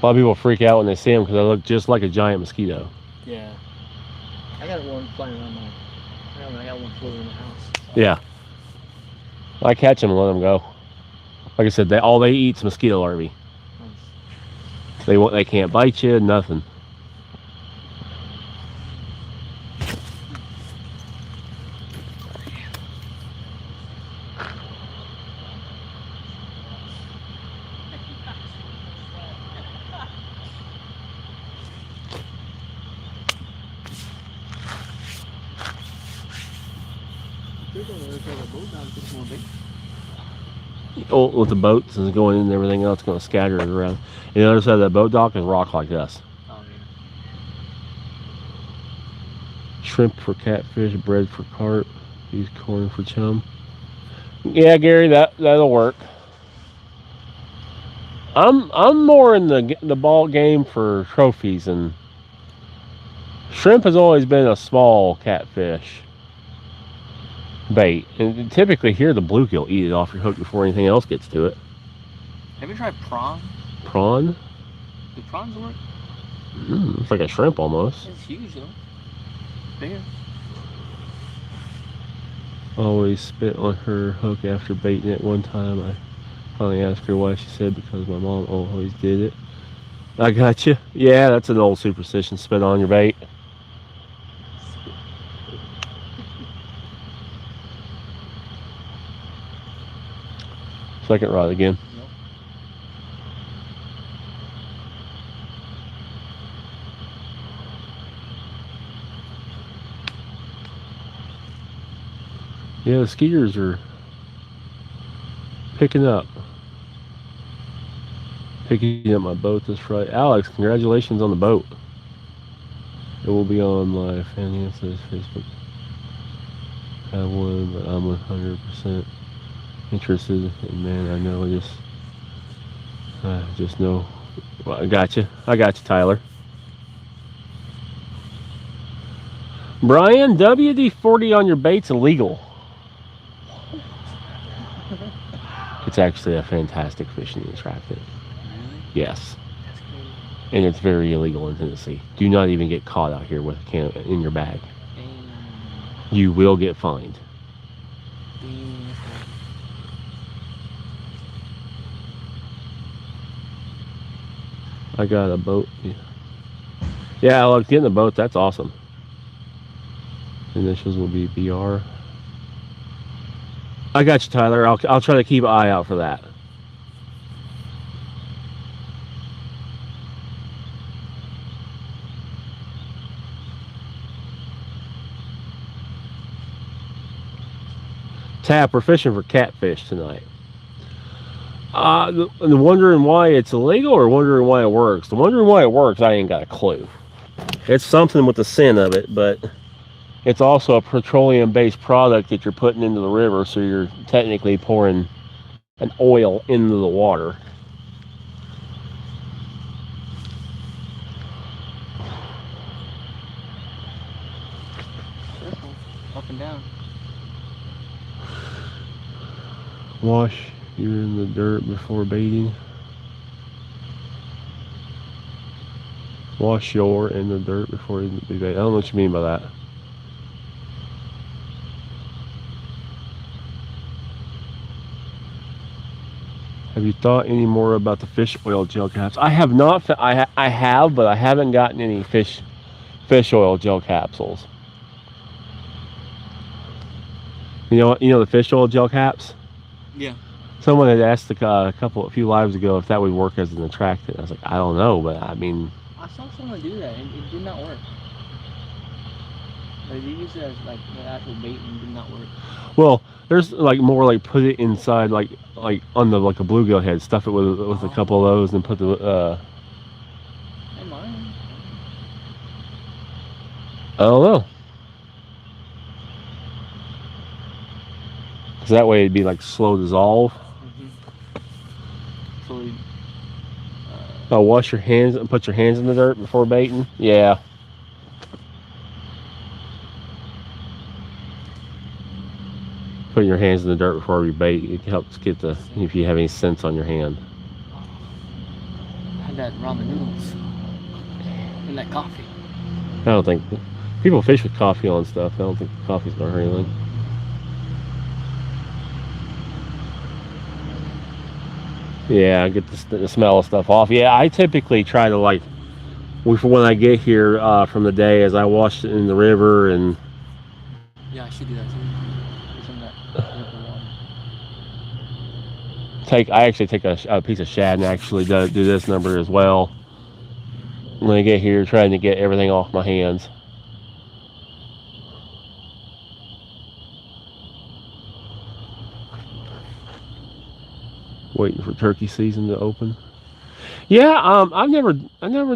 A lot of people freak out when they see them because they look just like a giant mosquito. Yeah. I got one flying around my. I got one floating in the house. Yeah. I catch them and let them go. Like I said, all they eat is mosquito larvae. Nice. They can't bite you, nothing. Oh, with the boats and going in and everything else, going to scatter it around. And the other side of that boat dock is rock like this. Oh, yeah. Shrimp for catfish, bread for carp, use corn for chum. Yeah, Gary, that'll work. I'm more in the ball game for trophies, and shrimp has always been a small catfish bait, and typically here the bluegill eat it off your hook before anything else gets to it. Have you tried prawn? Prawn? Do prawns work? It's like a shrimp almost. It's huge though. Bigger. Always spit on her hook after baiting it. One time I finally asked her why. She said because my mom always did it. I got you. Yeah, that's an old superstition. Spit on your bait. Second rod again. Nope. Yeah, the skeeters are picking up my boat this Friday. Alex, congratulations on the boat. It will be on my finances Facebook. I have one, but I'm 100% interested. And man, I know just know. Well, I got you, Tyler. Brian, WD-40 on your bait's illegal. It's actually a fantastic fishing attractant. Really? Yes. That's cool. And it's very illegal in Tennessee. Do not even get caught out here with a can in your bag. You will get fined. I got a boat. Yeah, Alex, getting the boat, that's awesome. Initials will be BR. I got you, Tyler. I'll try to keep an eye out for that. Tap, we're fishing for catfish tonight. The wondering why it's illegal or wondering why it works? The wondering why it works, I ain't got a clue. It's something with the scent of it, but it's also a petroleum-based product that you're putting into the river, so you're technically pouring an oil into the water. Careful. Up and down. Wash you're in the dirt before baiting. Wash your in the dirt before you bait. I don't know what you mean by that. Have you thought any more about the fish oil gel caps? I have not. I have, but I haven't gotten any fish oil gel capsules. You know the fish oil gel caps? Yeah. Someone had asked a few lives ago if that would work as an attractant. I was like, I don't know, but I mean. I saw someone do that and it did not work. Like, they used it as like the actual bait and it did not work. Well, there's like more like put it inside like on the like a bluegill head, stuff it with a couple of those, and put the. Hey, mine. I don't know. So that way it'd be like slow dissolve. So we, Oh, wash your hands and put your hands in the dirt before baiting. Yeah. Putting your hands in the dirt before you bait, it helps get the, if you have any scents on your hand. had that ramen noodles and that coffee. I don't think people fish with coffee on stuff. I don't think coffee's gonna hurt anything. Yeah, get the smell of stuff off. Yeah, I typically try to like, when I get here from the day, as I wash it in the river and. Yeah, I should do that too. Put some of that river water. I actually take a piece of shad and actually do this number as well. When I get here, trying to get everything off my hands. Waiting for turkey season to open. Yeah, I've never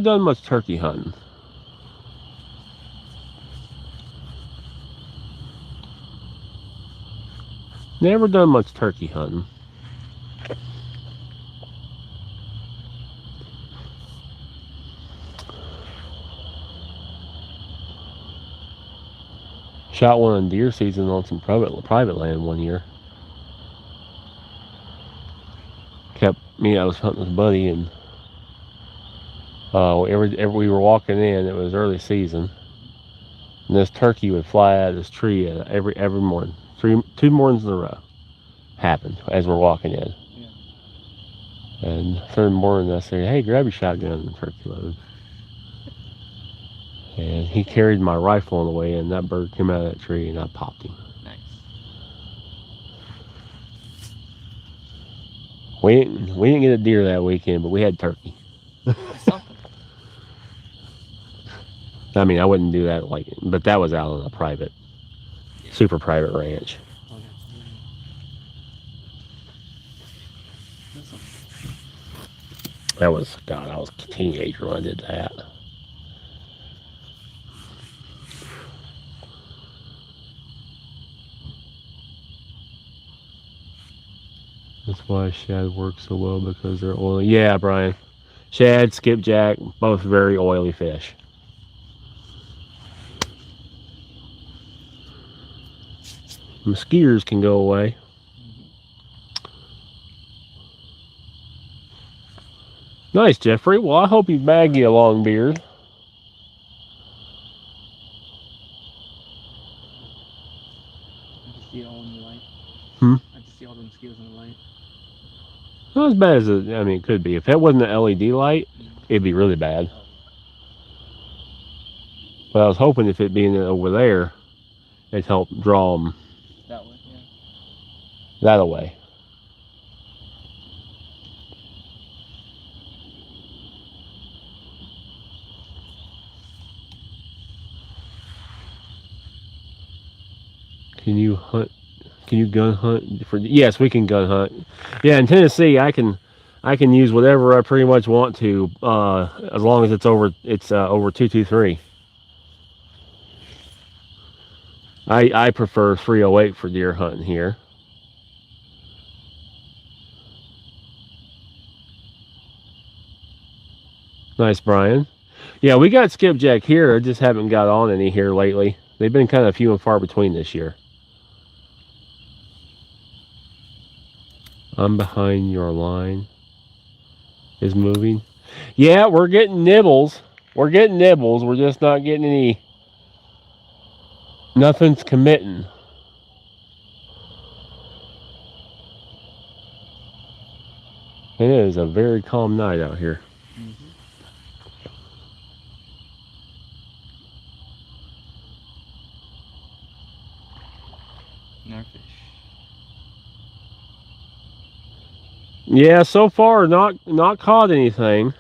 done much turkey hunting. Never done much turkey hunting. Shot one in deer season on some private land one year. I was hunting with a buddy, and every we were walking in, it was early season, and this turkey would fly out of this tree every morning. Two mornings in a row happened as we're walking in. Yeah. And third morning I said, "Hey, grab your shotgun and turkey load." And he carried my rifle on the way in. That bird came out of that tree, and I popped him. Nice. We didn't get a deer that weekend, but we had turkey. That's something. I mean, I wouldn't do that but that was out on a private, super private ranch. Okay. That was, God, I was a teenager when I did that. That's why shad works so well, because they're oily. Yeah, Brian. Shad, skipjack, both very oily fish. Mosquitoes can go away. Nice, Jeffrey. Well, I hope you bag you a long beard. I can see it all in the light. I can see all the mosquitoes in the light. Not as bad as it could be. If that wasn't an LED light, it'd be really bad. But I was hoping if it being over there, it'd help draw them That way, yeah. that away. Can you hunt? Can you gun hunt? Yes, we can gun hunt. Yeah, in Tennessee, I can use whatever I pretty much want to, as long as it's over 223. I prefer 308 for deer hunting here. Nice, Brian. Yeah, we got skipjack here. I just haven't got on any here lately. They've been kind of few and far between this year. I'm behind your line. Is moving. Yeah, we're getting nibbles. We're getting nibbles. We're just not getting any. Nothing's committing. It is a very calm night out here. No fish. Yeah, so far not caught anything.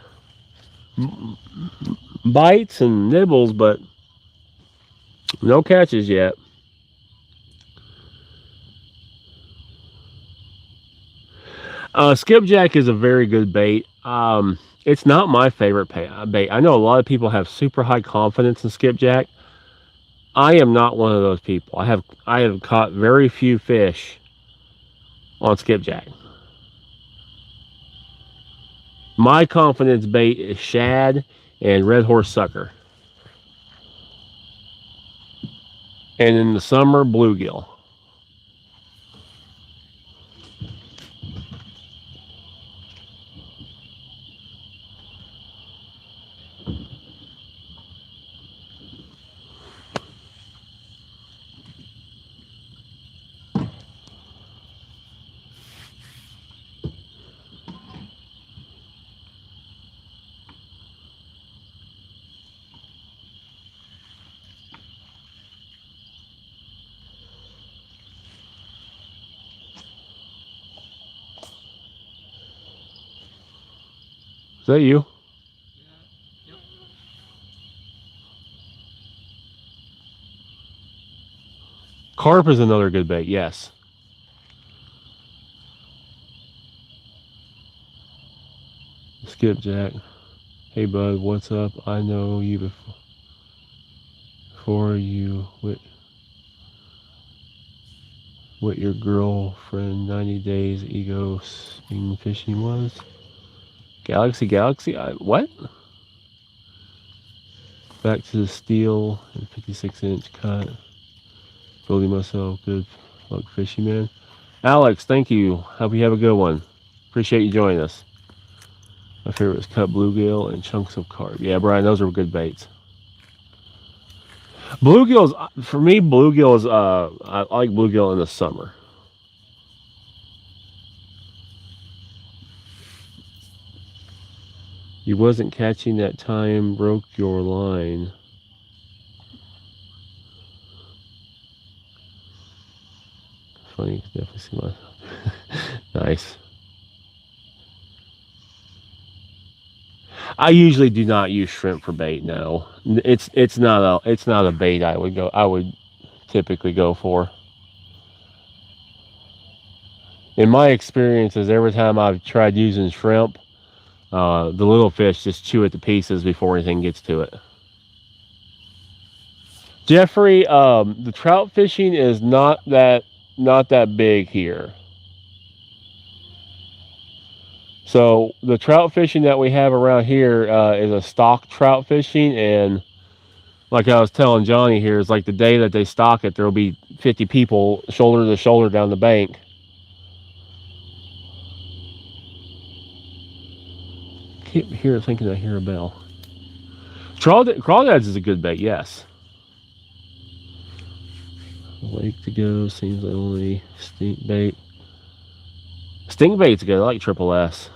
Bites and nibbles, but no catches yet. Skipjack is a very good bait. It's not my favorite bait. I know a lot of people have super high confidence in skipjack. I am not one of those people. I have caught very few fish on skipjack. My confidence bait is shad and red horse sucker. And in the summer, bluegill. Is that you? Yep. Carp is another good bait, yes. Skipjack. Hey bud, what's up? I know you before you what your girlfriend 90 days ego spin fishing was. Galaxy, what? Back to the steel and 56-inch cut. Building myself good luck fishing, man. Alex, thank you. Hope you have a good one. Appreciate you joining us. My favorite is cut bluegill and chunks of carp. Yeah, Brian, those are good baits. Bluegills, for me, bluegill is, I like bluegill in the summer. You wasn't catching that time, broke your line. Funny, you can definitely see my nice. I usually do not use shrimp for bait. No, it's not a bait I would typically go for. In my experiences, every time I've tried using shrimp, the little fish just chew it to pieces before anything gets to it. Jeffrey, the trout fishing is not that big here. So the trout fishing that we have around here is a stock trout fishing, and like I was telling Johnny here, is like the day that they stock it, there'll be 50 people shoulder to shoulder down the bank. Keep here thinking I hear a bell. Crawdads is a good bait, yes. A lake to go, seems like only stink bait. Stink bait's good, I like triple S.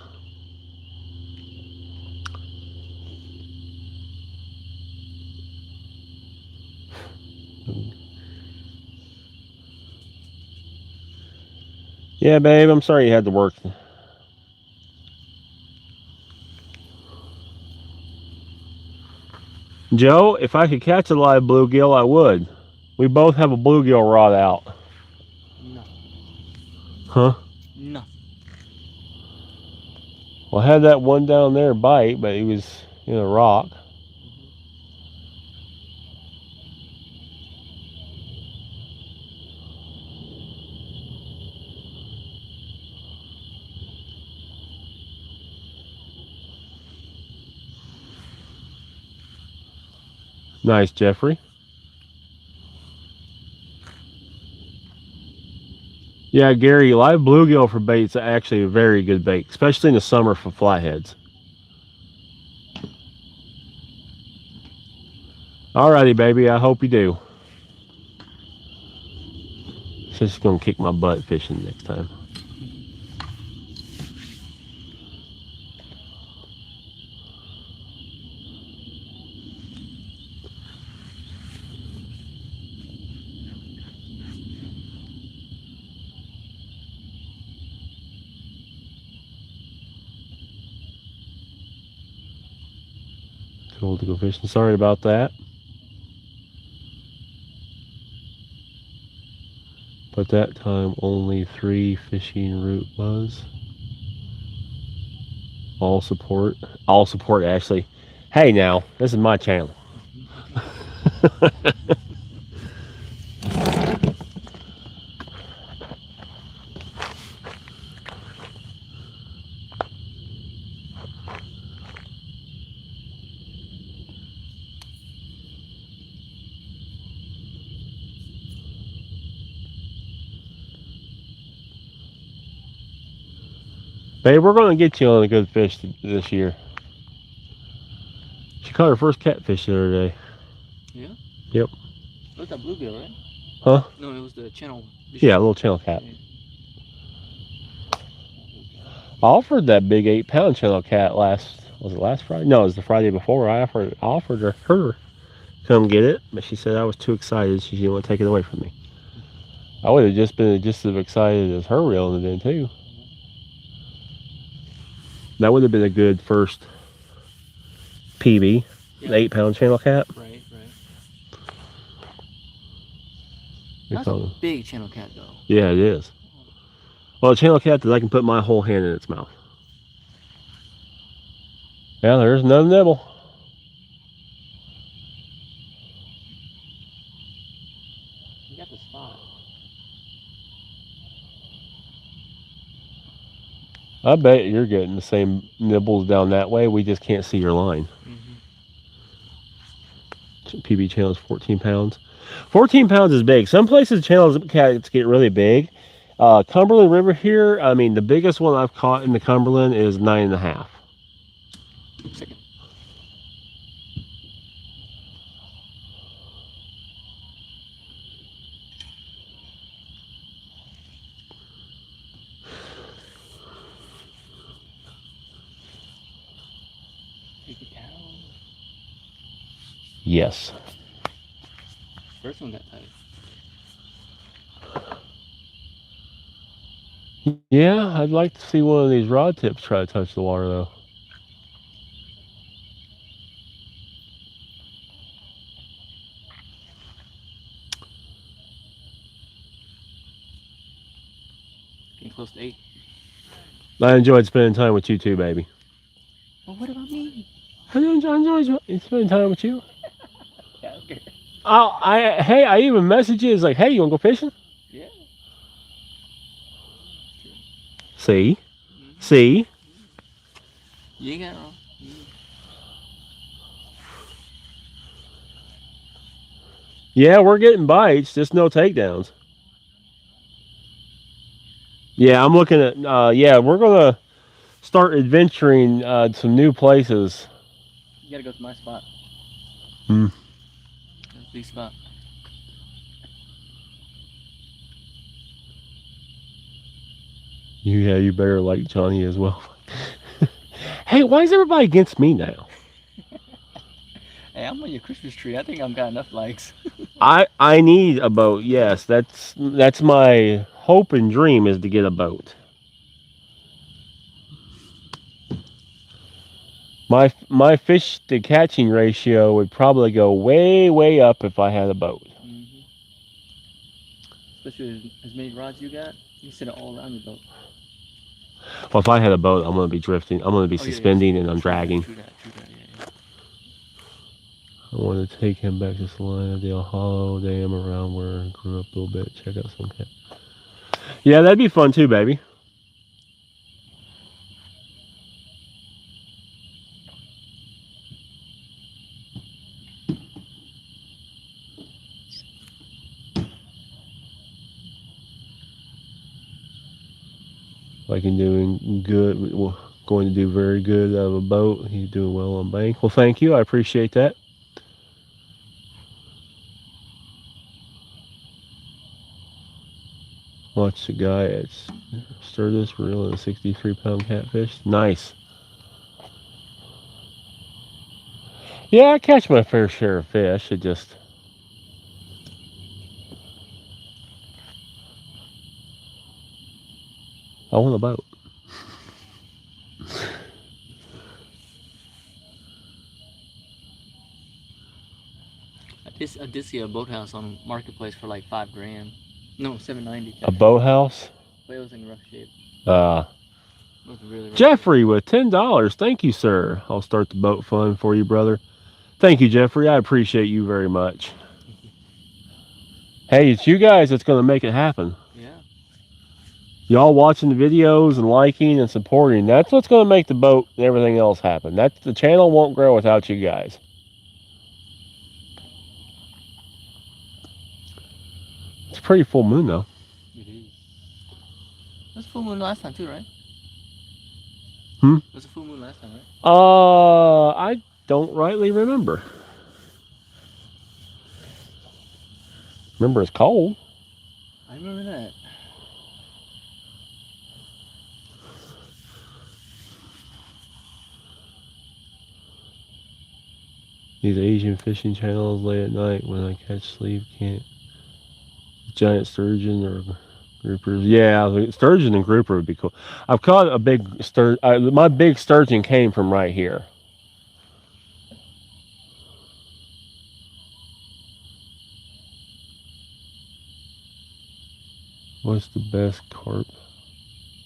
Yeah, babe, I'm sorry you had to work. Joe, if I could catch a live bluegill, I would. We both have a bluegill rod out. No. Huh? No. Well, I had that one down there bite, but he was in a rock. Nice, Jeffrey. Yeah, Gary, live bluegill for bait's actually a very good bait, especially in the summer for flatheads. Alrighty, baby, I hope you do. She's gonna kick my butt fishing next time. Cool to go fishing. Sorry about that. But that time only 3 fishing route was. All support, Ashley. Hey now, this is my channel. Babe, we're going to get you on a good fish this year. She caught her first catfish the other day. Yeah? Yep. It was that bluegill, right? Huh? No, it was the channel. Yeah, a little channel cat. Yeah. I offered that big 8-pound channel cat was it last Friday? No, it was the Friday before. I offered her to come get it, but she said I was too excited. She didn't want to take it away from me. I would have just been just as excited as her reeling it in too. That would have been a good first PB, Yeah. 8-pound channel cat. Right, right. We That's call a it. big channel cat, though. Yeah, it is. Well, a channel cat that I can put my whole hand in its mouth. Yeah, there's another nibble. You got the spot. I bet you're getting the same nibbles down that way. We just can't see your line. PB channel is 14 pounds. 14 pounds is big. Some places channels cats get really big. Cumberland River here, I mean, the biggest one I've caught in the Cumberland is 9.5. Second. Take it down. Yes. First one got tight. Yeah, I'd like to see one of these rod tips try to touch the water though. Getting close to 8. I enjoyed spending time with you too, baby. Well, what about me? I enjoyed spending time with you. Yeah, okay. Hey, I even messaged you. It's like, hey, you want to go fishing? Yeah. See? See? You ain't got it wrong. Yeah, we're getting bites, just no takedowns. Yeah, I'm looking at, yeah, we're going to start adventuring some new places. You gotta go to my spot. Hmm. That's a big spot. Yeah, you better like Johnny as well. Hey, why is everybody against me now? Hey, I'm on your Christmas tree. I think I've got enough likes. I need a boat. Yes, that's my hope and dream is to get a boat. My fish to catching ratio would probably go way up if I had a boat. Especially with as many rods you got, you can sit it all around your boat. Well, if I had a boat, I'm going to be drifting. I'm going to be Oh, yeah, suspending and I'm dragging. True that, yeah. I want to take him back to Salina Dale Hollow Dam around where I grew up a little bit. Check out some cat. Yeah, that'd be fun too, baby. Like he's doing good, well, going to do very good out of a boat. He's doing well on bank. Well, thank you. I appreciate that. Watch the guy at Sturgis reeling a 63-pound catfish. Nice. Yeah, I catch my fair share of fish. It just... I want a boat. I did see a boathouse on Marketplace for like $5,000. No, $790. A boathouse? But it was in rough shape. It was really rough Jeffrey with $10. Thank you, sir. I'll start the boat fund for you, brother. Thank you, Jeffrey. I appreciate you very much. Hey, it's you guys that's going to make it happen. Yeah. Y'all watching the videos and liking and supporting. That's what's going to make the boat and everything else happen. The channel won't grow without you guys. It's a pretty full moon, though. It is. It was full moon last time too, right? It was a full moon last time, right? I don't rightly remember. Remember, it's cold. I remember that. These Asian fishing channels late at night when I catch sleep can't. Giant sturgeon or groupers. Yeah, sturgeon and grouper would be cool. I've caught a big sturgeon. My big sturgeon came from right here. What's the best carp,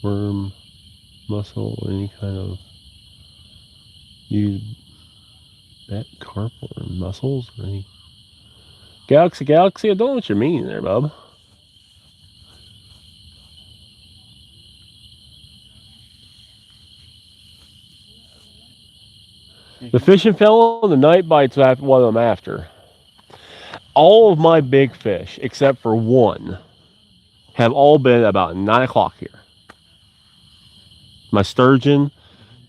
worm, mussel, or any kind of use that carp or mussels or any galaxy? I don't know what you're meaning there, bub. The fishing fellow, the night bites after what I'm after. All of my big fish, except for one, have all been about 9 o'clock here. My sturgeon,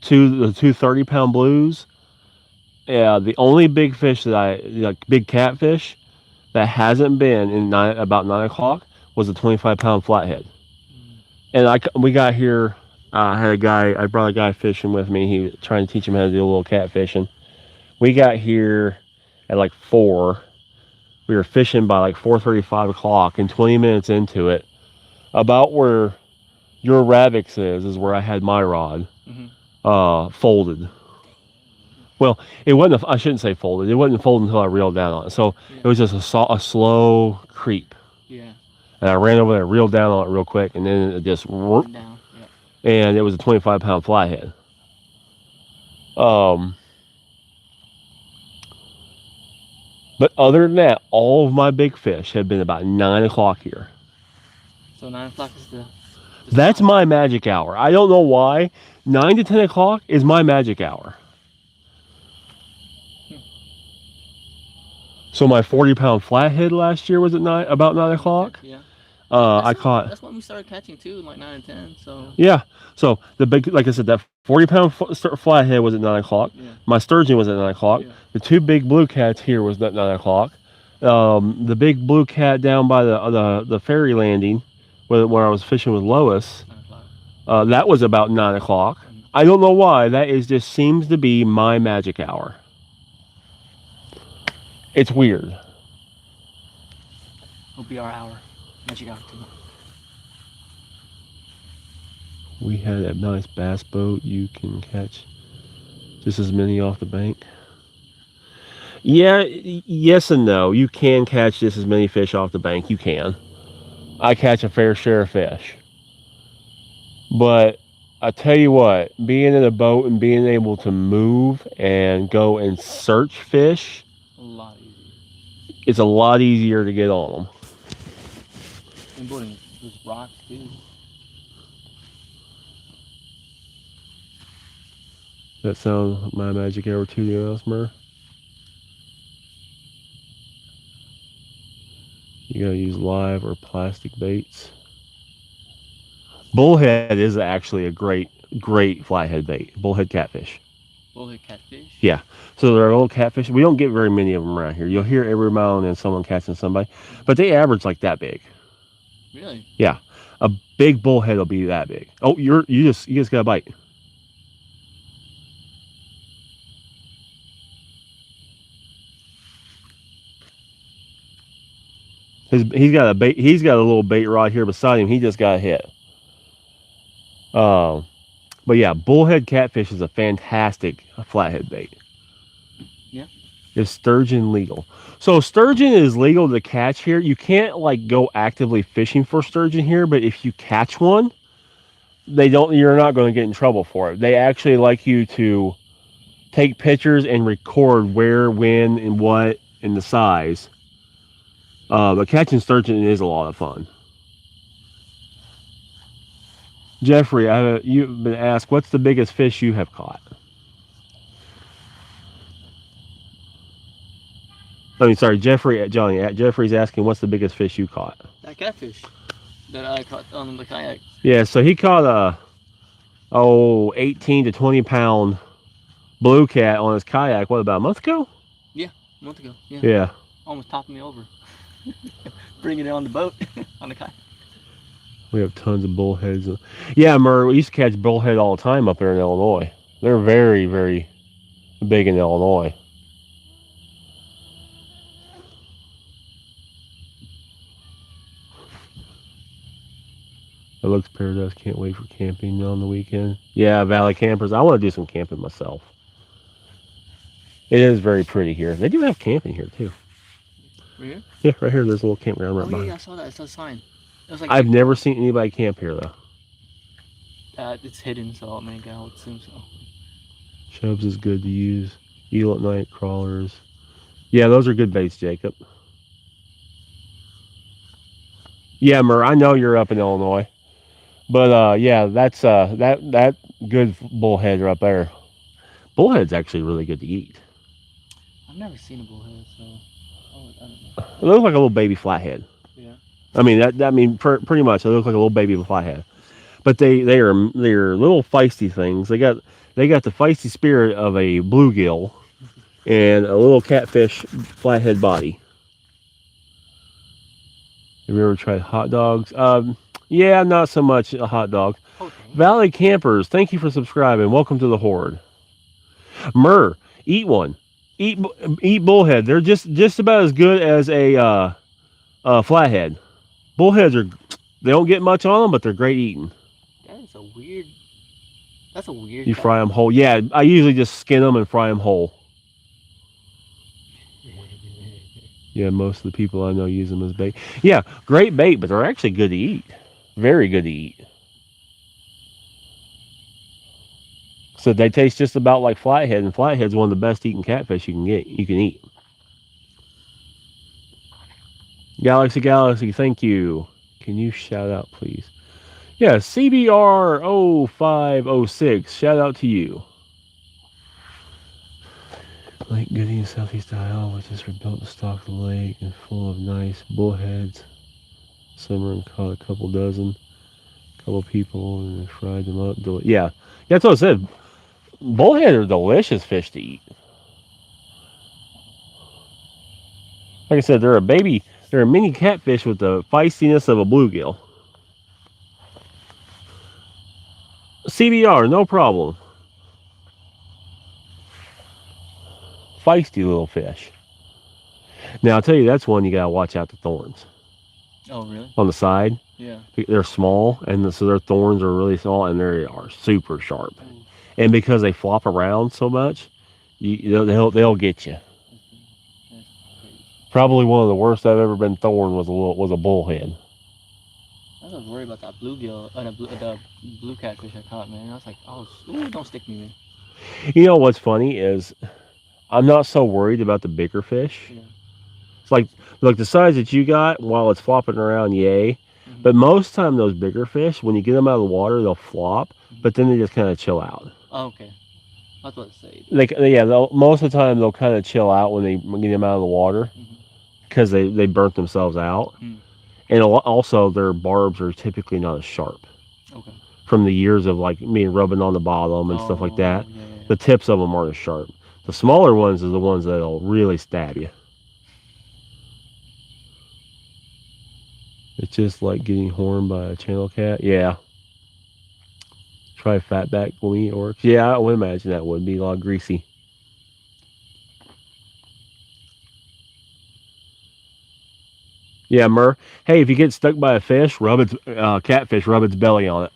the two 30-pound blues. Yeah, the only big fish that big catfish, that hasn't been in about 9 o'clock was a 25-pound flathead. And we got here. I brought a guy fishing with me. He was trying to teach him how to do a little catfishing. We got here at like 4. We were fishing by like 4:35 o'clock, and 20 minutes into it, about where your Ravix is where I had my rod, folded. Well, it wasn't. I shouldn't say folded. It wasn't folded until I reeled down on it. So it was just a slow creep. Yeah. And I ran over there, reeled down on it real quick, and then it just whooped. Down. Yeah. And it was a 25-pound flathead. But other than that, all of my big fish have been about 9 o'clock here. So 9 o'clock is the. That's my magic hour. I don't know why. 9 to 10 o'clock is my magic hour. So my 40-pound flathead last year was at about 9 o'clock. Yeah. That's when we started catching too, like 9 and 10. So. Yeah. So the big, like I said, that 40-pound flathead was at 9 o'clock. Yeah. My sturgeon was at 9 o'clock. Yeah. The two big blue cats here was at 9 o'clock. The big blue cat down by the ferry landing, where I was fishing with Lois, 9 o'clock. that was about 9 o'clock. I don't know why. That just seems to be my magic hour. It's weird. It'll be our hour. Magic hour too. We had a nice bass boat. You can catch just as many off the bank. Yeah, yes and no. You can catch just as many fish off the bank. You can. I catch a fair share of fish. But I tell you what, being in a boat and being able to move and go and search fish, A lot easier. it's a lot easier to get on them. And boarding those rocks too. That sounds like my magic hour too, you know, Smurf? You gotta use live or plastic baits. Bullhead is actually a great flathead bait. Bullhead catfish. Bullhead catfish. Yeah. So they're little catfish. We don't get very many of them around here. You'll hear every now and then someone catching somebody, but they average like that big. Really? Yeah. A big bullhead will be that big. Oh, you just got a bite. He's got a little bait rod here beside him. He just got hit. But yeah, bullhead catfish is a fantastic flathead bait. Yeah. Is sturgeon legal? So sturgeon is legal to catch here. You can't like go actively fishing for sturgeon here, but if you catch one, you're not going to get in trouble for it. They actually like you to take pictures and record where, when, and what, and the size. But catching sturgeon is a lot of fun. Jeffrey, you've been asked, what's the biggest fish you have caught? Jeffrey's asking, what's the biggest fish you caught? That catfish that I caught on the kayak. Yeah, so he caught 18 to 20 pound blue cat on his kayak. What, about a month ago? A month ago. Yeah. Yeah. Almost topped me over. Bringing it on the boat, on the kayak. We have tons of bullheads. Yeah, Murr, we used to catch bullhead all the time up there in Illinois. They're very, very big in Illinois. It looks paradise. Can't wait for camping on the weekend. Yeah, Valley Campers. I want to do some camping myself. It is very pretty here. They do have camping here too. Right here? Yeah, right here. There's a little campground right Oh behind. yeah, I saw that. I saw the sign. It was like I've never seen anybody camp here though. it's hidden, so I mean, I would assume so. Chubbs is good to use. Eel at night crawlers. Yeah, those are good baits, Jacob. Yeah, Murr, I know you're up in Illinois. But yeah, that's that good bullhead right there. Bullhead's actually really good to eat. I've never seen a bullhead, so I don't know. It looks like a little baby flathead. Yeah. I mean, pretty much it looks like a little baby flathead. But they're little feisty things. They got the feisty spirit of a bluegill and a little catfish flathead body. Have you ever tried hot dogs? Yeah, not so much a hot dog. Okay. Valley Campers, thank you for subscribing. Welcome to the Horde. Murr, eat one. Eat bullhead. They're just about as good as a flathead. Bullheads they don't get much on them, but they're great eating. That's a weird. You fry them whole. Yeah, I usually just skin them and fry them whole. Yeah, most of the people I know use them as bait. Yeah, great bait, but they're actually good to eat. Very good to eat. So they taste just about like flathead, and flathead's one of the best eating catfish you can eat. Galaxy, thank you. Can you shout out, please? Yeah, CBR0506. Shout out to you. Lake Goody in Southeast Iowa, which is rebuilt to stock the lake and full of nice bullheads. Summer and caught a couple dozen, couple people, and they fried them up. Yeah, that's what I said. Bullhead are delicious fish to eat. Like I said, they're a mini catfish with the feistiness of a bluegill. CBR, no problem. Feisty little fish. Now I'll tell you, that's one you gotta watch out the thorns. Oh really? On the side. Yeah. They're small, and so their thorns are really small, and they are super sharp. And because they flop around so much, they'll get you. Probably one of the worst I've ever been thorned was a bullhead. I was worried about that bluegill, the blue catfish I caught, man. I was like, ooh, don't stick me, man. You know what's funny is, I'm not so worried about the bigger fish. Yeah. It's like the size that you got, while it's flopping around, yay. Mm-hmm. But most time those bigger fish, when you get them out of the water, they'll flop, but then they just kind of chill out. Oh, okay. I was about to say. Most of the time they'll kind of chill out when they get them out of the water, because they burnt themselves out. And also their barbs are typically not as sharp. Okay. From the years of like me rubbing on the bottom and stuff like that. Yeah. The tips of them aren't as sharp. The smaller ones are the ones that'll really stab you. It's just like getting horned by a channel cat. Yeah. Try fatback when it works. Yeah, I would imagine that would be a lot greasy. Yeah, Murr. Hey, if you get stuck by a fish, catfish, rub its belly on it.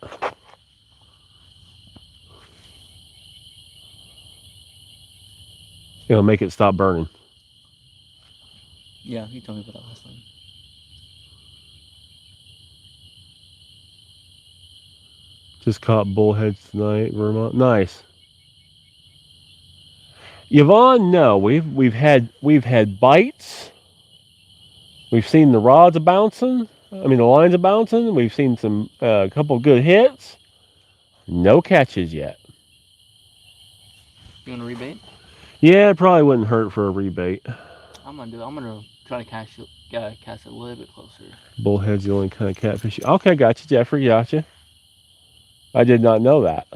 It'll make it stop burning. Yeah, you told me about that last time. Just caught bullheads tonight, Vermont. Nice. Yvonne, no, we've had bites. We've seen the rods bouncing. I mean, the lines are bouncing. We've seen a couple good hits. No catches yet. You want to rebait? Yeah, it probably wouldn't hurt for a rebait. I'm gonna try to cast it a little bit closer. Bullhead's the only kind of catfish. Okay, gotcha, Jeffrey. Gotcha. I did not know that.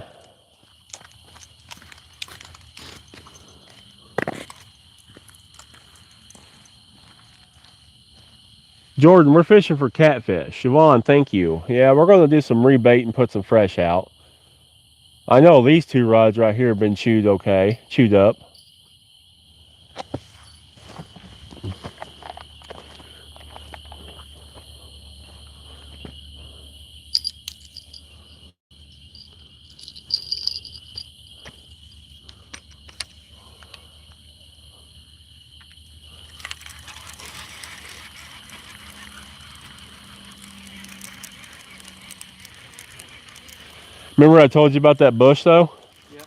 Jordan, we're fishing for catfish. Siobhan, thank you. Yeah, we're going to do some rebait and put some fresh out. I know these 2 rods right here have been chewed up. Remember I told you about that bush though? Yep.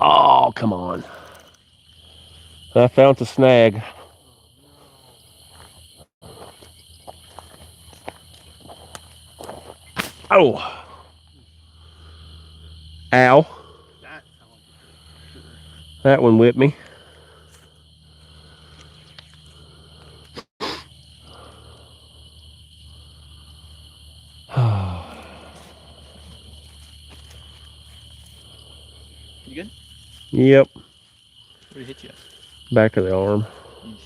Oh, come on. I found the snag. Oh. Ow. That sounds like a sure. That one whipped me. You good? Yep. Where did it hit you? Back of the arm. Yeesh.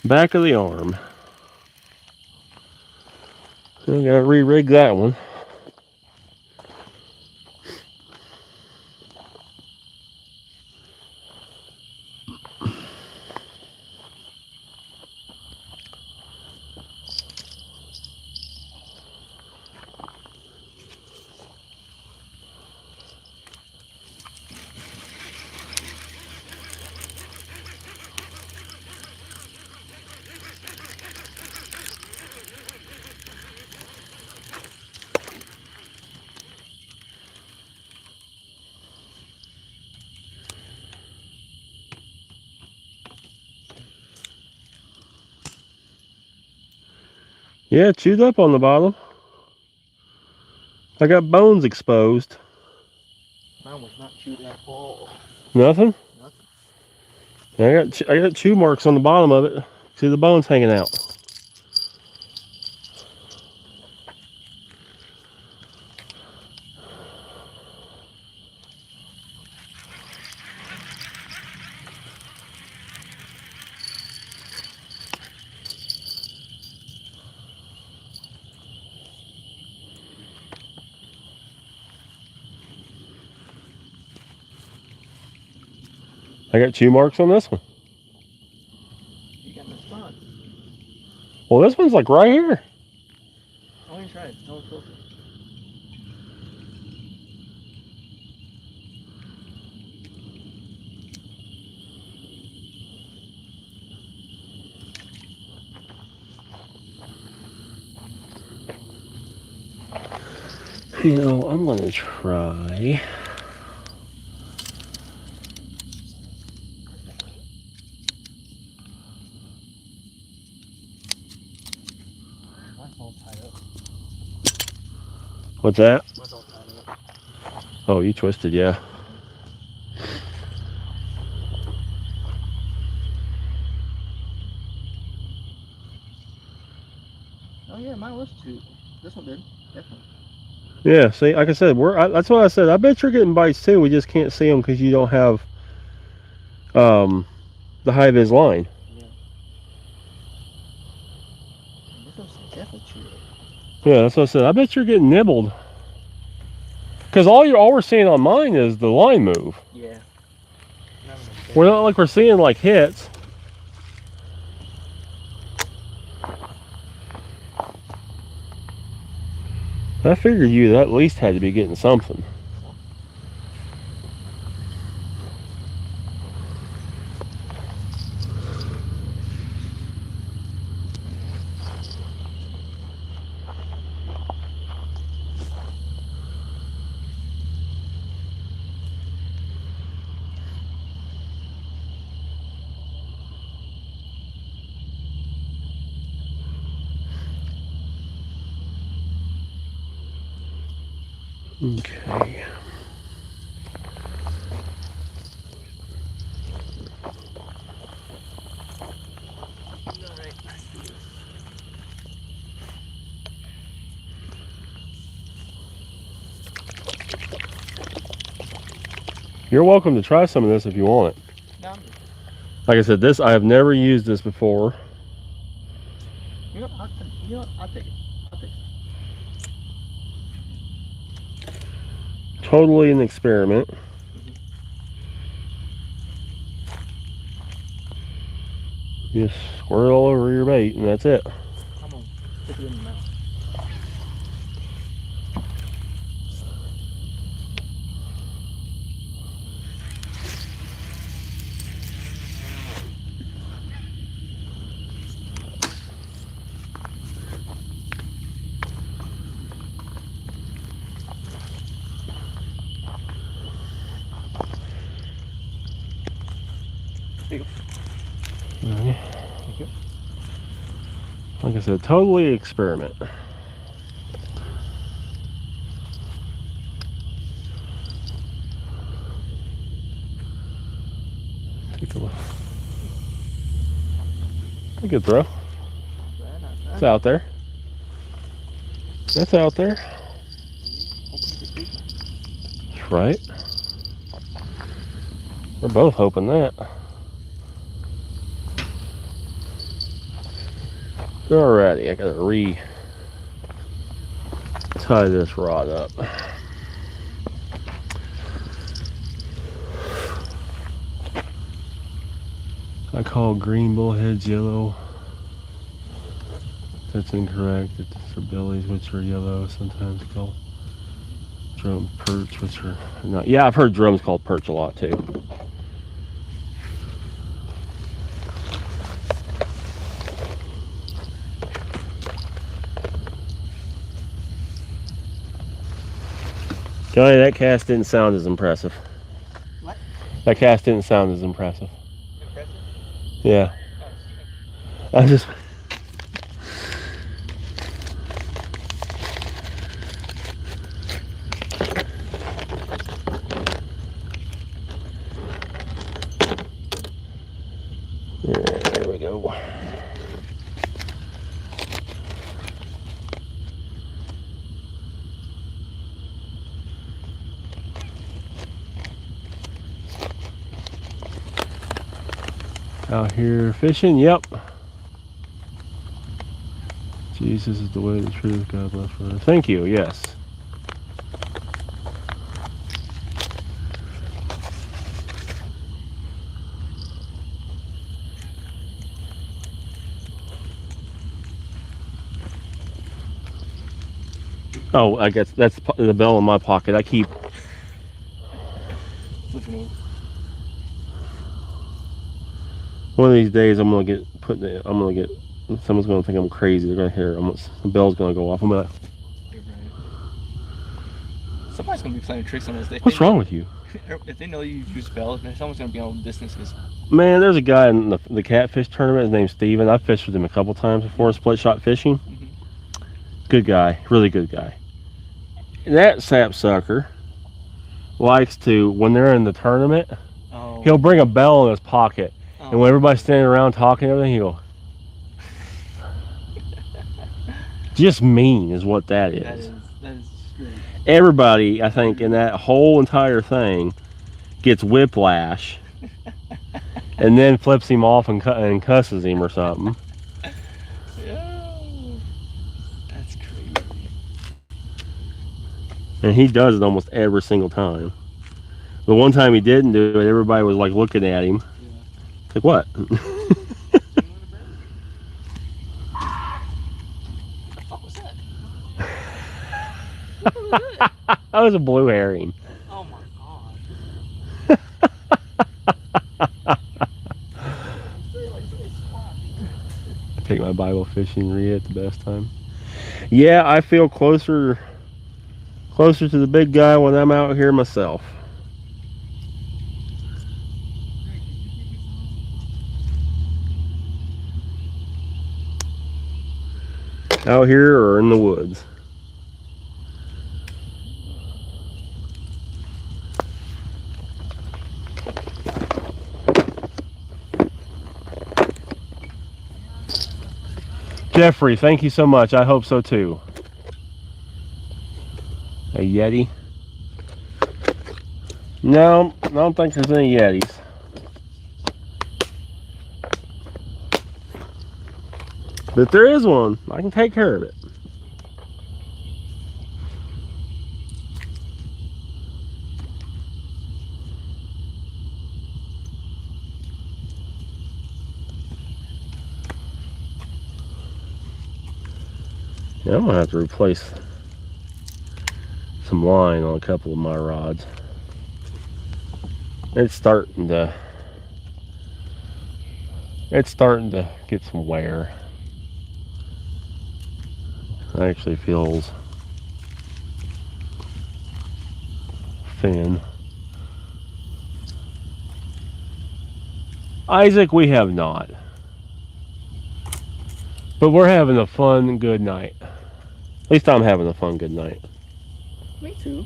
Back of the arm. I gotta re-rig that one. Yeah, it chewed up on the bottom. I got bones exposed. Mine was not chewed at all. Nothing? Nothing. I got chew marks on the bottom of it. See the bones hanging out. I got chew marks on this one. You got my spot. Well, this one's like right here. I want to try it. I want to closer. You know, I'm gonna try. Mine's all tied up. What's that? Mine's all tied up. Oh, you twisted, yeah. Oh yeah, mine was chewed. This one did. Definitely. Yeah, see, like I said, that's what I said. I bet you're getting bites too. We just can't see them because you don't have the high vis line. Yeah. This one's definitely chewed up. Yeah, that's what I said. I bet you're getting nibbled. Because all we're seeing on mine is the line move. Yeah. We're not like we're seeing like hits. I figured you at least had to be getting something. Okay. You're welcome to try some of this if you want it. No, Like I said, this I have never used this before. I'll take it. I'll take it. Totally an experiment. Just squirt it all over your bait, and that's it. I'm gonna stick it in the mouth. Okay. Like I said, totally experiment. Take a look. A good throw. It's out there. That's out there. That's right. We're both hoping that. Alrighty, I gotta tie this rod up. I call green bullheads yellow. That's incorrect. It's for bellies, which are yellow. Sometimes called drum perch, which are not. Yeah, I've heard drums called perch a lot too. Johnny, that cast didn't sound as impressive. What? That cast didn't sound as impressive. Impressive? Yeah. Oh, I just. There we go. Out here fishing, yep. Jesus is the way, the truth, God bless forever. Thank you, yes. Oh, I guess that's the bell in my pocket. I keep. One of these days, I'm gonna get someone's gonna think I'm crazy. They're gonna hear. The bell's gonna go off. I'm gonna. you're right. Somebody's gonna be playing tricks on us. What's wrong with you? If they know you use bells, then someone's gonna be on distances. Man, there's a guy in the catfish tournament. His name's Steven. I've fished with him a couple times before, split shot fishing. Mm-hmm. Good guy, really good guy. And that sapsucker likes to, when they're in the tournament, he'll bring a bell in his pocket. And when everybody's standing around talking and everything, he'll just mean is what that is. That is strange. Everybody, I think, in that whole entire thing gets whiplash and then flips him off and cusses him or something. Yeah. That's crazy. And he does it almost every single time. The one time he didn't do it, everybody was like looking at him. Like, what? What the fuck was that? What was that? That was a blue herring. Oh my god. Take my Bible fishing Rhea at the best time. Yeah, I feel closer to the big guy when I'm out here myself. Out here or in the woods. Jeffrey, thank you so much. I hope so too. A Yeti? No, I don't think there's any Yetis. But if there is one, I can take care of it. Yeah, I'm gonna have to replace some line on a couple of my rods. It's starting to get some wear. It actually feels thin. Isaac, we have not. But we're having a fun, good night. At least I'm having a fun, good night. Me too.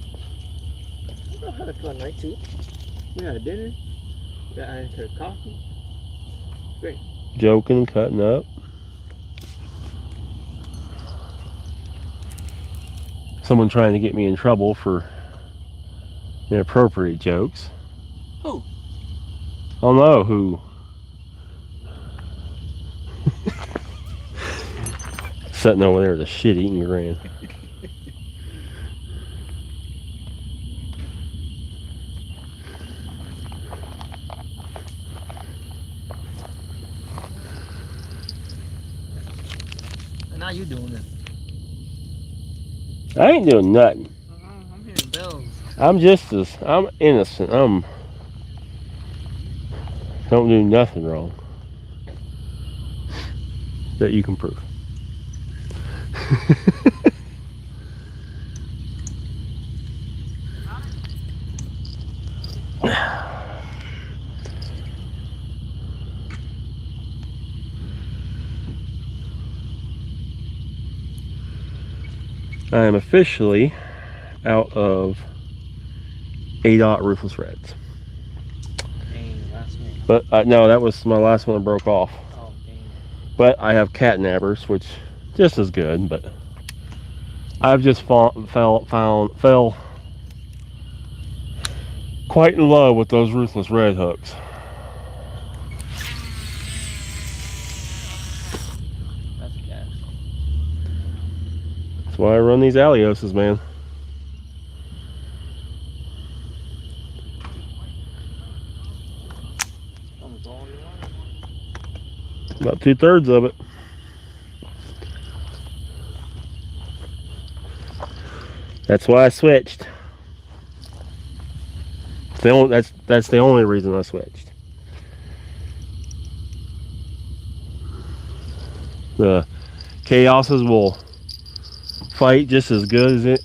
I had a fun night too. We had a dinner. We got into a coffee. Great. Joking, cutting up. Someone trying to get me in trouble for inappropriate jokes. Who? I don't know who. Sitting over there with a shit-eating grin. And now you doing it. I ain't doing nothing. I'm hearing bells. I'm innocent. Don't do nothing wrong that you can prove. I am officially out of A-Dot Ruthless Reds. Dang, last one. But no, that was my last one that broke off. Oh, dang. But I have catnappers, which just as good. But I've just fell quite in love with those Ruthless Red hooks. That's gas. That's why I run these Alioses, man. Almost all you want. About 2/3 of it. That's why I switched. That's the only reason I switched. The Chaoses will fight just as good as it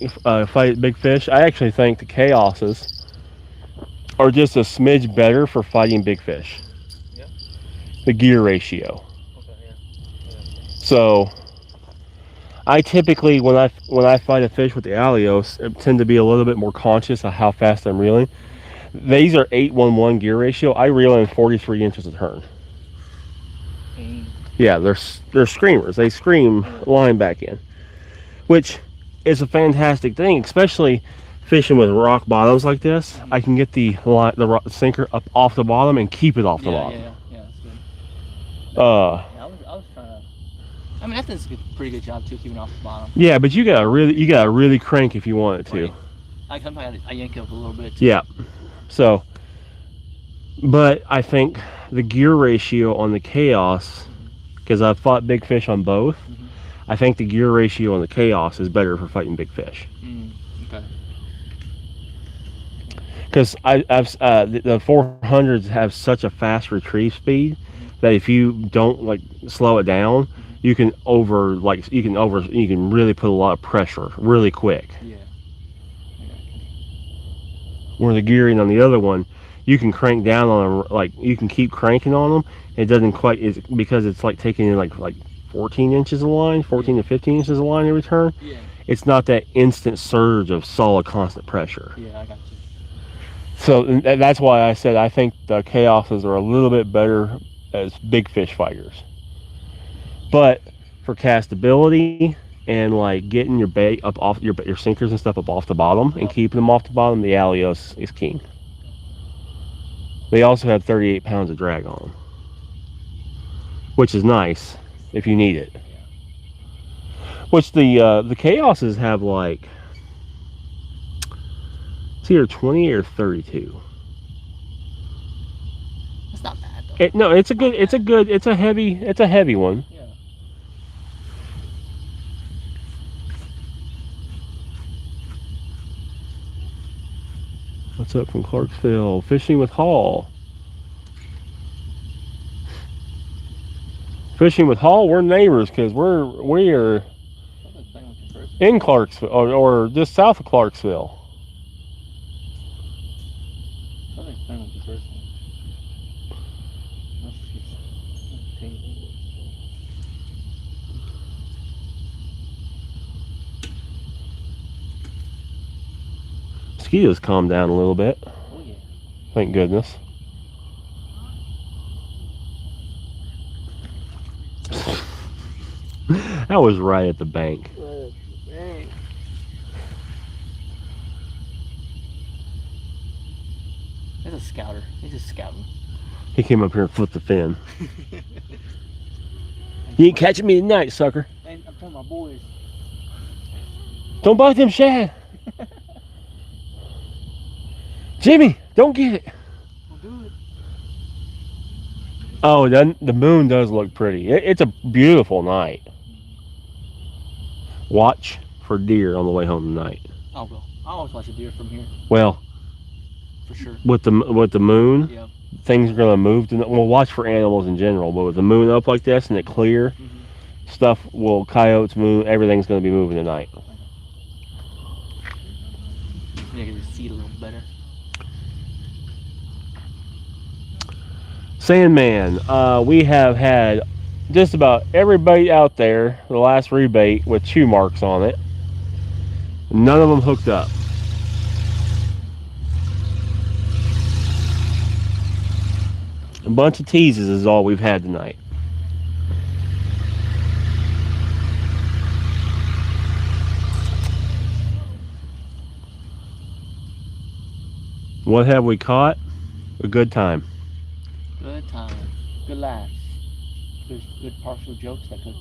fight big fish. I actually think the Chaoses are just a smidge better for fighting big fish. Yeah. The gear ratio. Okay, yeah. So I typically, when I fight a fish with the Alios, I tend to be a little bit more conscious of how fast I'm reeling. These are 8-1-1 gear ratio. I reel in 43 inches a turn. Dang. Yeah, they're screamers. They scream line back in, which is a fantastic thing, especially fishing with rock bottoms like this. I can get the sinker up off the bottom and keep it off the bottom. Yeah, that's good. Uh, Yeah, I was trying to. I mean, that does a pretty good job too, keeping it off the bottom. yeah, but you gotta really crank if you want it to. Right. Sometimes I yank it up a little bit too. Yeah. So, but I think the gear ratio on the Chaos, because I've fought big fish on both, I think the gear ratio on the Chaos is better for fighting big fish. Okay. Because the 400s have such a fast retrieve speed that if you don't like slow it down, you can really put a lot of pressure really quick. Yeah. Where the gearing on the other one, you can crank down on them, like you can keep cranking on them. It doesn't quite, because it's like taking in like 14 inches of line, 14 to 15 inches of line every turn. Yeah. It's not that instant surge of solid constant pressure. Yeah, I got you. So that's why I said I think the Chaoses are a little bit better as big fish fighters. But for castability and like getting your bait up off your sinkers and stuff up off the bottom and keeping them off the bottom, the Alios is king. They also have 38 pounds of drag on them, which is nice if you need it. Which the Chaoses have like, it's either 20 or 32. It's not bad though. No, it's a heavy one. Yeah. What's up from Clarksville? Fishing with Hall. Fishing with Hall, we're neighbors because we are in Clarksville or just south of Clarksville. Mosquitoes calmed down a little bit. Oh yeah. Thank goodness. That was right at the bank. Dang. There's a scouter. He's just scouting. He came up here and flipped the fin. You ain't catching me tonight, sucker. And I'm telling my boys. Don't bite them shad. Jimmy, don't get it. We'll do it. Oh, then the moon does look pretty. It's a beautiful night. Watch for deer on the way home tonight. I'll go. I always watch a deer from here. Well, For sure. with the moon, Yeah. things are gonna move. Well, watch for animals in general, but with the moon up like this and it clear, stuff will coyotes, moon, everything's gonna be moving tonight. You can see it a little better. Sandman, we have had just about every bait out there, the last rebait with chew marks on it. None of them hooked up. A bunch of teases is all we've had tonight. What have we caught? A good time. Good time. Good laughs. Good partial jokes that could,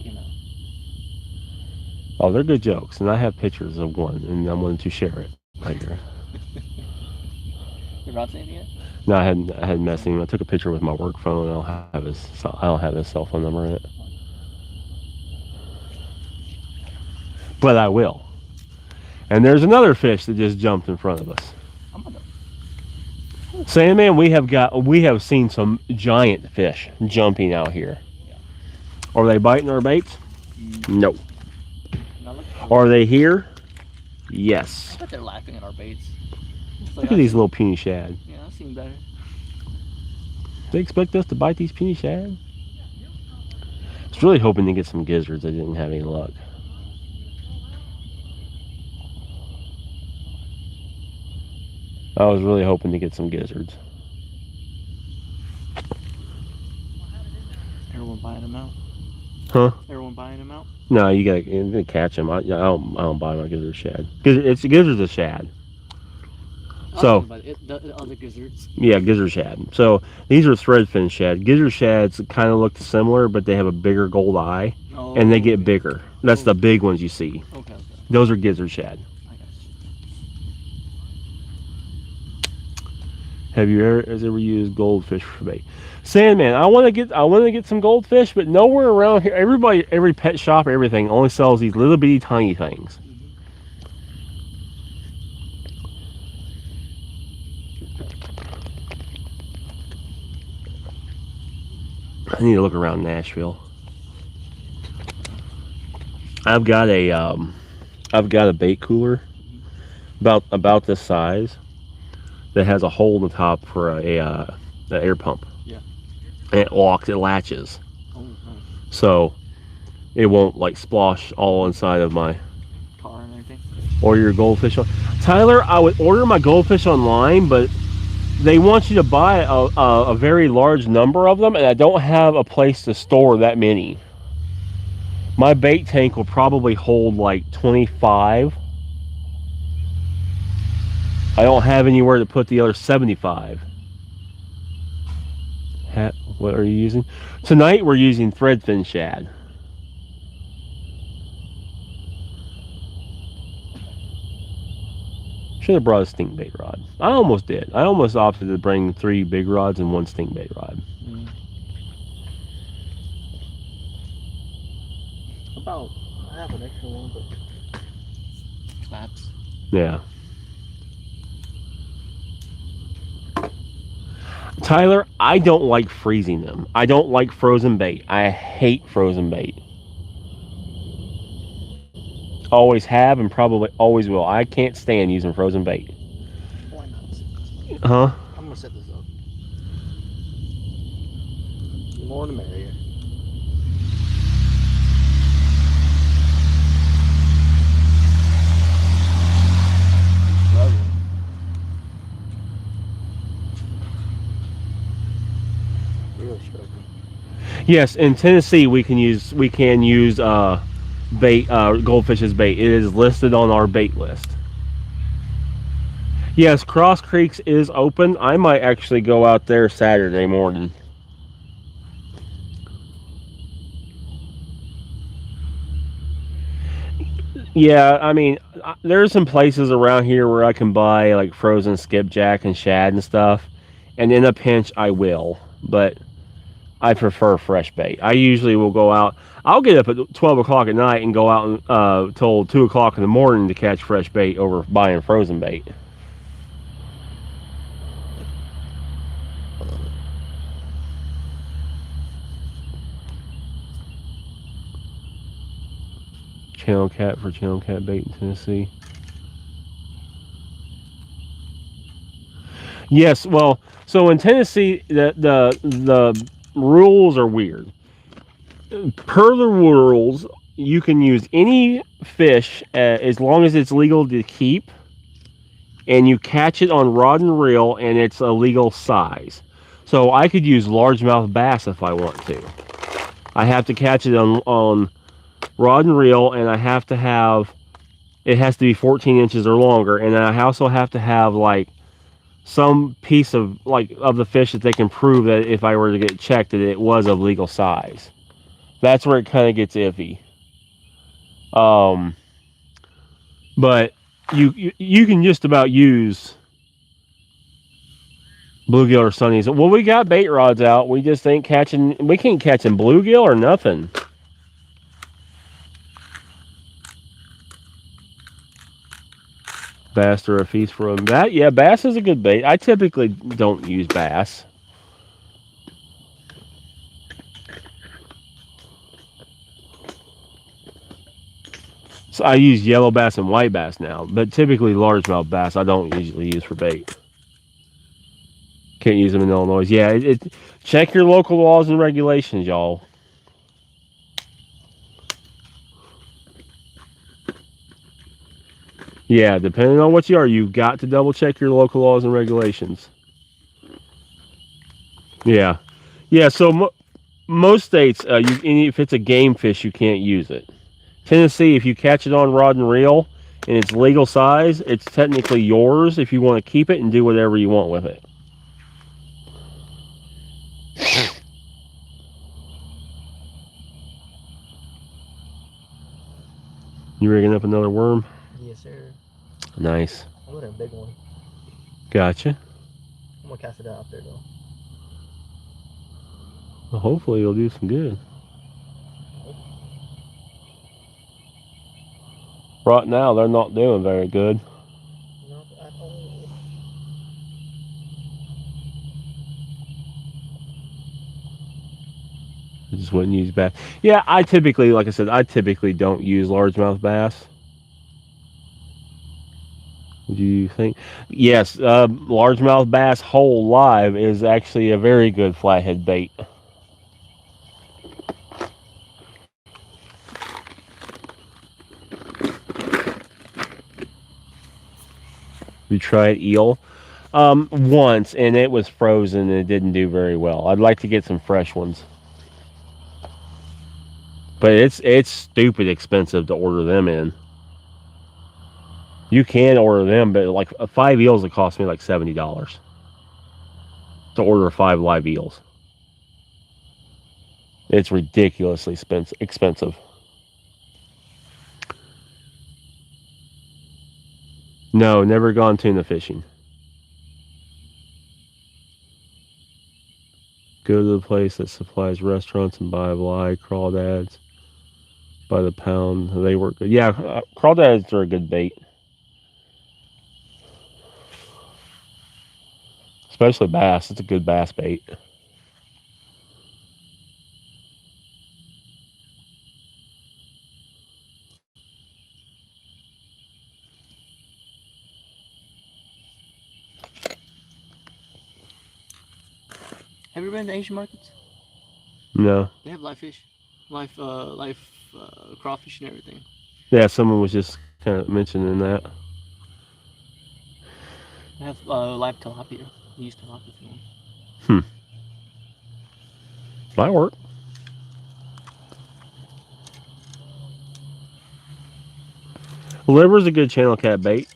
Oh, they're good jokes, and I have pictures of one, and I'm going to share it right here. You brought anything yet? No, I hadn't messed with him. I took a picture with my work phone, and I don't have his cell phone number in it. But I will. And there's another fish that just jumped in front of us. Sandman, we have seen some giant fish jumping out here. Yeah. Are they biting our baits? No. Now Are they here? Yes. I bet they're laughing at our baits. Look at these little puny shad. Yeah, I've seen better. They expect us to bite these puny shad? I was really hoping to get some gizzards. I didn't have any luck. I was really hoping to get some gizzards. Everyone buying them out? Huh? Everyone buying them out? No, you gotta catch them. I don't buy my gizzard shad. Gizzard's a shad. So The other gizzards. yeah, gizzard shad. So these are threadfin shad. Gizzard shads kind of look similar, but they have a bigger gold eye, and they get bigger. That's the big ones you see. Okay. Those are gizzard shad. I got you. Have you ever used goldfish for bait? Sandman, I want to get some goldfish, but nowhere around here. Every pet shop, everything only sells these little bitty tiny things. I need to look around Nashville. I've got a bait cooler about this size that has a hole in the top for a air pump. Yeah. And it latches. Oh, nice. So it won't like splosh all inside of my Car and everything. or your goldfish. Tyler, I would order my goldfish online, but they want you to buy a very large number of them, and I don't have a place to store that many. My bait tank will probably hold like 25. I don't have anywhere to put the other 75. What are you using? Tonight we're using threadfin shad. Should have brought a stink bait rod. I almost did. I almost opted to bring 3 big rods and 1 stink bait rod. About, I have an extra one, but Claps. Yeah. Tyler, I don't like freezing them. I don't like frozen bait. I hate frozen bait. Always have and probably always will. I can't stand using frozen bait. why not? Huh? I'm gonna set this up. The more the merrier. Love it. Really struggling. Yes, in Tennessee we can use bait, goldfish as bait. It is listed on our bait list. Yes, Cross Creeks is open. I might actually go out there Saturday morning. Yeah, I mean, there's some places around here where I can buy like frozen skipjack and shad and stuff, and in a pinch I will, but I prefer fresh bait. I usually will go out. I'll get up at 12 o'clock at night and go out till 2 o'clock in the morning to catch fresh bait over buying frozen bait. Channel cat for channel cat bait in Tennessee. Yes, well, so in Tennessee, the rules are weird. Per the rules, you can use any fish as long as it's legal to keep, and you catch it on rod and reel, and it's a legal size. So I could use largemouth bass if I want to. I have to catch it on rod and reel, and I have to have, it has to be 14 inches or longer, and then I also have to have like some piece of the fish that they can prove that if I were to get checked that it was of legal size. That's where it kind of gets iffy. But you can just about use bluegill or sunnies. Well, we got bait rods out. We just ain't catching. We can't catch them bluegill or nothing. Bass or a feast for them. That, yeah, bass is a good bait. I typically don't use bass. So I use yellow bass and white bass now, but typically largemouth bass I don't usually use for bait. Can't use them in Illinois. Yeah, check your local laws and regulations, y'all. Yeah, depending on what you are, you've got to double check your local laws and regulations. Yeah. Yeah, so most states, if it's a game fish, you can't use it. Tennessee, if you catch it on rod and reel and it's legal size, it's technically yours if you want to keep it and do whatever you want with it. You rigging up another worm? Yes, sir. Nice. I'm gonna have a big one. Gotcha. I'm gonna cast it out there though. Well, hopefully it'll do some good. Right now, they're not doing very good. Not at all. I just wouldn't use bass. Yeah, I typically, like I said, I typically don't use largemouth bass. What do you think? Yes, largemouth bass whole live is actually a very good flathead bait. You tried eel? Once, and it was frozen and it didn't do very well. I'd like to get some fresh ones. But it's stupid expensive to order them in. You can order them, but like 5 eels would cost me like $70 to order 5 live eels. It's ridiculously expensive. No, never gone tuna fishing. Go to the place that supplies restaurants and buy live crawdads by the pound. They work good. Yeah, crawdads are a good bait. Especially bass. It's a good bass bait. Have you been to Asian markets? No. They have live fish, live crawfish and everything. Yeah, someone was just kind of mentioning that. They have live tilapia. You use tilapia if you want. Might work. Liver's a good channel cat bait.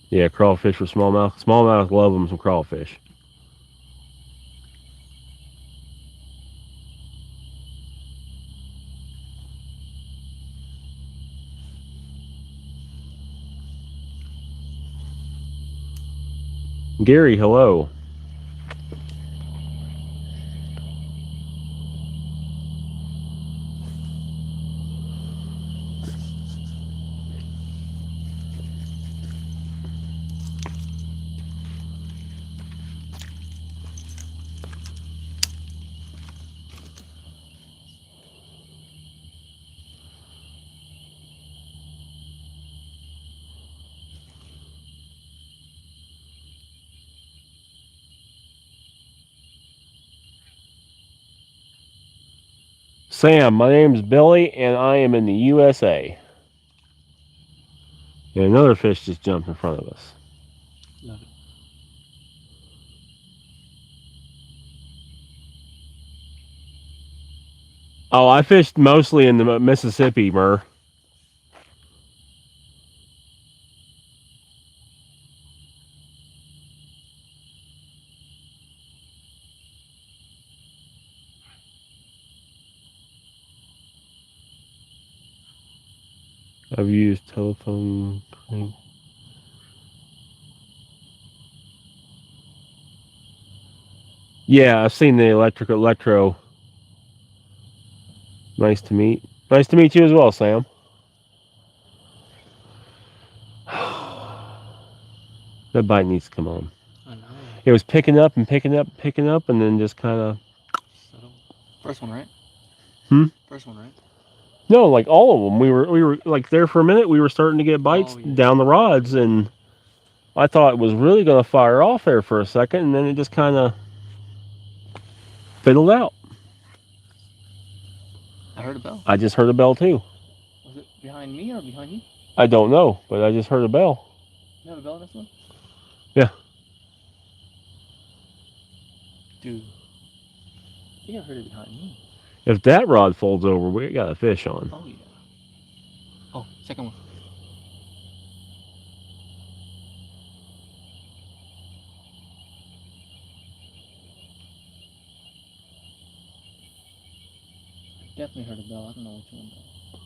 Yeah, crawfish for smallmouth. Smallmouth love them some crawfish. Gary, hello. Sam, my name's Billy, and I am in the USA. And another fish just jumped in front of us. Love it. Oh, I fished mostly in the Mississippi, Murr. I've used telephone crank. Yeah, I've seen the electro. Nice to meet. Nice to meet you as well, Sam. That bite needs to come on. I know. It was picking up and picking up, picking up, and then just kind of. Subtle. First one, right? First one, right? No, like all of them. We were like there for a minute. We were starting to get bites down the rods, and I thought it was really going to fire off there for a second, and then it just kind of fiddled out. I heard a bell. I just heard a bell too. Was it behind me or behind you? I don't know, but I just heard a bell. You have a bell on this one? Yeah. Dude. I think I heard it behind me. If that rod folds over, we got a fish on. Oh, yeah. Oh, second one. Definitely heard a bell. I don't know which one though.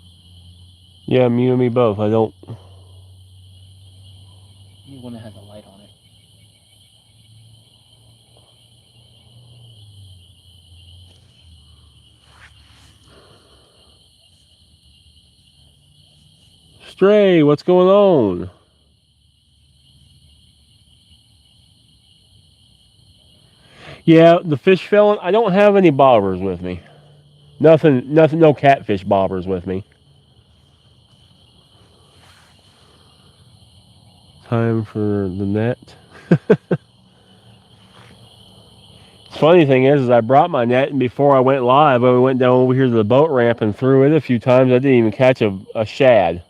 Yeah, you and me both. I don't. Maybe one that has a light on it. Stray, what's going on? Yeah, the fish fell in. I don't have any bobbers with me. Nothing, no catfish bobbers with me. Time for the net. Funny thing is I brought my net, and before I went live, I went down over here to the boat ramp and threw it a few times. I didn't even catch a shad.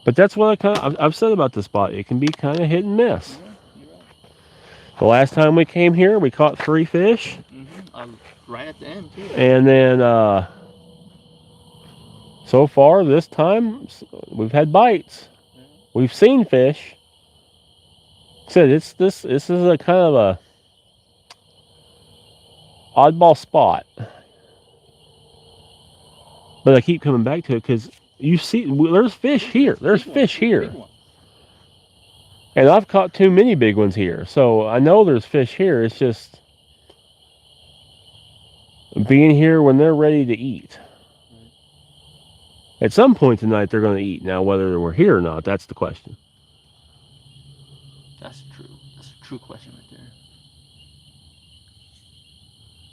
But that's what I've said about this spot. It can be kind of hit and miss. Yeah, you're right. The last time we came here, we caught 3 fish. Right at the end, too. And then so far this time, we've had bites. We've seen fish. Said this is a kind of a oddball spot, but I keep coming back to it because you see there's fish here. There's fish here, and I've caught too many big ones here, so I know there's fish here. It's just being here when they're ready to eat. At some point tonight, they're going to eat. Now, whether we're here or not, that's the question. That's true. That's a true question right there.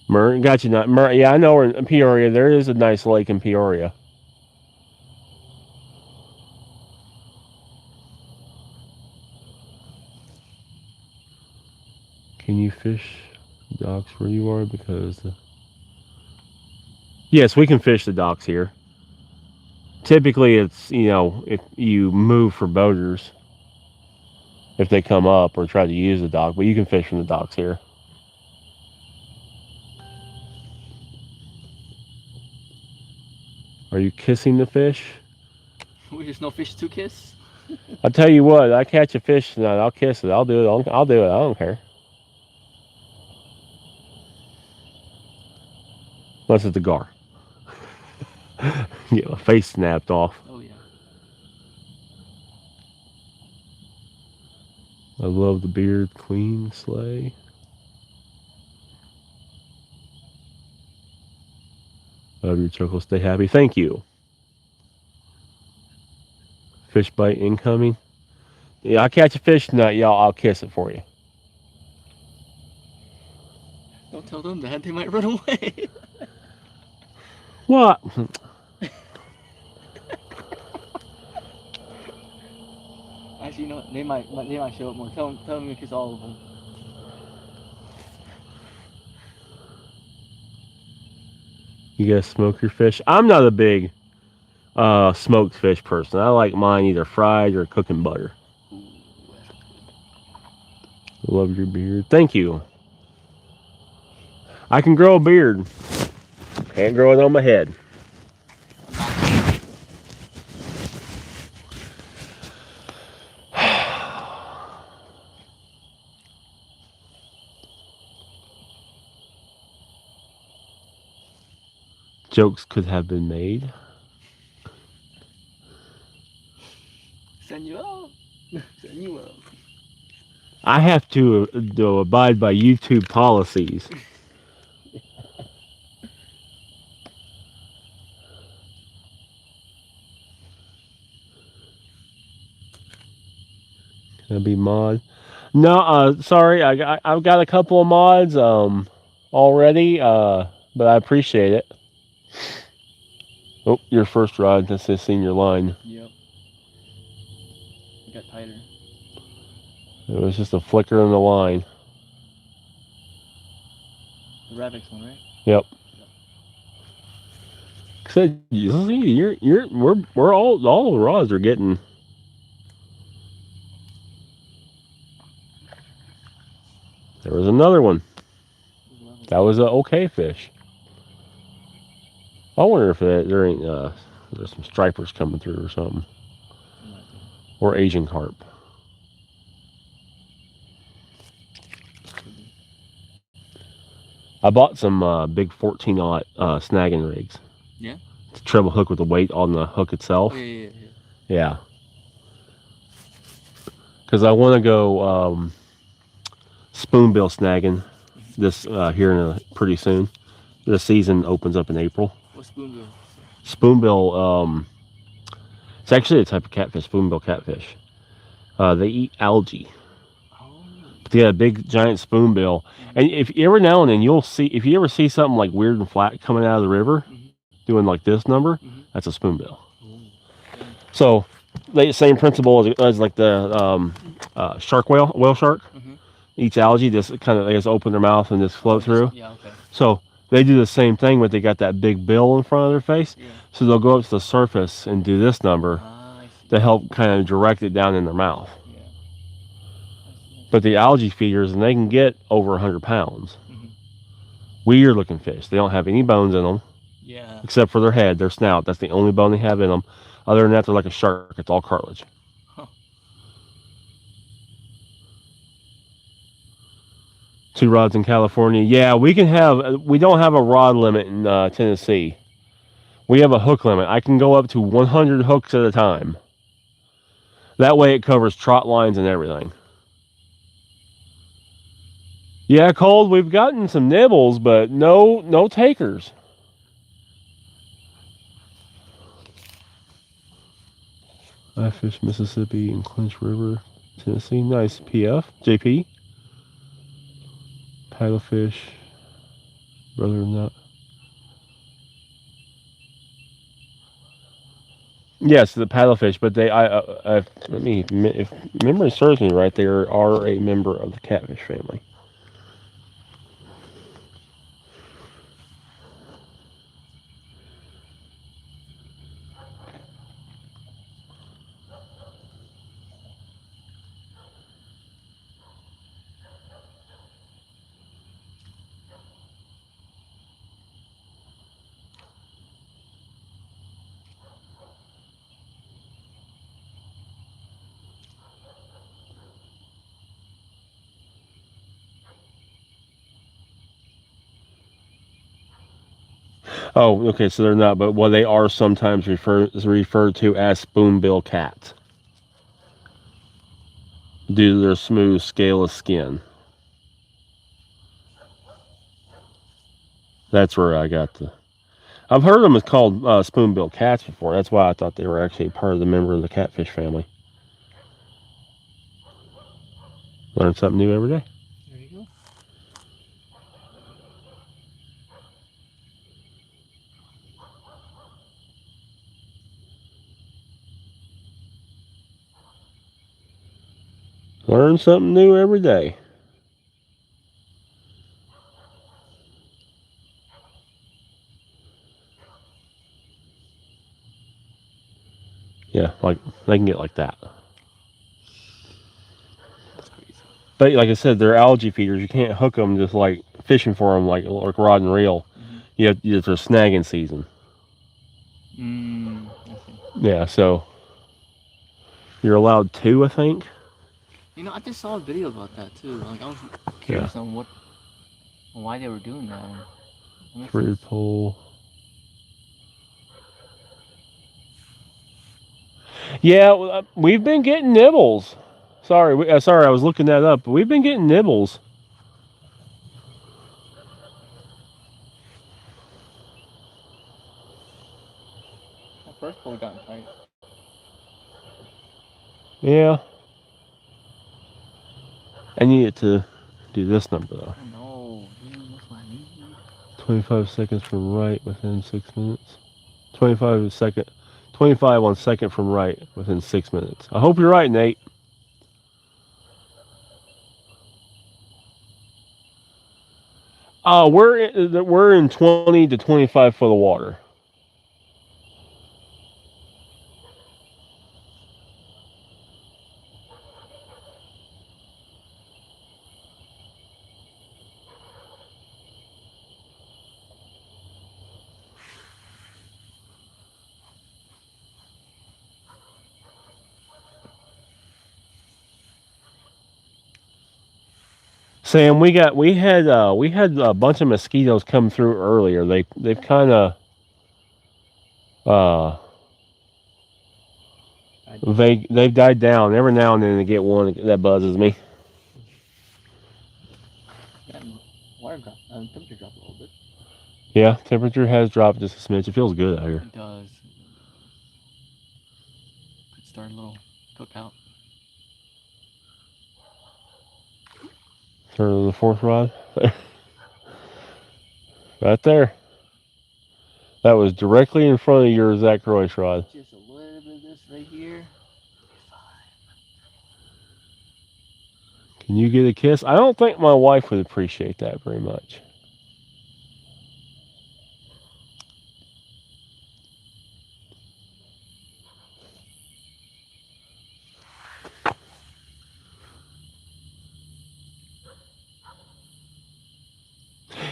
Murray, got you. Not Murray. Yeah, I know we're in Peoria. There is a nice lake in Peoria. Can you fish docks where you are? Because yes, we can fish the docks here. Typically, it's, you know, if you move for boaters, if they come up or try to use the dock, but you can fish from the docks here. Are you kissing the fish? There's no fish to kiss. I'll tell you what, I catch a fish tonight, I'll kiss it. I'll do it. I'll do it. I don't care. Unless it's a gar. Get my face snapped off. Oh yeah. I love the beard, clean sleigh. Love your chuckle. Stay happy. Thank you. Fish bite incoming. Yeah, I catch a fish tonight, y'all. I'll kiss it for you. Don't tell them that. They might run away. What? Actually, you know, they might show up more. Tell them to kiss all of them. You guys smoke your fish? I'm not a big smoked fish person. I like mine either fried or cooked in butter. Ooh, Love your beard. Thank you. I can grow a beard. Can't grow it on my head. Jokes could have been made. Send you up. Send you up. I have to abide by YouTube policies. Can I be mod? No, sorry. I've got a couple of mods already, but I appreciate it. Oh, your first rod. That's the senior line. Yep. It got tighter. It was just a flicker in the line. The Ravix one, right? Yep. Said we're all the rods are getting. There was another one. That was a okay fish. I wonder if there ain't there's some stripers coming through or something, or Asian carp. I bought some big 14-aught snagging rigs. Yeah. It's a treble hook with a weight on the hook itself. Oh, yeah. Yeah. Because I want to go spoonbill snagging this here pretty soon. The season opens up in April. What's spoonbill? Spoonbill, it's actually a type of catfish, spoonbill catfish. They eat algae. Oh. But they got a big giant spoonbill. And if every now and then if you ever see something like weird and flat coming out of the river, doing like this number, that's a spoonbill. So, same principle as like the shark whale shark. Eats algae, just they just open their mouth and just float through. Yeah, okay. So they do the same thing, but they got that big bill in front of their face. Yeah. So they'll go up to the surface and do this number, to help kind of direct it down in their mouth. Yeah. But the algae feeders, and they can get over 100 pounds. Mhm. Weird looking fish. They don't have any bones in them Yeah. except for their head, their snout. That's the only bone they have in them. Other than that, they're like a shark. It's all cartilage. Huh. 2 rods in California. Yeah, we don't have a rod limit in Tennessee. We have a hook limit. I can go up to 100 hooks at a time. That way it covers trot lines and everything. Yeah, Cold, we've gotten some nibbles, but no takers. I fish Mississippi and Clinch River, Tennessee. Nice. PF. JP. Paddlefish. Brother Nut. Yes, the paddlefish, but if memory serves me right, they are a member of the catfish family. Oh, okay, so they're not, but they are sometimes referred to as spoonbill cats due to their smooth, scaleless skin. That's where I got the. I've heard them as called spoonbill cats before. That's why I thought they were actually part of the member of the catfish family. Learn something new every day. There you go. Learn something new every day. Yeah, like they can get like that. That's crazy. But like I said, they're algae feeders. You can't hook them just like fishing for them like rod and reel. Mhm. You have it's a snagging season. I see. Yeah, so you're allowed 2, I think. You know, I just saw a video about that too. Like, I was curious on why they were doing that. Threaded pole. Yeah, we've been getting nibbles. Sorry, I was looking that up. But we've been getting nibbles. That first pole got tight. Yeah. I needed to do this number though. Oh no, dude, that's what I need. 25 seconds from right within 6 minutes. 25 on second from right within 6 minutes. I hope you're right, Nate. We're in 20 to 25 foot of water. Sam, we had a bunch of mosquitoes come through earlier. They've kind of they've died down. Every now and then they get one that buzzes me. Yeah, water dropped. Temperature dropped a little bit. Yeah, temperature has dropped just a smidge. It feels good out here. It does. Could start a little cookout. Turn to the 4th rod. Right there. That was directly in front of your Zach Royce rod. Just a little bit of this right here. Can you get a kiss? I don't think my wife would appreciate that very much.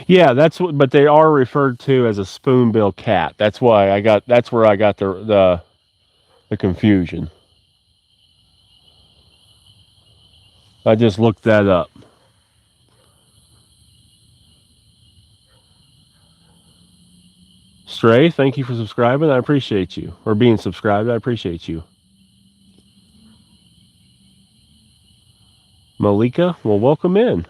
Yeah, that's what, but they are referred to as a spoonbill cat. That's why I got. That's where I got the confusion. I just looked that up. Stray, thank you for subscribing. I appreciate you. Or being subscribed. I appreciate you. Malika, well, welcome in.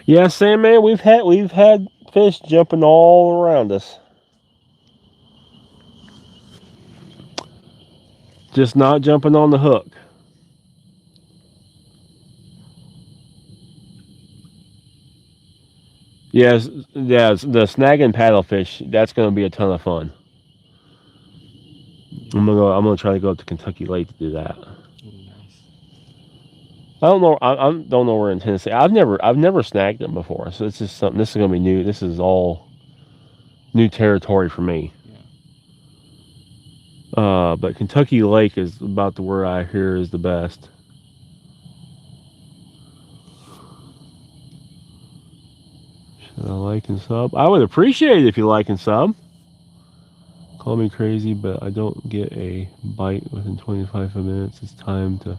Yeah, Sandman, we've had fish jumping all around us. Just not jumping on the hook. Yes, the snagging paddlefish, that's going to be a ton of fun. I'm gonna try to go up to Kentucky Lake to do that. Nice. I don't know. I don't know where in Tennessee. I've never snagged them before, so it's just something. This is gonna be new. This is all new territory for me. Yeah. But Kentucky Lake is about the word I hear is the best. Should I like and sub? I would appreciate it if you like and sub. Call me crazy, but I don't get a bite within 25 minutes. It's time to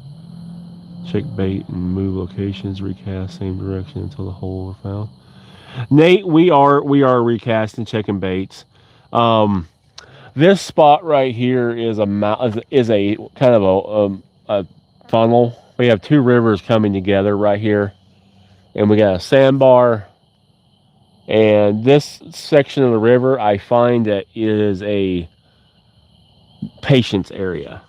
check bait and move locations, recast same direction until the hole are found. Nate, we are recasting, checking baits. This spot right here is a kind of a funnel. We have two rivers coming together right here, and we got a sandbar. And this section of the river, I find that is a patience area.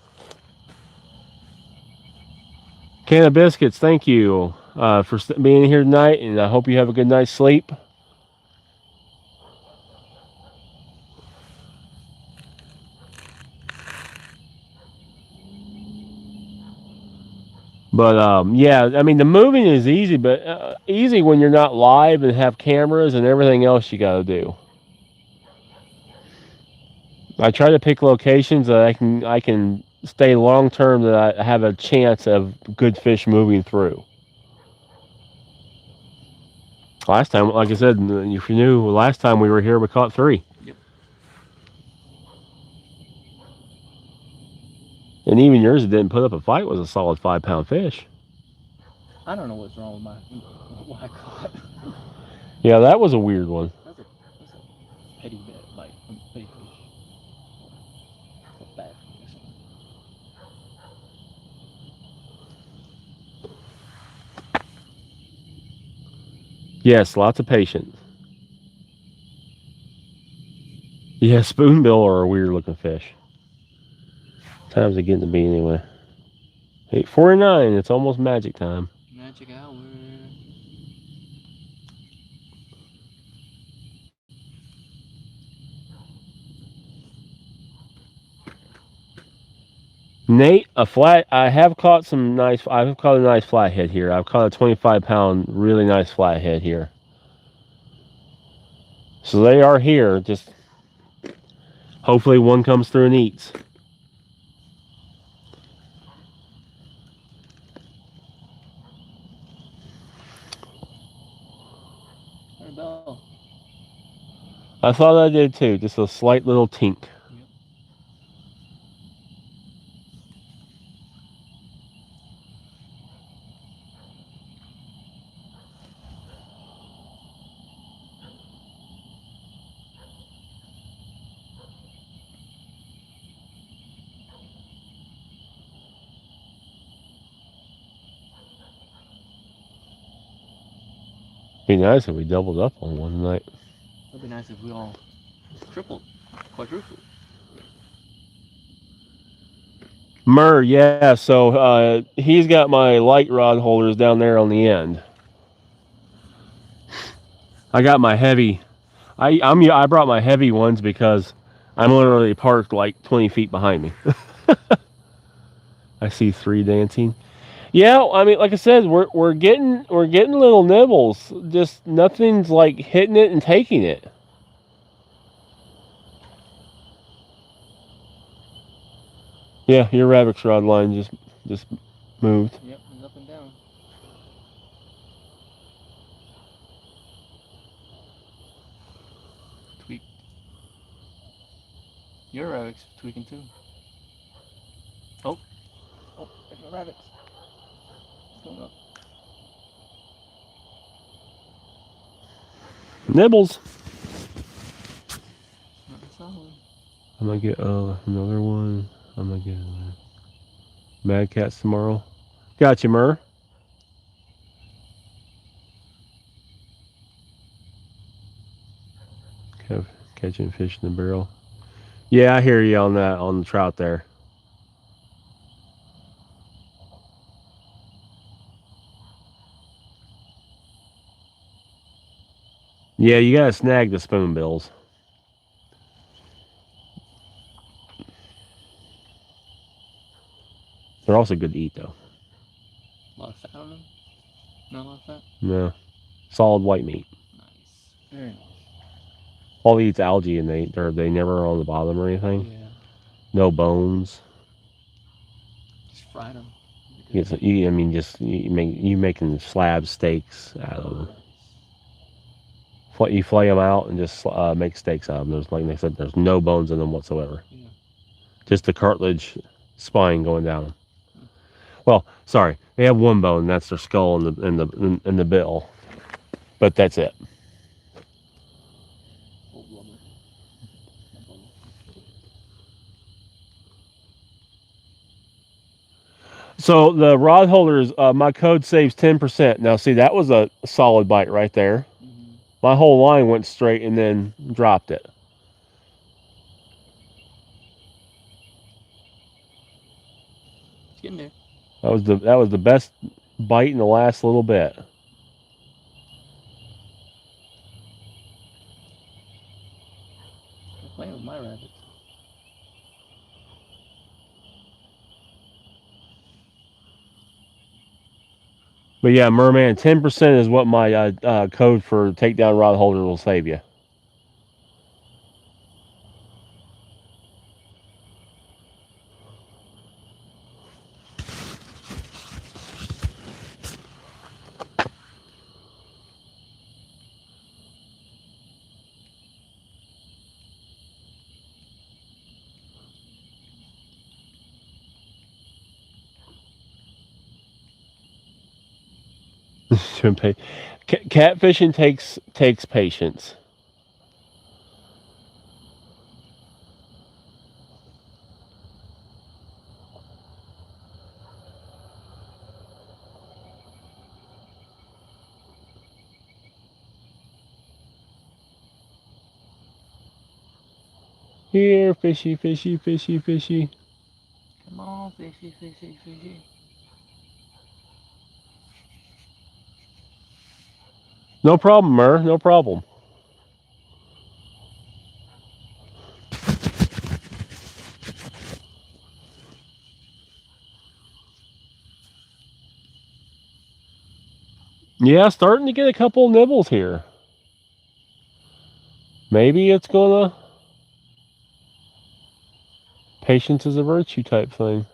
Can of biscuits, thank you for being here tonight, and I hope you have a good night's sleep. But yeah, I mean the moving is easy, but easy when you're not live and have cameras and everything else you got to do. I try to pick locations that I can stay long term, that I have a chance of good fish moving through. Last time, like I said, if you knew, last time we were here, we caught 3. Yep. And even yours that didn't put up a fight was a solid 5-pound fish. I don't know what's wrong with what I caught. Yeah, that was a weird one. That's a petty bit, like a big fish. A bad fish. Yes, lots of patience. Yeah, spoonbill are a weird looking fish. Time's it getting to be anyway. 8:49, it's almost magic time. Magic hour. Nate, I have caught a nice flathead here. I've caught a 25-pound, really nice flathead here. So they are here, just hopefully one comes through and eats. Bell. I thought I did too, just a slight little tink. Be nice if we doubled up on one tonight. It'd be nice if we all tripled, quadrupled. Yeah, so he's got my light rod holders down there on the end. I got my heavy. I brought my heavy ones because I'm literally parked like 20 feet behind me. I see 3 dancing. Yeah, I mean, like I said, we're getting little nibbles. Just nothing's like hitting it and taking it. Yeah, your rabbit's rod line just moved. Yep, it's up and down. Tweak. Your rabbit's tweaking too. Oh, there's my rabbits. What's going on? Nibbles. Not solid. I'm gonna get another one. I'm gonna get Mad Cats tomorrow. Got you, Mur. Catching fish in the barrel. Yeah, I hear you on that, on the trout there. Yeah, you gotta snag the spoonbills. They're also good to eat, though. A lot of fat on them? Not a lot of fat? No. Solid white meat. Nice. Very nice. All they eat's algae, and they never are on the bottom or anything. Yeah. No bones. Just fried them. You making slab steaks out of them. You flay them out and just make steaks out of them. There's, like they said, there's no bones in them whatsoever. Yeah. Just the cartilage spine going down them. Well, sorry, they have one bone. That's their skull and the bill, but that's it. Old blubber. So the rod holders, my code saves 10%. Now, see, that was a solid bite right there. Mm-hmm. My whole line went straight and then dropped it. It's getting there. That was the best bite in the last little bit. I'm playing with my rabbits. But yeah, Merman, 10% is what my code for Takedown Rod Holder will save you. Catfishing takes patience. Here, fishy, fishy, fishy, fishy. Come on, fishy, fishy, fishy. No problem, Mur. No problem. Yeah, starting to get a couple of nibbles here. Maybe it's gonna... Patience is a virtue type thing.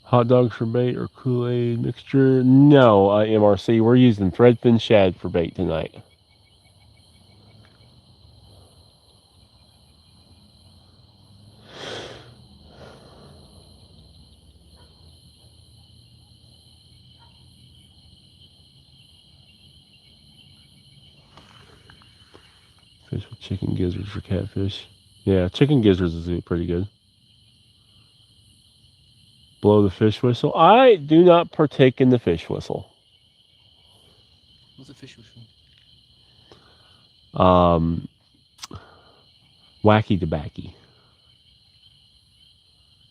Hot dogs for bait or Kool-Aid mixture? No, MRC. We're using threadfin shad for bait tonight. Fish with chicken gizzards for catfish. Yeah, chicken gizzards is pretty good. Blow the fish whistle. I do not partake in the fish whistle. What's a fish whistle? Wacky tobacky.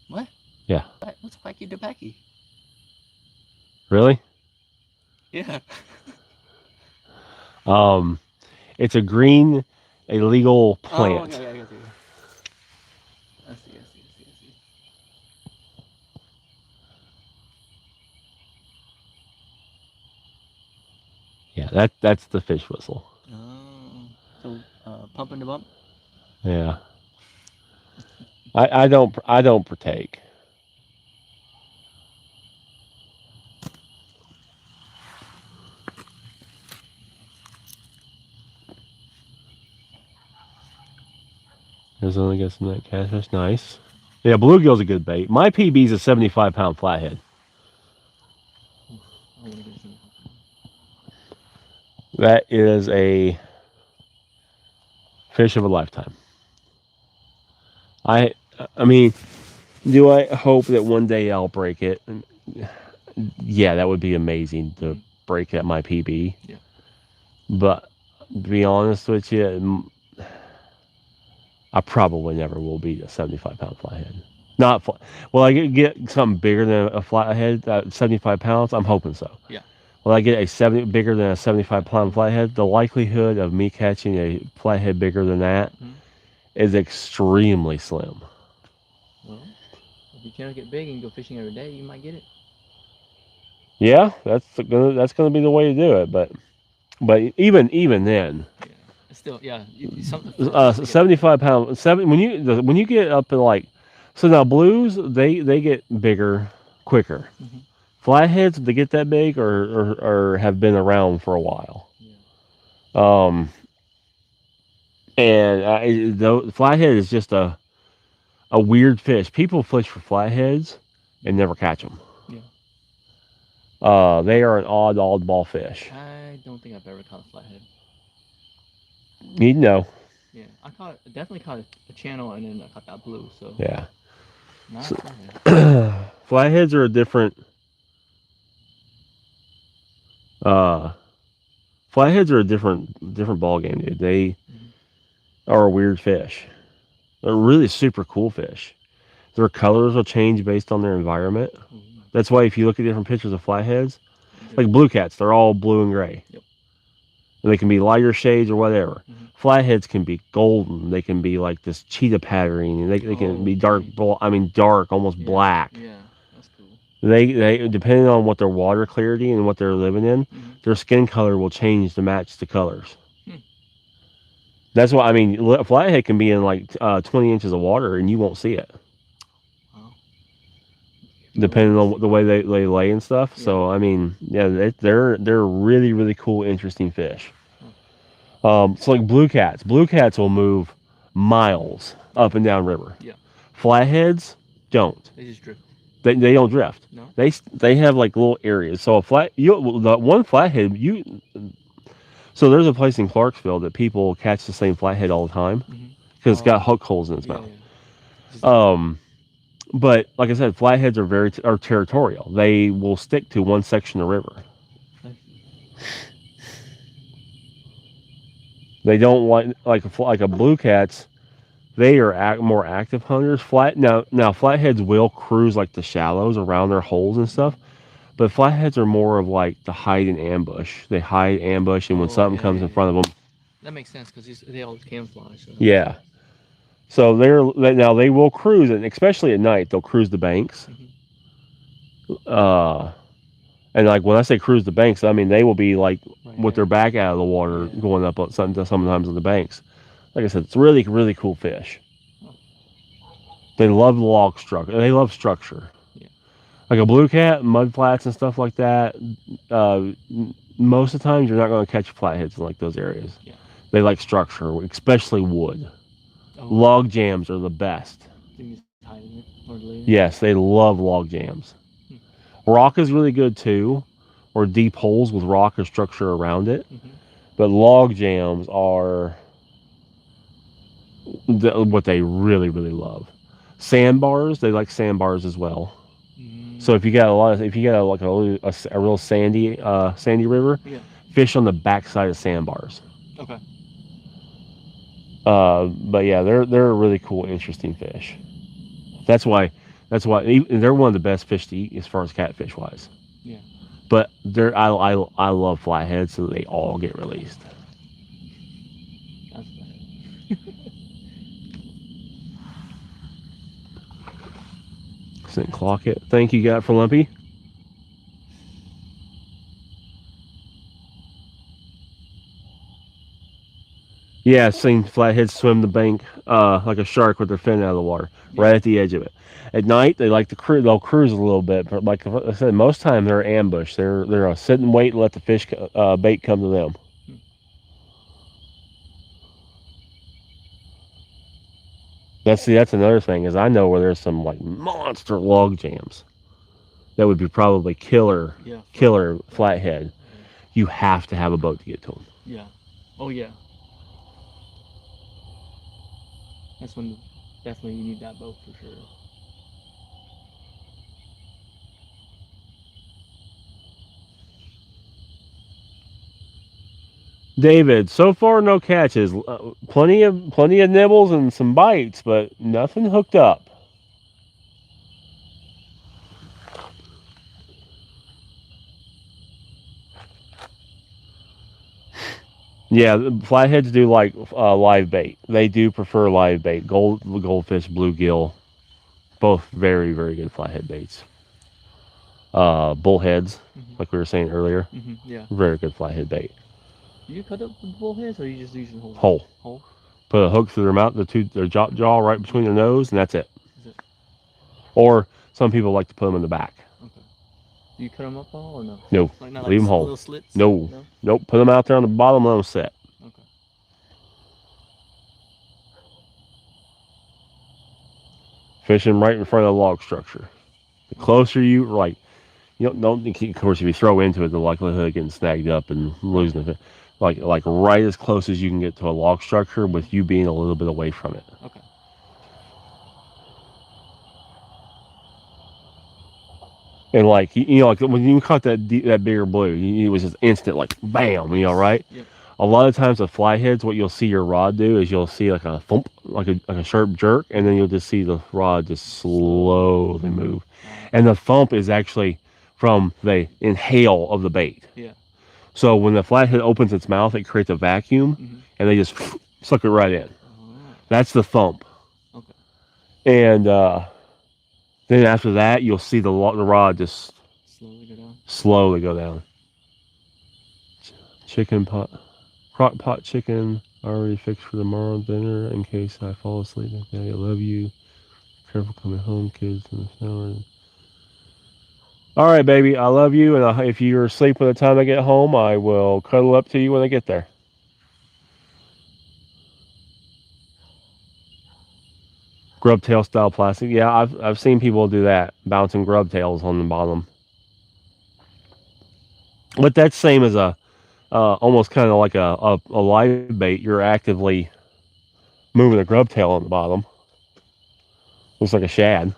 What? Yeah. What's wacky tobacky? Really? Yeah. It's a green illegal plant. Oh, okay, I see. Yeah, that's the fish whistle. Oh, so pumping the bump. Yeah. I don't partake. There's only got some of that catfish. Nice. Yeah, bluegill's a good bait. My PB's a 75-pound flathead. I want to get some. That is a fish of a lifetime. I mean, do I hope that one day I'll break it? Yeah, that would be amazing to break at my PB. Yeah. But to be honest with you, I probably never will beat a 75-pound flathead. Not will I get something bigger than a flathead, 75 pounds? I'm hoping so. Yeah. Will I get bigger than a 75-pound flathead? The likelihood of me catching a flathead bigger than that is extremely slim. Well, if you can't get big and go fishing every day, you might get it. Yeah, that's gonna be the way to do it. But even then, Yeah. It's still, yeah. Something. 75-pound when you get up to like, so now blues they get bigger quicker. Flatheads, they get that big or have been around for a while. Yeah. And the flathead is just a weird fish. People fish for flatheads and never catch them. Yeah. They are an oddball fish. I don't think I've ever caught a flathead. You'd know. Yeah, definitely caught a channel, and then I caught that blue. So Yeah. not a flathead. Flatheads are a different. Flatheads are a different ball game, dude. They are a weird fish. They're really super cool fish. Their colors will change based on their environment. That's why if you look at different pictures of flatheads, like blue cats, they're all blue and gray. Yep. And they can be lighter shades or whatever. Flatheads can be golden. They can be like this cheetah patterning. And they can be dark, dark, almost black. Yeah, that's cool. They depending on what their water clarity and what they're living in, their skin color will change to match the colors. That's why a flathead can be in like 20 inches of water and you won't see it. Wow. Depending on the way they lay and stuff. Yeah. So they're really, really cool, interesting fish. So like blue cats will move miles up and down river. Yeah. Flatheads don't. They just drift. They don't drift. No. They have like little areas. So the one flathead so there's a place in Clarksville that people catch the same flathead all the time because it's got hook holes in its mouth. Yeah. But like I said, flatheads are territorial. They will stick to one section of river. They don't like a blue cat's. They are more active hunters. Now flatheads will cruise like the shallows around their holes and stuff, but flatheads are more of like the hide and ambush. They hide, ambush, and when something comes in front of them, that makes sense because they always camouflage. So. Yeah. So they will cruise, and especially at night, they'll cruise the banks. And like when I say cruise the banks, I mean they will be like with their back out of the water, going up sometimes on the banks. Like I said, it's really, really cool fish. They love log structure. They love structure. Yeah. Like a blue cat, mud flats and stuff like that. Most of the times, you're not going to catch flatheads in like those areas. Yeah. They like structure, especially wood. Oh. Log jams are the best. Yes, they love log jams. Rock is really good too, or deep holes with rock or structure around it. But log jams are what they really, really love. Sandbars, they like sandbars as well. So if you got a real sandy river, fish on the backside of sandbars. Okay. But yeah, they're a really cool, interesting fish. That's why they're one of the best fish to eat as far as catfish wise. Yeah. But I love flatheads, so they all get released. That's Didn't clock it. Thank you, God, for Lumpy. Yeah, I've seen flatheads swim the bank like a shark with their fin out of the water, right at the edge of it. At night, they like to they'll cruise a little bit, but like I said, most time they're ambushed. They're a sit and wait and let the fish bait come to them. That's another thing is I know where there's some like monster log jams that would be probably killer flathead. You have to have a boat to get to them. Yeah. Oh yeah. That's when definitely you need that boat for sure. David, so far no catches. Plenty of nibbles and some bites, but nothing hooked up. Yeah, the flatheads do like live bait. They do prefer live bait. Goldfish, bluegill, both very, very good flathead baits. Bullheads, like we were saying earlier, Yeah. very good flathead bait. Do you cut up with bullheads, or are you just using whole? Whole. Put a hook through their mouth, their jaw right between their nose, and that's it. Or some people like to put them in the back. Okay. Do you cut them up all or no? No, Like not leave them whole. Little slits? No, nope. Put them out there on the bottom, let them sit. Okay. Fishing right in front of the log structure. The closer you don't of course if you throw into it, the likelihood of getting snagged up and losing it. Like right as close as you can get to a log structure with you being a little bit away from it. Okay. And like like when you caught that bigger blue, it was just instant, like bam, right? Yeah. A lot of times with flatheads, what you'll see your rod do is you'll see like a thump, like a sharp jerk, and then you'll just see the rod just slowly move. And the thump is actually from the inhale of the bait. Yeah. So when the flathead opens its mouth, it creates a vacuum, and they just suck it right in. That's the thump. Okay. And then after that, you'll see the rod just slowly go down. Chicken pot, crock pot chicken already fixed for tomorrow's dinner in case I fall asleep. Okay, I love you. Careful coming home, kids in the shower. All right, baby, I love you, and if you're asleep by the time I get home, I will cuddle up to you when I get there. Grub tail style plastic. Yeah, I've seen people do that, bouncing grub tails on the bottom. But that's same as a almost kind of like a live bait. You're actively moving a grub tail on the bottom. Looks like a shad.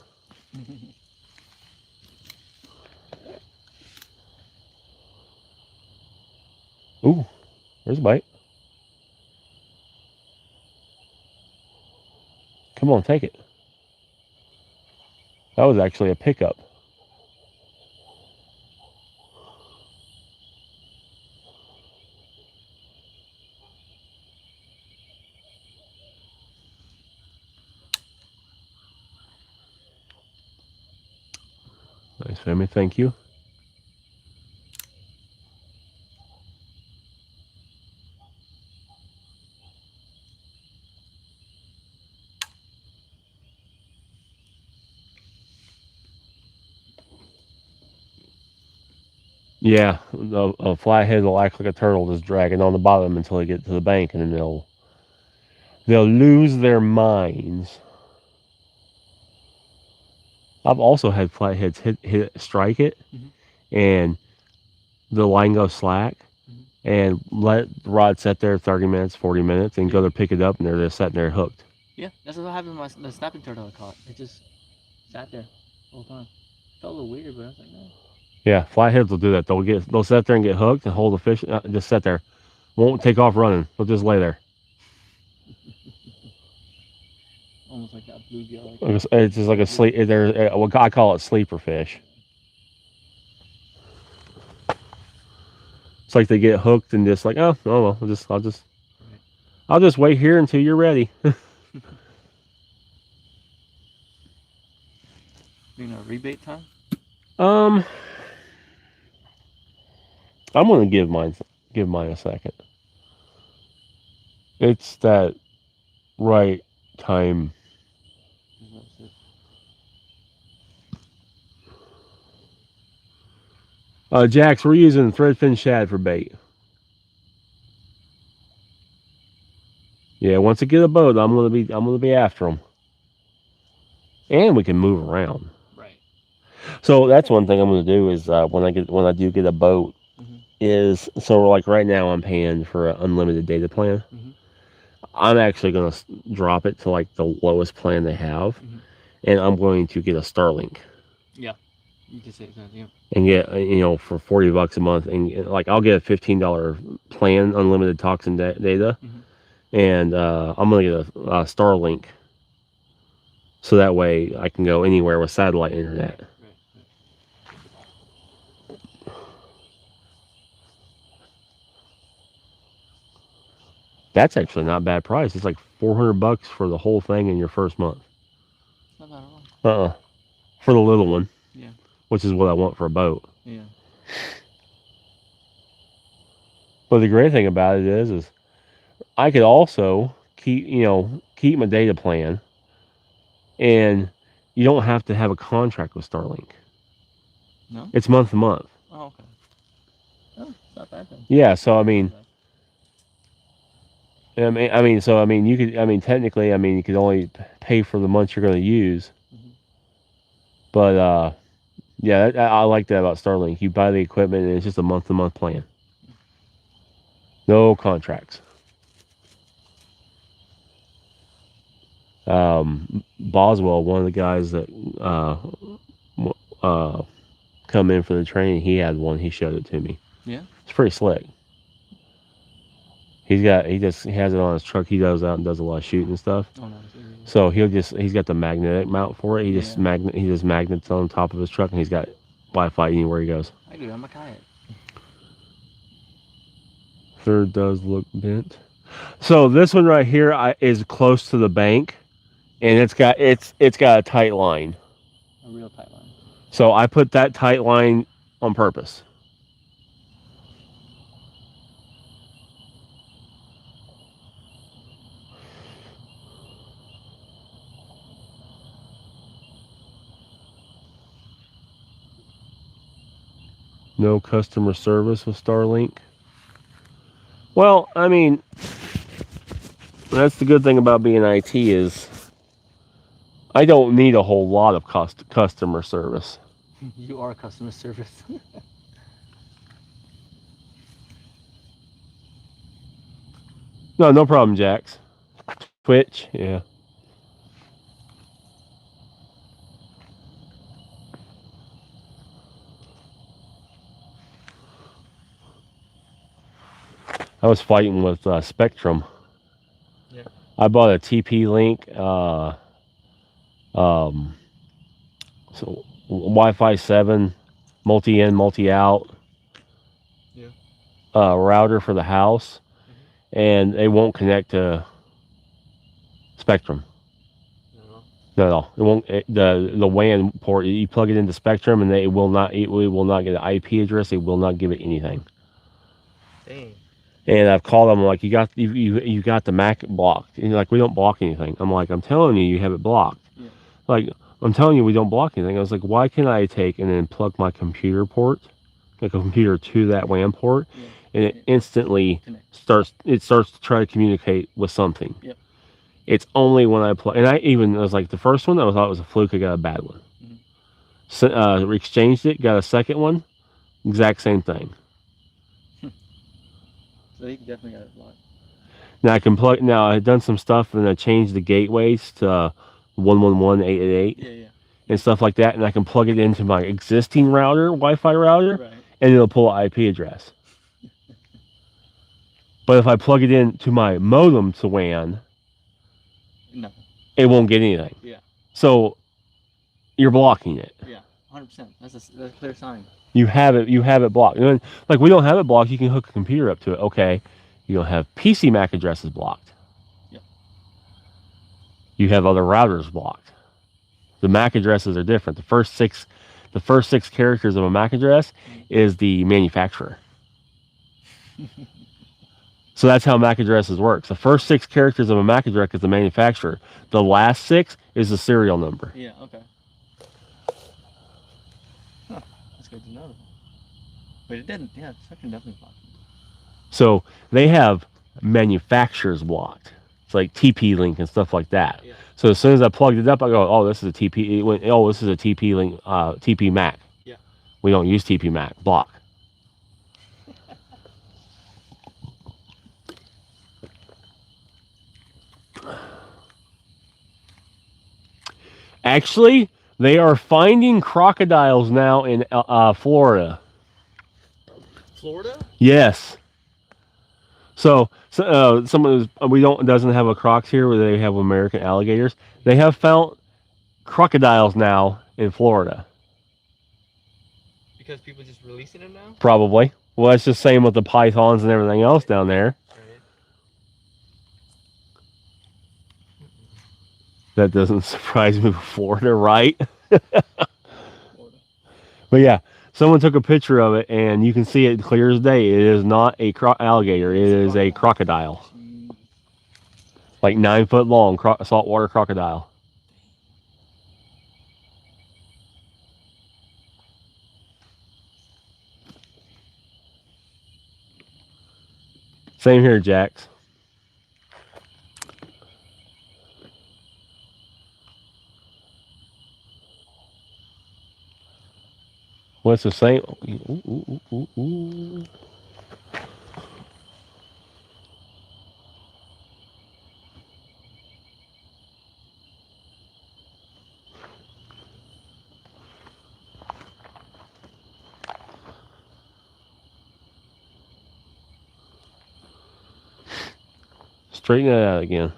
Ooh, there's a bite. Come on, take it. That was actually a pickup. Nice, family. Thank you. Yeah, a flathead will act like a turtle, just dragging on the bottom until they get to the bank, and then they'll lose their minds. I've also had flatheads strike it, and the line goes slack, and let the rod sit there 30 minutes, 40 minutes, and go to pick it up, and they're just sitting there hooked. Yeah, that's what happened with the snapping turtle I caught. It just sat there the whole time. Felt a little weird, but I was like, no. Yeah, flatheads will do that. They'll sit there and get hooked and hold the fish, just sit there, won't take off running. They'll just lay there. Almost like that bluegill. It's just like a sleep. I call it sleeper fish. It's like they get hooked and just like, oh well, I'll just wait here until you're ready. Rebait time? I'm gonna give mine a second. It's that right time. Jax, we're using threadfin shad for bait. Yeah, once I get a boat, I'm gonna be after them, and we can move around. Right. So that's one thing I'm gonna do is when I do get a boat, is so like right now I'm paying for an unlimited data plan. I'm actually gonna drop it to like the lowest plan they have, and I'm going to get a Starlink. Yeah. You can say that. Yeah. And get for $40 a month, and like I'll get a $15 plan, unlimited talks and data, and I'm gonna get a Starlink, so that way I can go anywhere with satellite internet. That's actually not a bad price. It's like $400 for the whole thing in your first month. Not bad at all. For the little one. Yeah. Which is what I want for a boat. Yeah. But the great thing about it is I could also keep my data plan, and you don't have to have a contract with Starlink. No? It's month to month. Oh, okay. Oh, it's not bad then. Yeah, so I mean, technically, you could only pay for the months you're going to use. But yeah, I like that about Starlink. You buy the equipment, and it's just a month-to-month plan. No contracts. Boswell, one of the guys that come in for the training, he had one. He showed it to me. Yeah. It's pretty slick. He has it on his truck. He goes out and does a lot of shooting and stuff. Oh, nice. So he's got the magnetic mount for it. He just magnets on top of his truck, and he's got Wi-Fi anywhere he goes. I do. I'm a kayak. Third does look bent. So this one right here is close to the bank, and it's got a tight line. A real tight line. So I put that tight line on purpose. No customer service with Starlink. Well, I mean, that's the good thing about being IT is I don't need a whole lot of customer service. You are customer service. No problem, Jax. Twitch, yeah. I was fighting with Spectrum. Yeah. I bought a TP-Link, so Wi-Fi 7, multi-in, multi-out, router for the house, and they won't connect to Spectrum. Not at all. It won't. The WAN port. You plug it into Spectrum, and it will not get an IP address. They will not give it anything. Dang. And I've called them like, you got the Mac blocked. And like, we don't block anything. I'm like, I'm telling you, you have it blocked. Yeah. Like, I'm telling you, we don't block anything. I was like, why can't I take and then plug my computer port, like a computer to that WAN port, and it instantly starts to try to communicate with something. Yep. It's only when I plug, and I was like, the first one, I thought it was a fluke. I got a bad one. So, exchanged it, got a second one, exact same thing. So you definitely got it blocked. Now I can plug. Now I had done some stuff, and I changed the gateways to 111.888 and stuff like that, and I can plug it into my existing router, Wi-Fi router, and it'll pull an IP address. But if I plug it in to my modem to WAN, no, it won't get anything. Yeah. So you're blocking it. Yeah, 100%. That's a clear sign. You have it blocked. And like, we don't have it blocked. You can hook a computer up to it. Okay, you don't have PC MAC addresses blocked. Yep. You have other routers blocked. The MAC addresses are different. The first six characters of a MAC address is the manufacturer. So that's how MAC addresses works. The first 6 characters of a MAC address is the manufacturer. The last 6 is the serial number. Yeah, okay. Huh, that's good to know. But it didn't, yeah, the second definitely blocked me. So they have manufacturers blocked. It's like TP Link and stuff like that. Yeah. So as soon as I plugged it up, I go, oh, this is a TP. It went, oh, this is a TP Link, TP Mac. Yeah. We don't use TP Mac. Block. Actually, they are finding crocodiles now in Florida. Florida? Yes. So someone doesn't have a Crocs here where they have American alligators. They have found crocodiles now in Florida. Because people just releasing them now? Probably. Well, that's just same with the pythons and everything else down there. Right. That doesn't surprise me with Florida, right? Florida. But yeah, someone took a picture of it, and you can see it clear as day. It is not a alligator. It is a crocodile. Jeez. Like 9 foot long saltwater crocodile. Same here, Jax. Well, it's the same. Ooh. Straighten it out again.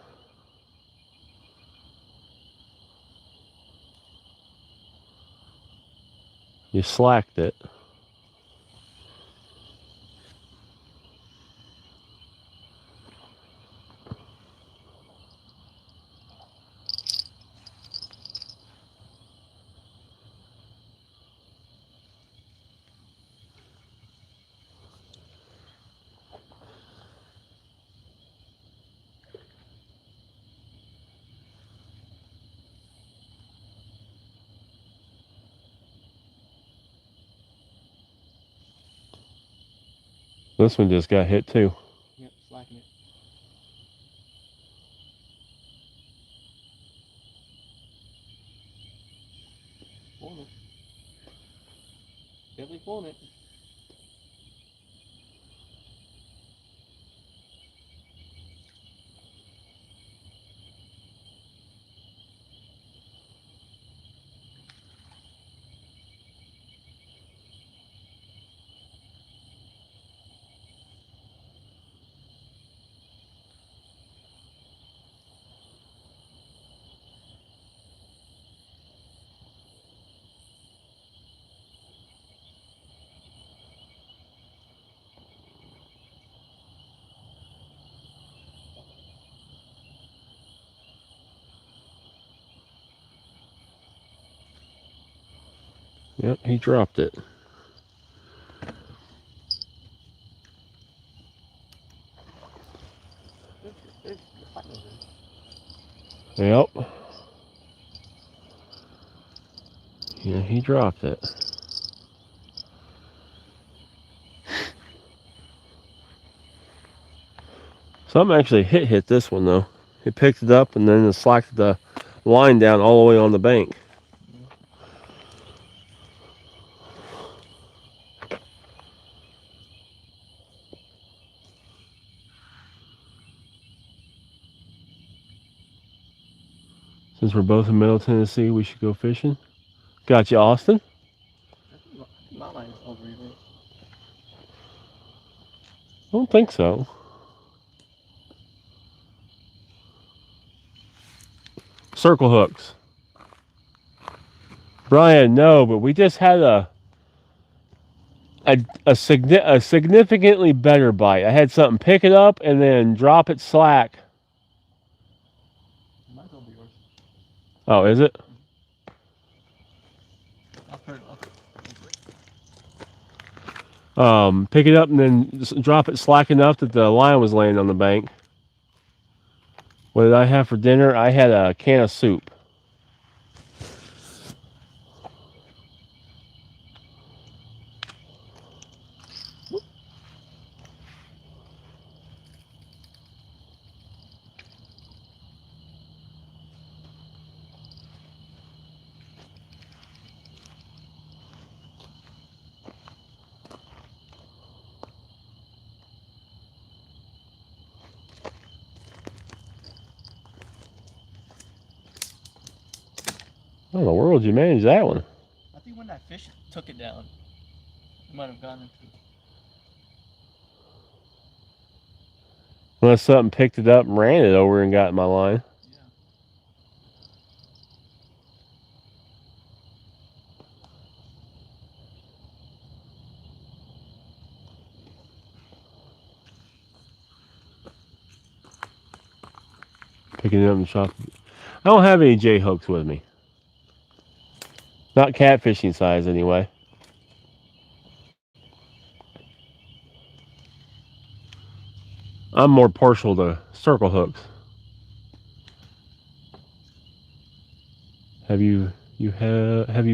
You slacked it. This one just got hit too. Yep, slacking it. Pulling it. Definitely pulling it. Yep, he dropped it. Yep. Yeah, he dropped it. Something actually hit this one though. It picked it up and then it slacked the line down all the way on the bank. Since we're both in Middle Tennessee, we should go fishing. Got you, Austin? My line's over here. I don't think so. Circle hooks. Brian, no, but we just had a significantly better bite. I had something pick it up and then drop it slack. Might as well be yours. Oh, is it? Pick it up and then drop it slack enough that the line was laying on the bank. What did I have for dinner? I had a can of soup. How in the world did you manage that one? I think when that fish took it down, it might have gone into. Unless something picked it up and ran it over and got in my line. Yeah. Picking it up and chopping. I don't have any J hooks with me. Not catfishing size anyway. I'm more partial to circle hooks. Have you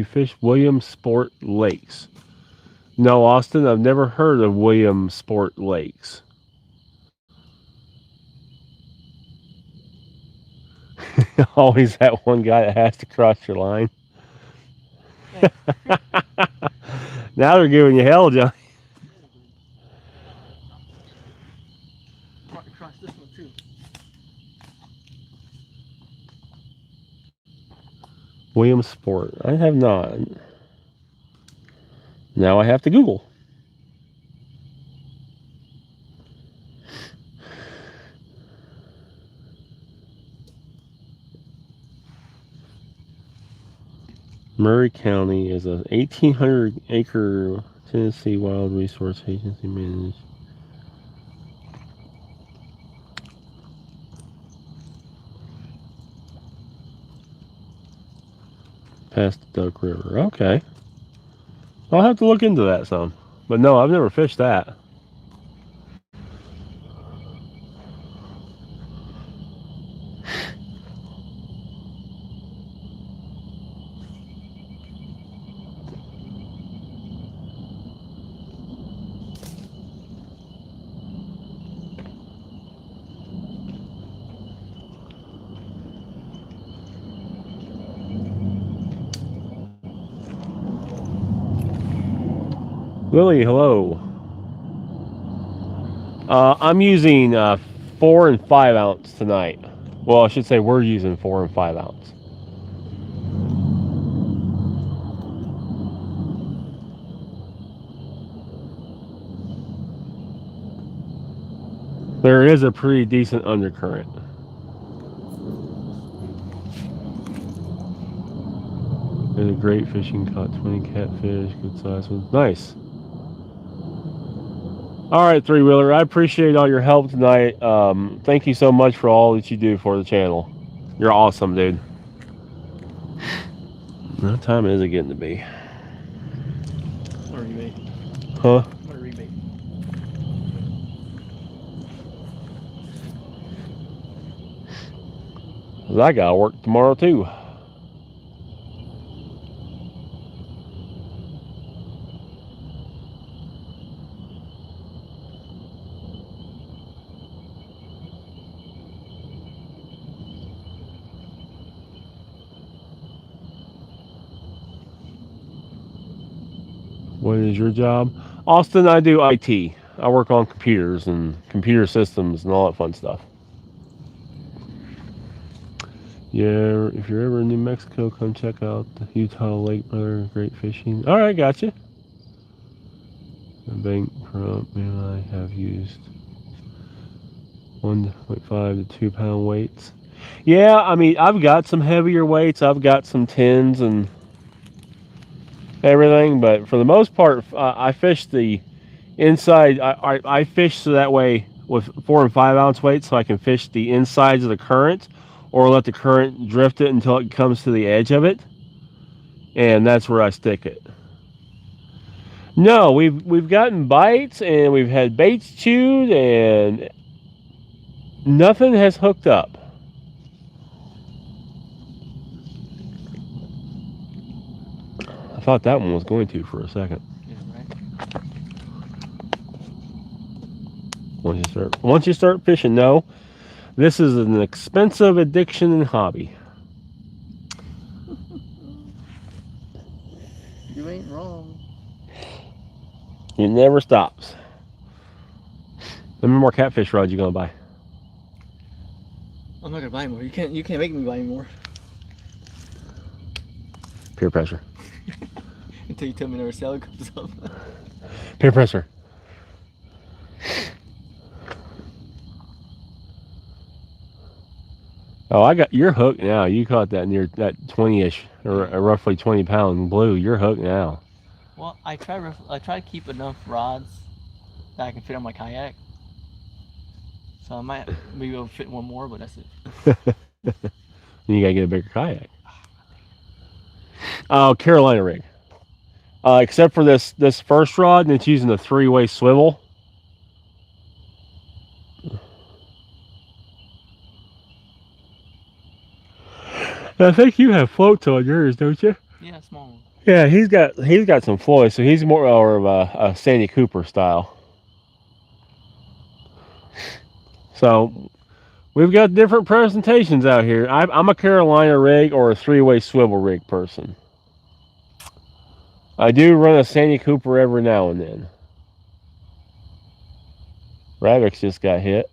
fished Williamsport Lakes? No, Austin, I've never heard of Williamsport Lakes. Always that one guy that has to cross your line. Now they're giving you hell, John. Brought across this one too. Williamsport. I have not. Now I have to Google. Murray County is a 1,800-acre Tennessee Wild Resource Agency managed. Past the Duck River. Okay. I'll have to look into that some. But no, I've never fished that. Lily, hello. I'm using 4 and 5 ounce tonight. Well, I should say we're using 4 and 5 ounce. There is a pretty decent undercurrent. There's a great fishing, caught 20 catfish, good size ones. Nice. All right, Three Wheeler, I appreciate all your help tonight. Thank you so much for all that you do for the channel. You're awesome, dude. What time is it getting to be? I'm gonna rebait. Huh? I'm gonna rebait. Cause I gotta work tomorrow too. What is your job? Austin, I do IT. I work on computers and computer systems and all that fun stuff. Yeah, if you're ever in New Mexico, come check out the Utah Lake Brother. Great fishing. All right, gotcha. The bank prop, man, I have used 1.5 to 2 pound weights. Yeah, I mean, I've got some heavier weights. I've got some 10s and everything, but for the most part, I fish the inside. I fish so that way with 4 and 5 ounce weights, so I can fish the insides of the current, or let the current drift it until it comes to the edge of it, and that's where I stick it. No, we've gotten bites and we've had baits chewed and nothing has hooked up. I thought that one was going to for a second. Yeah, right. Once you start fishing, no. This is an expensive addiction and hobby. You ain't wrong. It never stops. How many more catfish rods you gonna buy? I'm not gonna buy more. You can't make me buy more. Peer pressure. Until you tell me never sell it comes up. Peer pressure. Oh, I got you're hooked now. You caught that near that 20-ish or roughly 20-pound blue. You're hooked now. Well, I try to keep enough rods that I can fit on my kayak. So I might maybe able to fit one more, but that's it. You gotta get a bigger kayak. Oh, Carolina rig. Except for this first rod, and it's using a 3-way swivel. I think you have floats on yours, don't you? Yeah, small one. Yeah, he's got some floats, so he's more of a Sandy Cooper style. So we've got different presentations out here. I'm a Carolina rig or a 3-way swivel rig person. I do run a Sandy Cooper every now and then. Rabbits just got hit.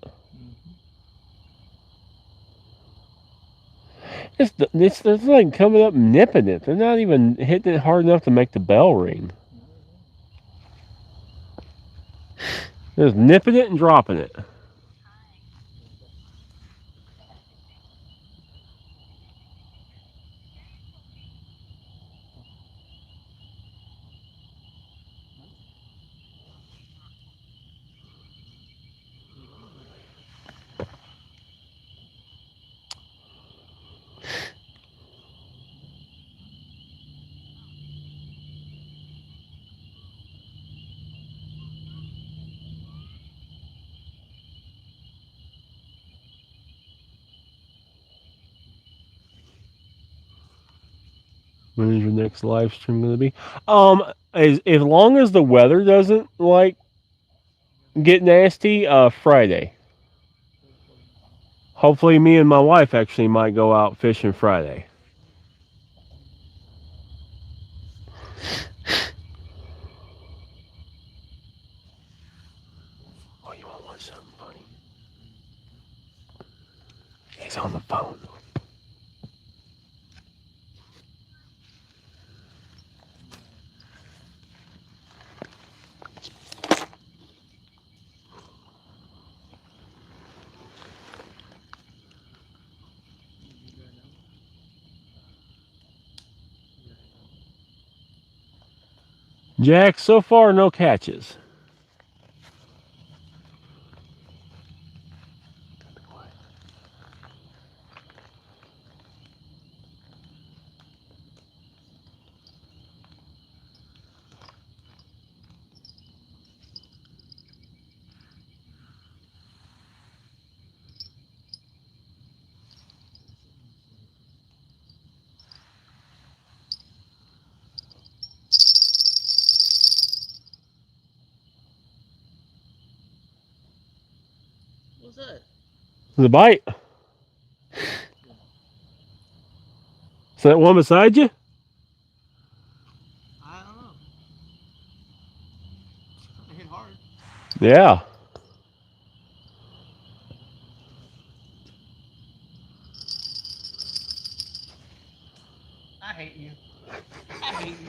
It's like coming up and nipping it. They're not even hitting it hard enough to make the bell ring. Just nipping it and dropping it. When is your next live stream going to be? As long as the weather doesn't like get nasty, Friday. Hopefully, me and my wife actually might go out fishing Friday. Oh, you want to watch something funny? He's on the phone. Jack, so far no catches. What's that? The bite. Is that one beside you? I don't know. It hit hard. Yeah. I hate you. I hate you.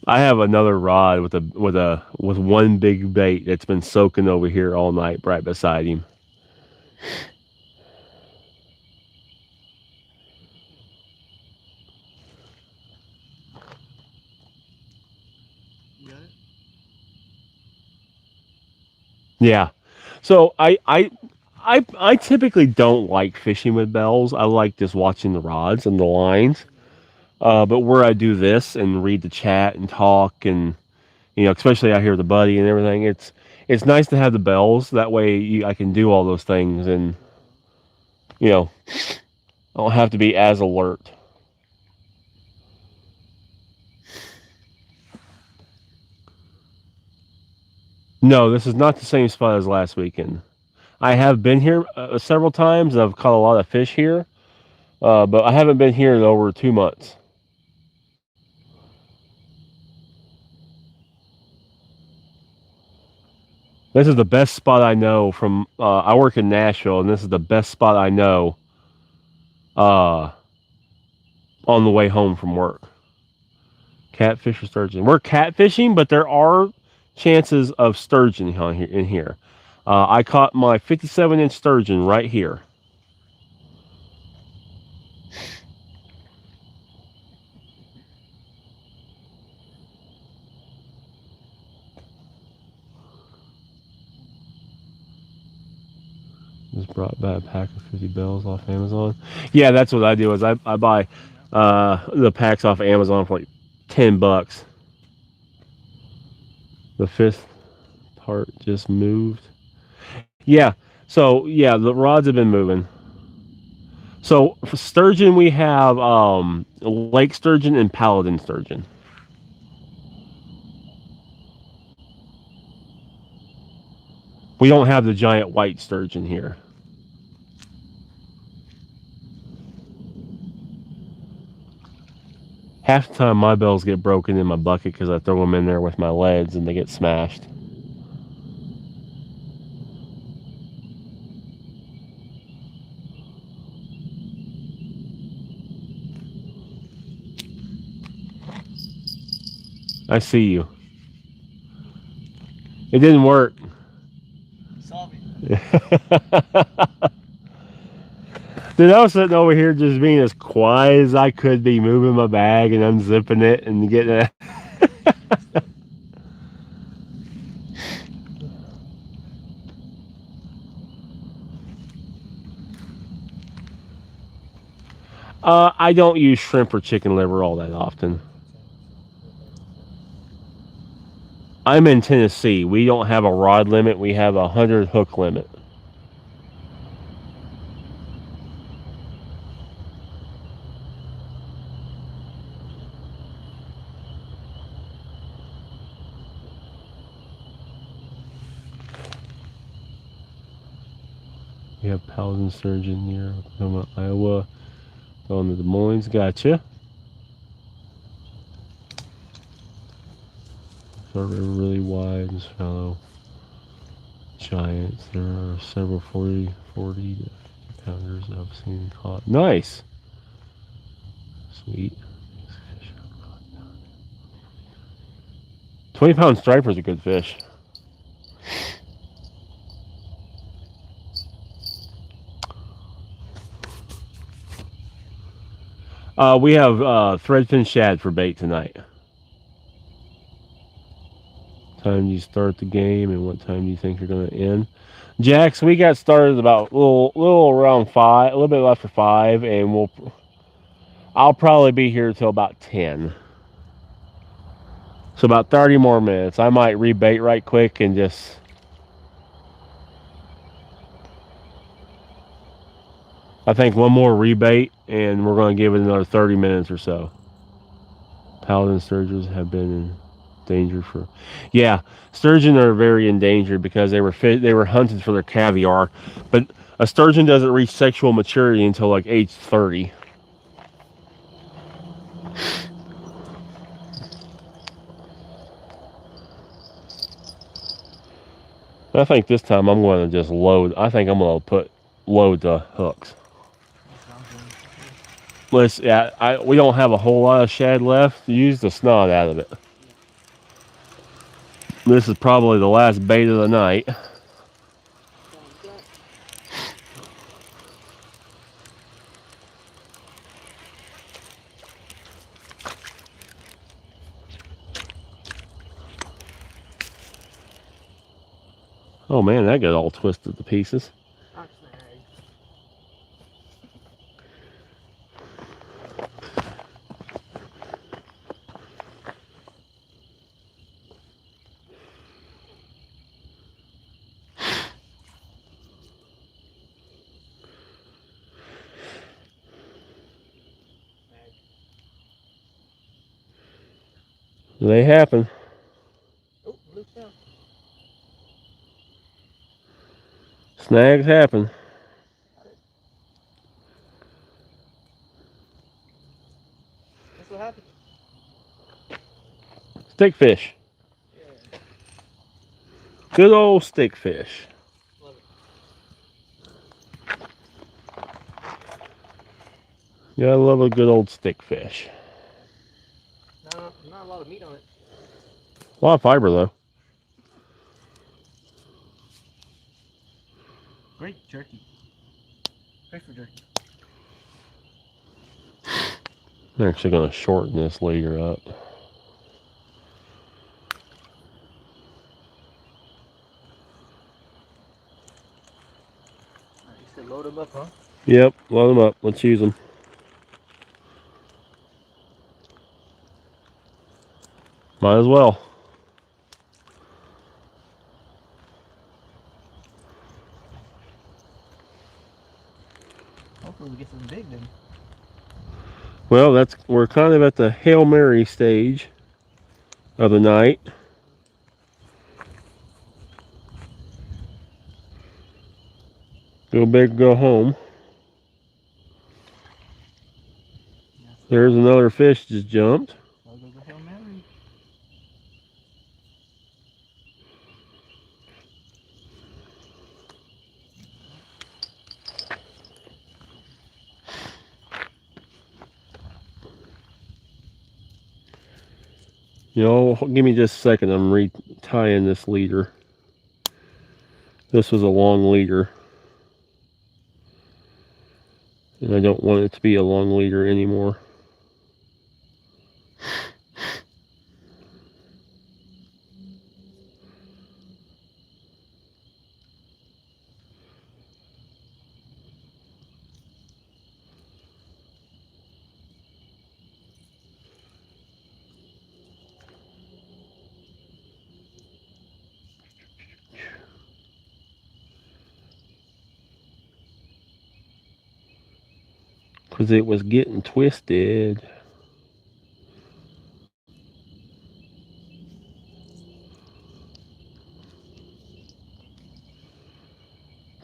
I have another rod with one big bait that's been soaking over here all night right beside him. You got it? Yeah. So I typically don't like fishing with bells. I like just watching the rods and the lines. But where I do this and read the chat and talk and especially out here with the buddy and everything, it's nice to have the bells. That way I can do all those things and you know I don't have to be as alert. No, this is not the same spot as last weekend. I have been here several times. I've caught a lot of fish here, but I haven't been here in over 2 months. This is the best spot I know from. I work in Nashville, and this is the best spot I know uh, on the way home from work. Catfish or sturgeon? We're catfishing, but there are chances of sturgeon in here. I caught my 57-inch sturgeon right here. Just brought back a pack of 50 bells off Amazon. Yeah, that's what I do. Is I buy the packs off Amazon for like $10. The fifth part just moved. Yeah. So yeah, the rods have been moving. So for sturgeon, we have lake sturgeon and paladin sturgeon. We don't have the giant white sturgeon here. Half the time my bells get broken in my bucket because I throw them in there with my leads and they get smashed. I see you. It didn't work. Saw me. Dude, I was sitting over here just being as quiet as I could be, moving my bag and unzipping it and getting it. I don't use shrimp or chicken liver all that often. I'm in Tennessee. We don't have a rod limit. We have a 100 hook limit. We have paladin sturgeon near Oklahoma, Iowa. On the Des Moines, gotcha. Our river really wide and shallow. Giants. There are several 40 to 50 pounders I've seen caught. Nice. Sweet. 20-pound striper is a good fish. We have threadfin shad for bait tonight. Time do you start the game and what time do you think you're going to end? Jax, we got started about a little around 5, a little bit after 5, and I'll probably be here till about 10. So about 30 more minutes. I might rebait right quick and just I think one more rebait and we're going to give it another 30 minutes or so. Paladin sturgeons have been in danger for, yeah, sturgeon are very endangered because they were hunted for their caviar, but a sturgeon doesn't reach sexual maturity until like age 30. I think this time I'm going to just load. I think I'm going to load the hooks. We don't have a whole lot of shad left. Use the snot out of it. This is probably the last bait of the night. Oh man, that got all twisted to pieces. Rock snag. They happen. Oh, blue tail. Snags happen. That's what happened. Stickfish. Yeah. Good old stickfish. Love it. Yeah, I love a good old stickfish. Not a lot of meat on it. A lot of fiber though. Great jerky. Great for jerky. I'm actually going to shorten this leader up. You said load them up, huh? Yep, load them up. Let's use them. Might as well. Hopefully we get some big then. Well, we're kind of at the Hail Mary stage of the night. Go big, go home. There's another fish just jumped. I'll go to Hail Mary. You know, give me just a second. I'm retying this leader. This was a long leader. And I don't want it to be a long leader anymore. Because it was getting twisted.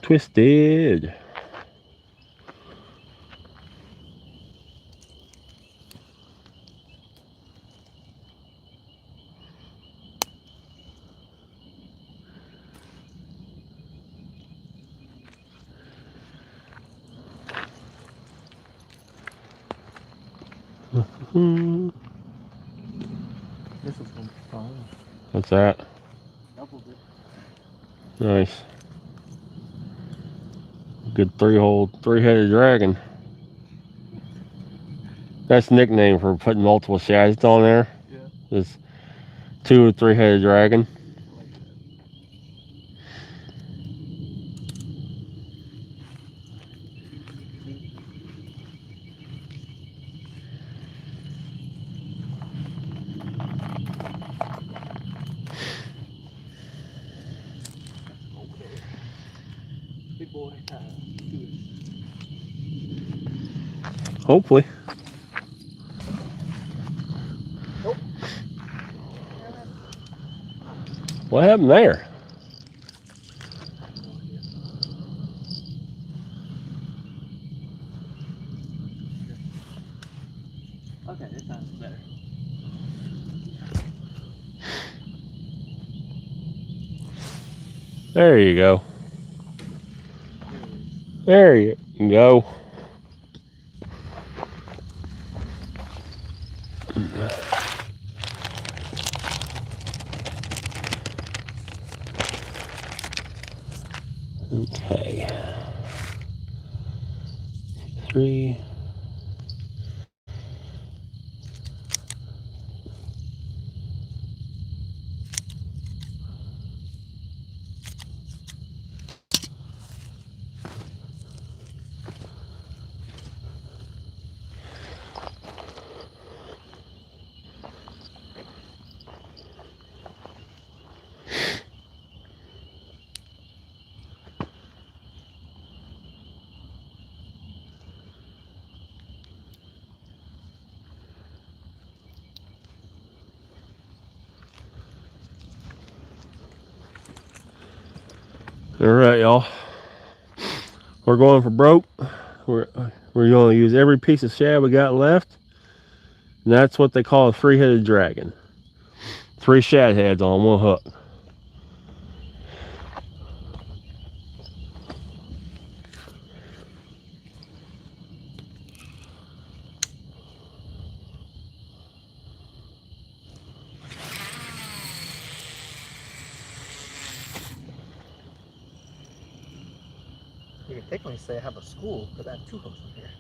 Twisted. This was going to be fun. What's that? Doubled it. Nice. Good three-headed dragon. That's the nickname for putting multiple shads on there. Yeah. Is 2 or 3-headed dragon. I like that. Okay. Big boy. Do it. Hopefully. Nope. What happened there? Okay, this sounds better. There you go. There you go. Okay. 3. All right, y'all. We're going for broke. We're going to use every piece of shad we got left. And that's what they call a three-headed dragon. 3 shad heads on one hook. You can technically say I have a school because I have 2 hooks in here.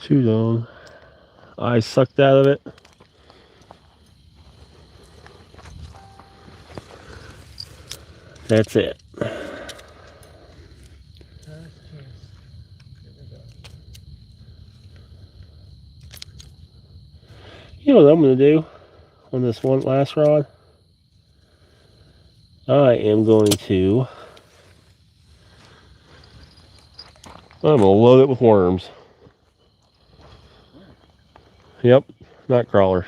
Shoes on. Eye sucked out of it. That's it. You know what I'm going to do on this one last rod? I am going to... I'm going to load it with worms. Yep, night crawlers.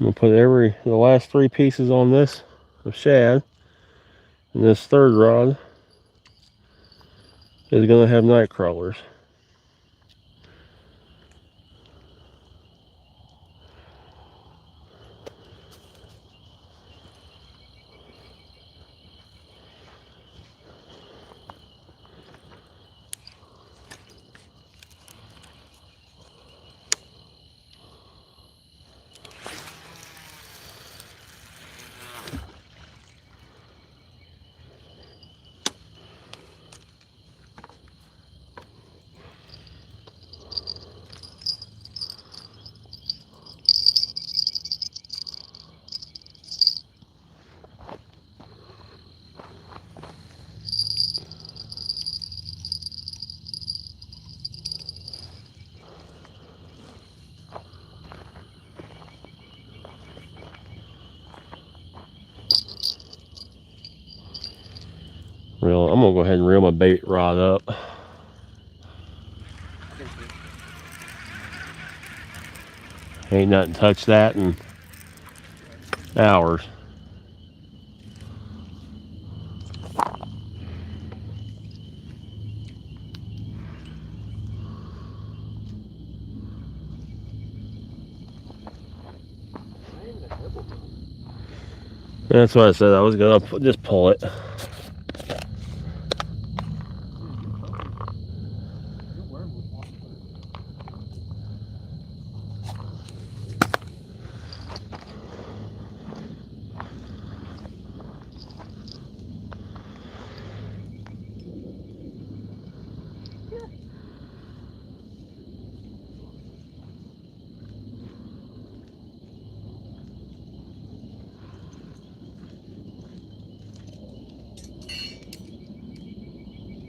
I'm going to put the last 3 pieces on this of shad. And this third rod is going to have night crawlers. I'm going to go ahead and reel my bait rod up. Ain't nothing touched that in hours. That's what I said. I was going to just pull it.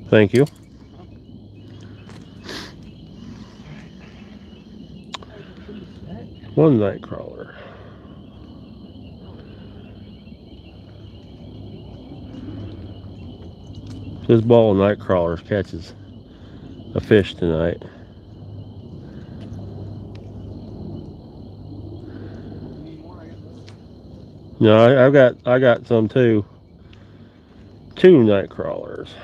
Thank you. One night crawler. This ball of night crawlers catches a fish tonight. No, I got some too. 2 night crawlers.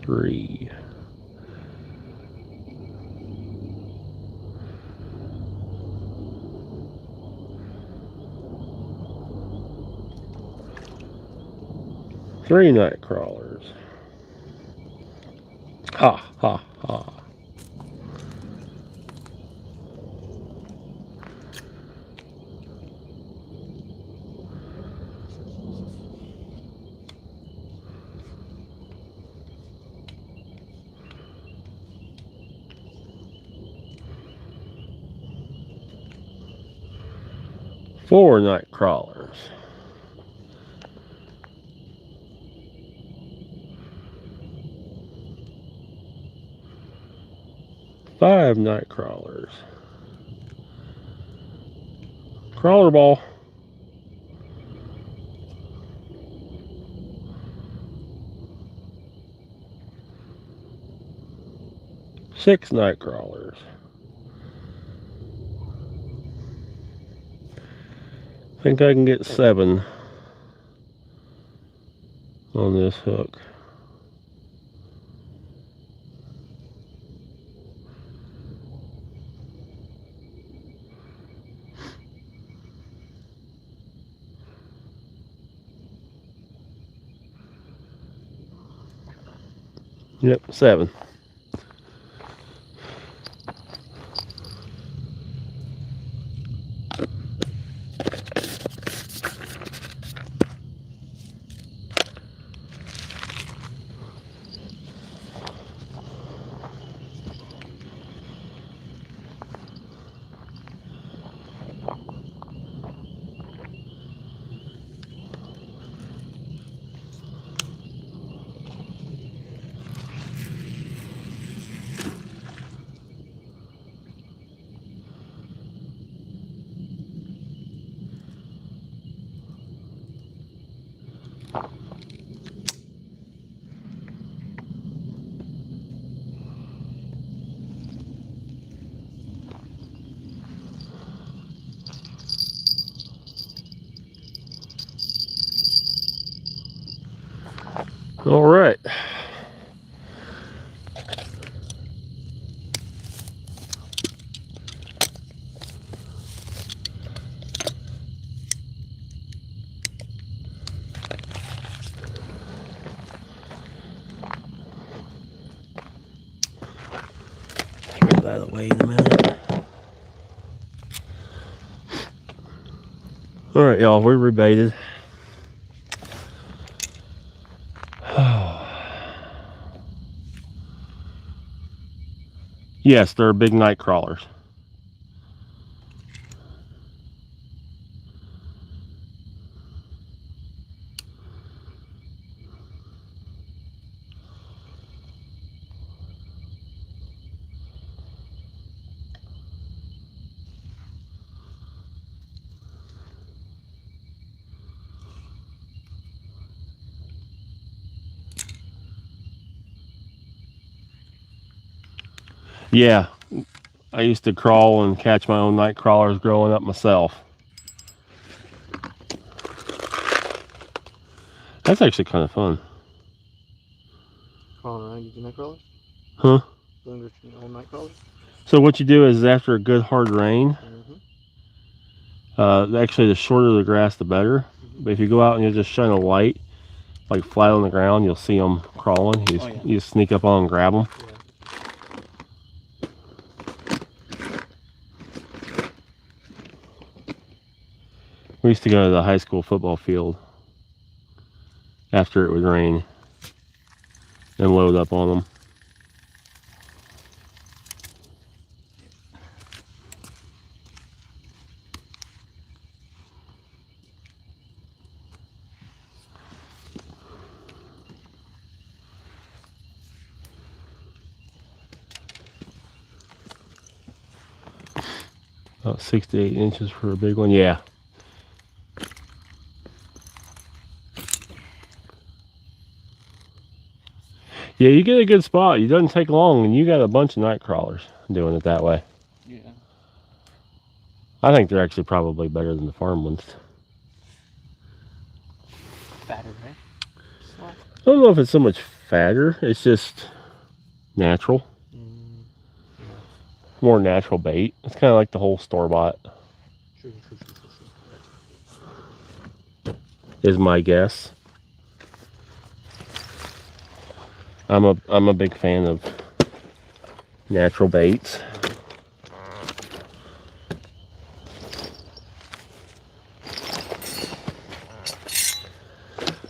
3. Three night crawlers. Ha ha ha. Four night crawlers. Five night crawlers. Crawler ball. Six night crawlers. I think I can get 7 on this hook. Yep, 7. All right. Get that out of the way in a minute. All right, y'all, we rebaited. Yes, they're big night crawlers. Yeah, I used to crawl and catch my own night crawlers growing up myself. That's actually kind of fun. Crawling around using night crawlers? Huh? Doing your own night crawlers? So what you do is after a good hard rain, actually the shorter the grass the better. But if you go out and you just shine a light, like flat on the ground, you'll see them crawling. You just sneak up on and grab them. Yeah. We used to go to the high school football field after it would rain and load up on them. About 6 to 8 inches for a big one, yeah. Yeah, you get a good spot. It doesn't take long, and you got a bunch of night crawlers doing it that way. Yeah. I think they're actually probably better than the farm ones. Fatter, right? Small. I don't know if it's so much fatter. It's just natural. More natural bait. It's kind of like the whole store-bought, True. is my guess. I'm a big fan of natural baits.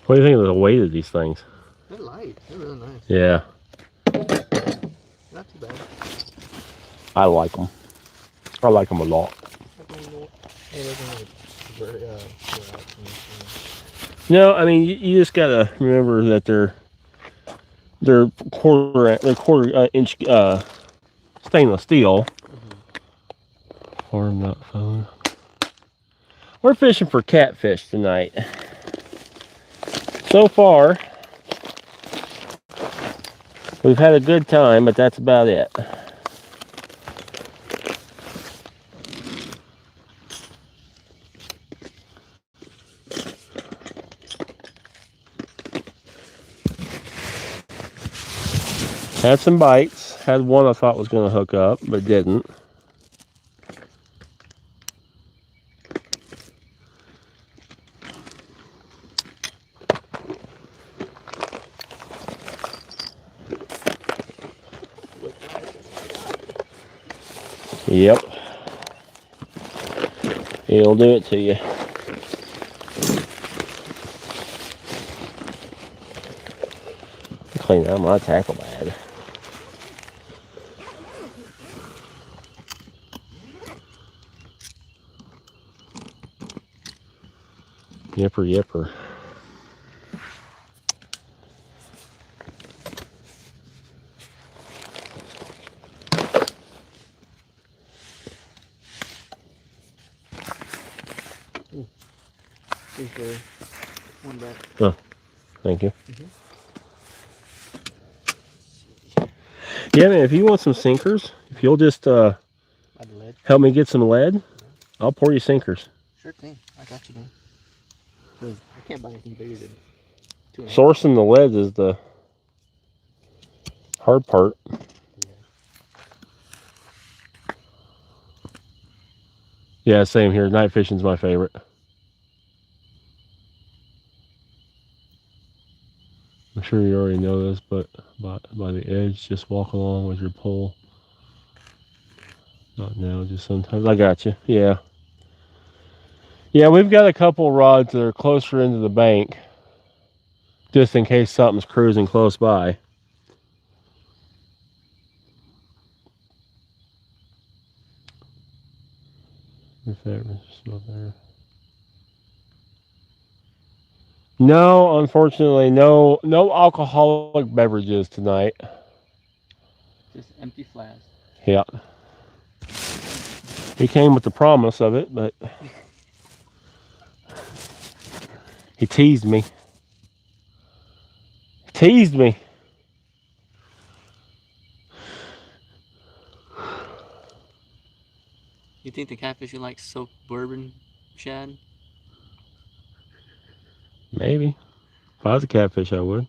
What do you think of the weight of these things? They're light. They're really nice. Yeah, Not too bad. I like them. I like them a lot. No, I mean you just gotta remember that they're quarter inch stainless steel. Farm not phone. We're fishing for catfish tonight. So far, we've had a good time, but that's about it. Had some bites. Had one I thought was going to hook up, but didn't. Yep. It'll do it to you. Clean out my tackle bag. Yipper. Here's one back. Oh, thank you. Yeah, man, if you want some sinkers, if you'll just help me get some lead, I'll pour you sinkers. Sure thing. I got you, man. Because I can't buy anything bigger than 2.5. Sourcing the lead is the hard part. Yeah, same here. Night fishing's my favorite. I'm sure you already know this, but by the edge, just walk along with your pole. Not now, just sometimes. I got you. Yeah. Yeah, we've got a couple rods that are closer into the bank, just in case something's cruising close by. If that was still there. No, unfortunately, no alcoholic beverages tonight. Just empty flasks. Yeah. He came with the promise of it, but he teased me. You think the catfish you like soaked bourbon shad? Maybe. If I was a catfish, I would.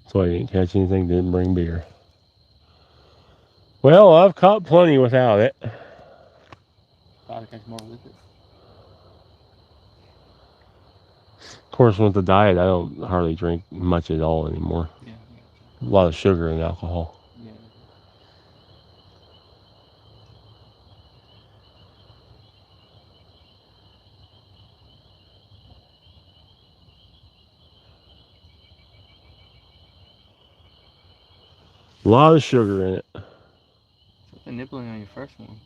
So I didn't catch anything, didn't bring beer. Well, I've caught plenty without it. Probably catch more with it. Of course, with the diet, I don't hardly drink much at all anymore. Yeah. A lot of sugar and alcohol. Yeah. A lot of sugar in it. The nibbling on your first one.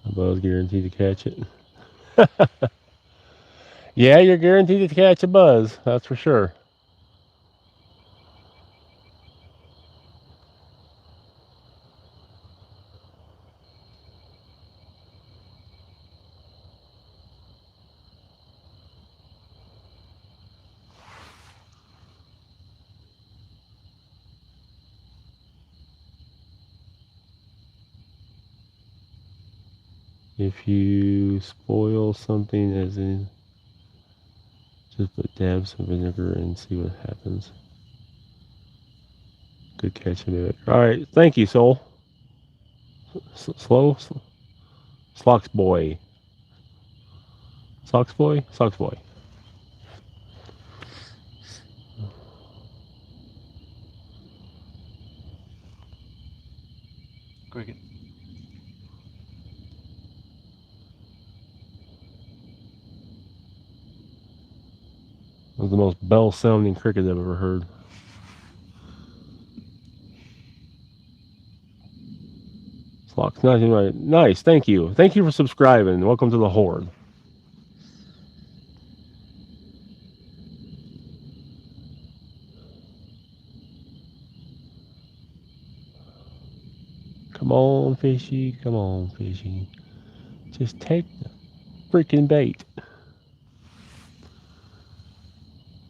I was guaranteed to catch it. Yeah, you're guaranteed to catch a buzz. That's for sure. If you spoil something, as in, just put dabs of vinegar and see what happens. Good catch, Mimic. All right, thank you, Soul. Slow, Slocks boy. Socks boy, Socks boy. Cricket. That was the most bell-sounding cricket I've ever heard. Slocks, nice, thank you. Thank you for subscribing. Welcome to the Horde. Come on, fishy. Come on, fishy. Just take the freaking bait.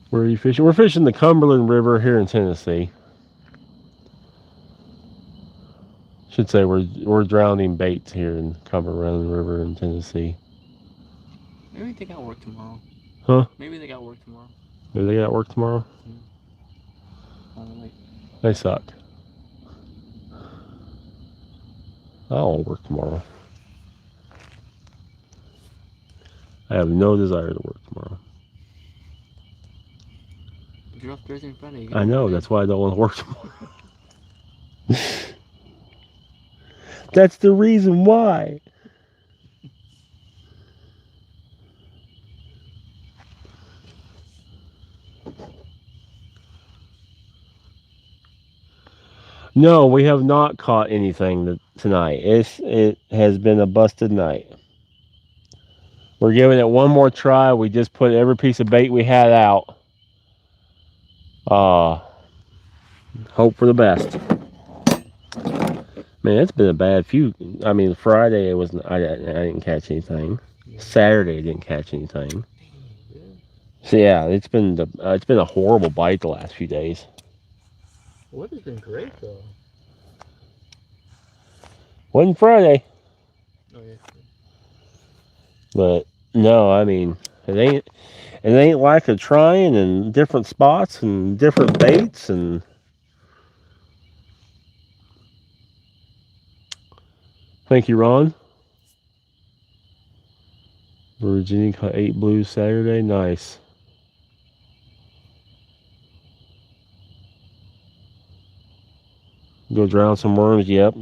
Where are you fishing? We're fishing the Cumberland River here in Tennessee. Should say we're drowning baits here in Cumberland River in Tennessee. Maybe they got work tomorrow. Huh? Maybe they got work tomorrow. Maybe they got work tomorrow? Like, They suck. I won't work tomorrow. I have no desire to work tomorrow. you're off Thursday and Friday. I know, that's why I don't want to work tomorrow. That's the reason why. No, we have not caught anything tonight. It has been a busted night. We're giving it one more try. We just put every piece of bait we had out. Hope for the best. Man, it's been a bad few. I mean, Friday I didn't catch anything. Saturday I didn't catch anything. So yeah, it's been a horrible bite the last few days. Weather's been great though. Wasn't Friday, Oh yeah. but no, I mean it ain't like a trying in different spots and different baits and. Thank you, Ron. Virginia caught 8 blues Saturday. Nice. Go drown some worms. Yep,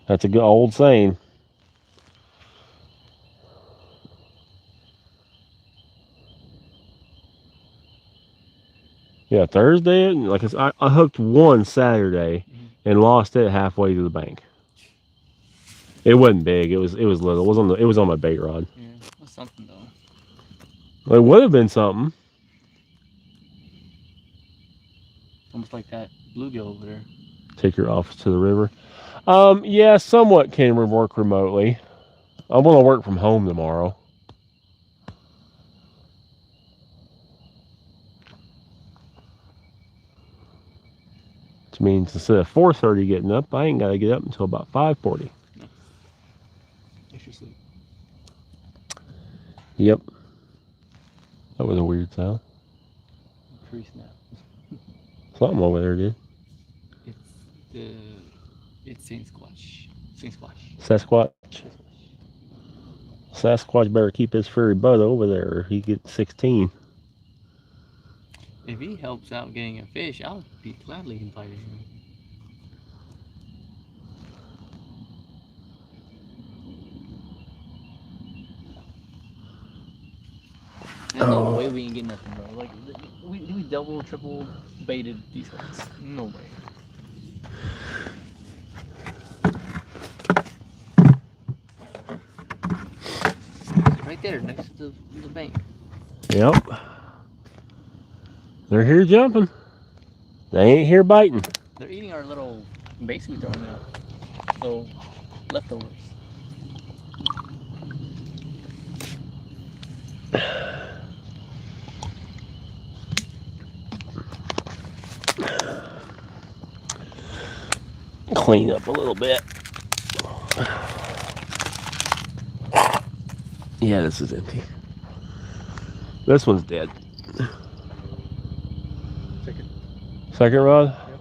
that's a good old saying. Yeah, Thursday. Like I hooked one Saturday and lost it halfway to the bank. It wasn't big. It was little. It was on my bait rod. Yeah, that's something though. It would have been something. Almost like that bluegill over there. Take your office to the river. Yeah, somewhat can work remotely. I'm gonna work from home tomorrow. Which means instead of 4:30 getting up, I ain't gotta get up until about 5:40. Extra sleep. Yep. That was a weird sound. Pre-snap. Something over there did. It's Sasquatch. Sasquatch. Sasquatch better keep his furry butt over there or he gets 16. If he helps out getting a fish, I'll be gladly invited him. There's no way we can get nothing, bro. Like, we double, triple baited these ones. No way. Right there, next to the bank. Yep. They're here jumping. They ain't here biting. They're eating our little baits we throwing out. So, leftovers. Clean up a little bit. Yeah, this is empty. This one's dead. Second. Second rod? Yep.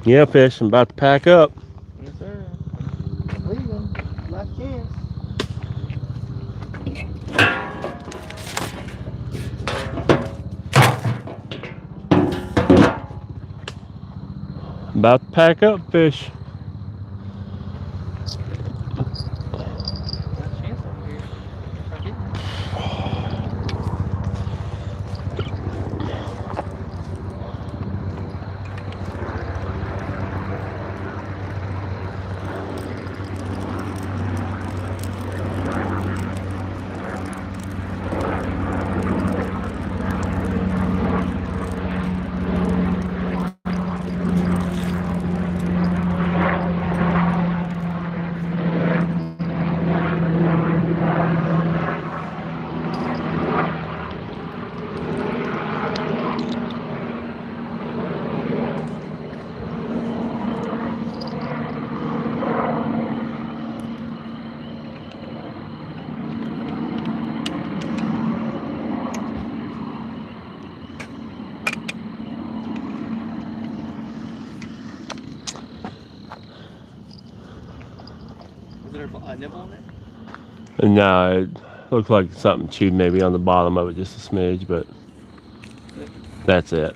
Yeah, fish. I'm about to pack up. Yes, sir. I'm leaving. Last chance. About to pack up, fish. Last chance over here. Try getting it. Is there a nibble on it? No, it looked like something chewed maybe on the bottom of it just a smidge, but that's it.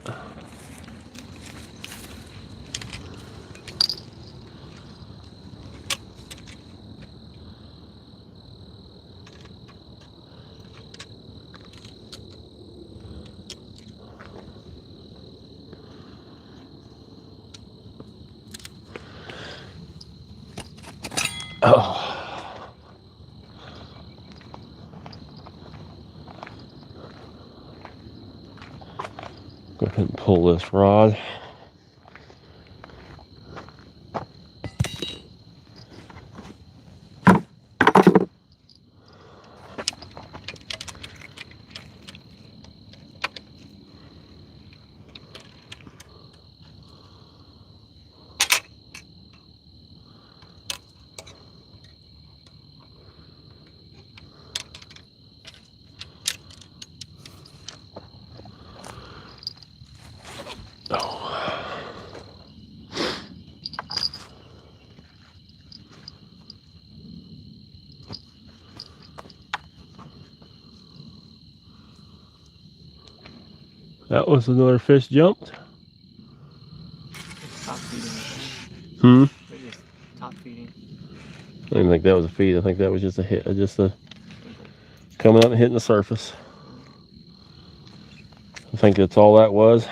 Oh. Go ahead and pull this rod. That was another fish jumped. It's top feeding. I think. Hmm. They're just top feeding. I didn't think that was a feed. I think that was just a hit, just a coming up and hitting the surface. I think that's all that was.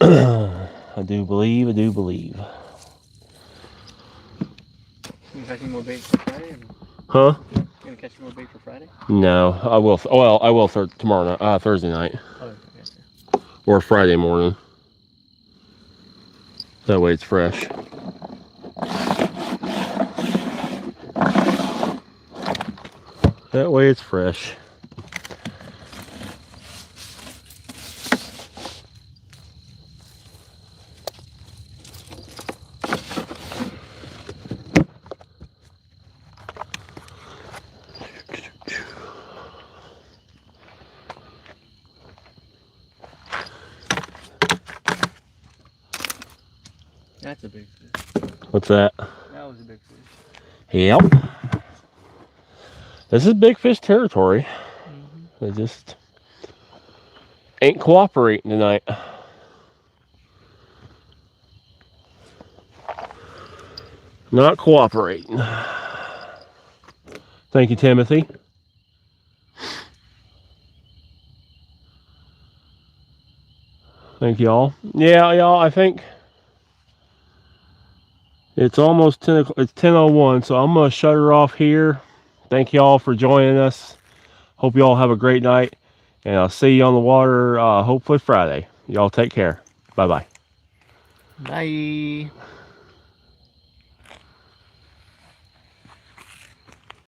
I do believe. You catch any more bait for Friday? Huh? You gonna catch any more bait for Friday? No, I will. Well, I will start tomorrow night, Thursday night, Oh, okay. or Friday morning. That way it's fresh. That way it's fresh. That's a big fish. What's that? That was a big fish. Yep. This is big fish territory. Mm-hmm. They just ain't cooperating tonight. Not cooperating. Thank you, Timothy. Thank y'all. Yeah, y'all, I think it's almost 10 o'clock. It's 10:01, so I'm going to shut her off here. Thank y'all for joining us. Hope y'all have a great night, and I'll see you on the water hopefully Friday. Y'all take care. Bye-bye. Bye.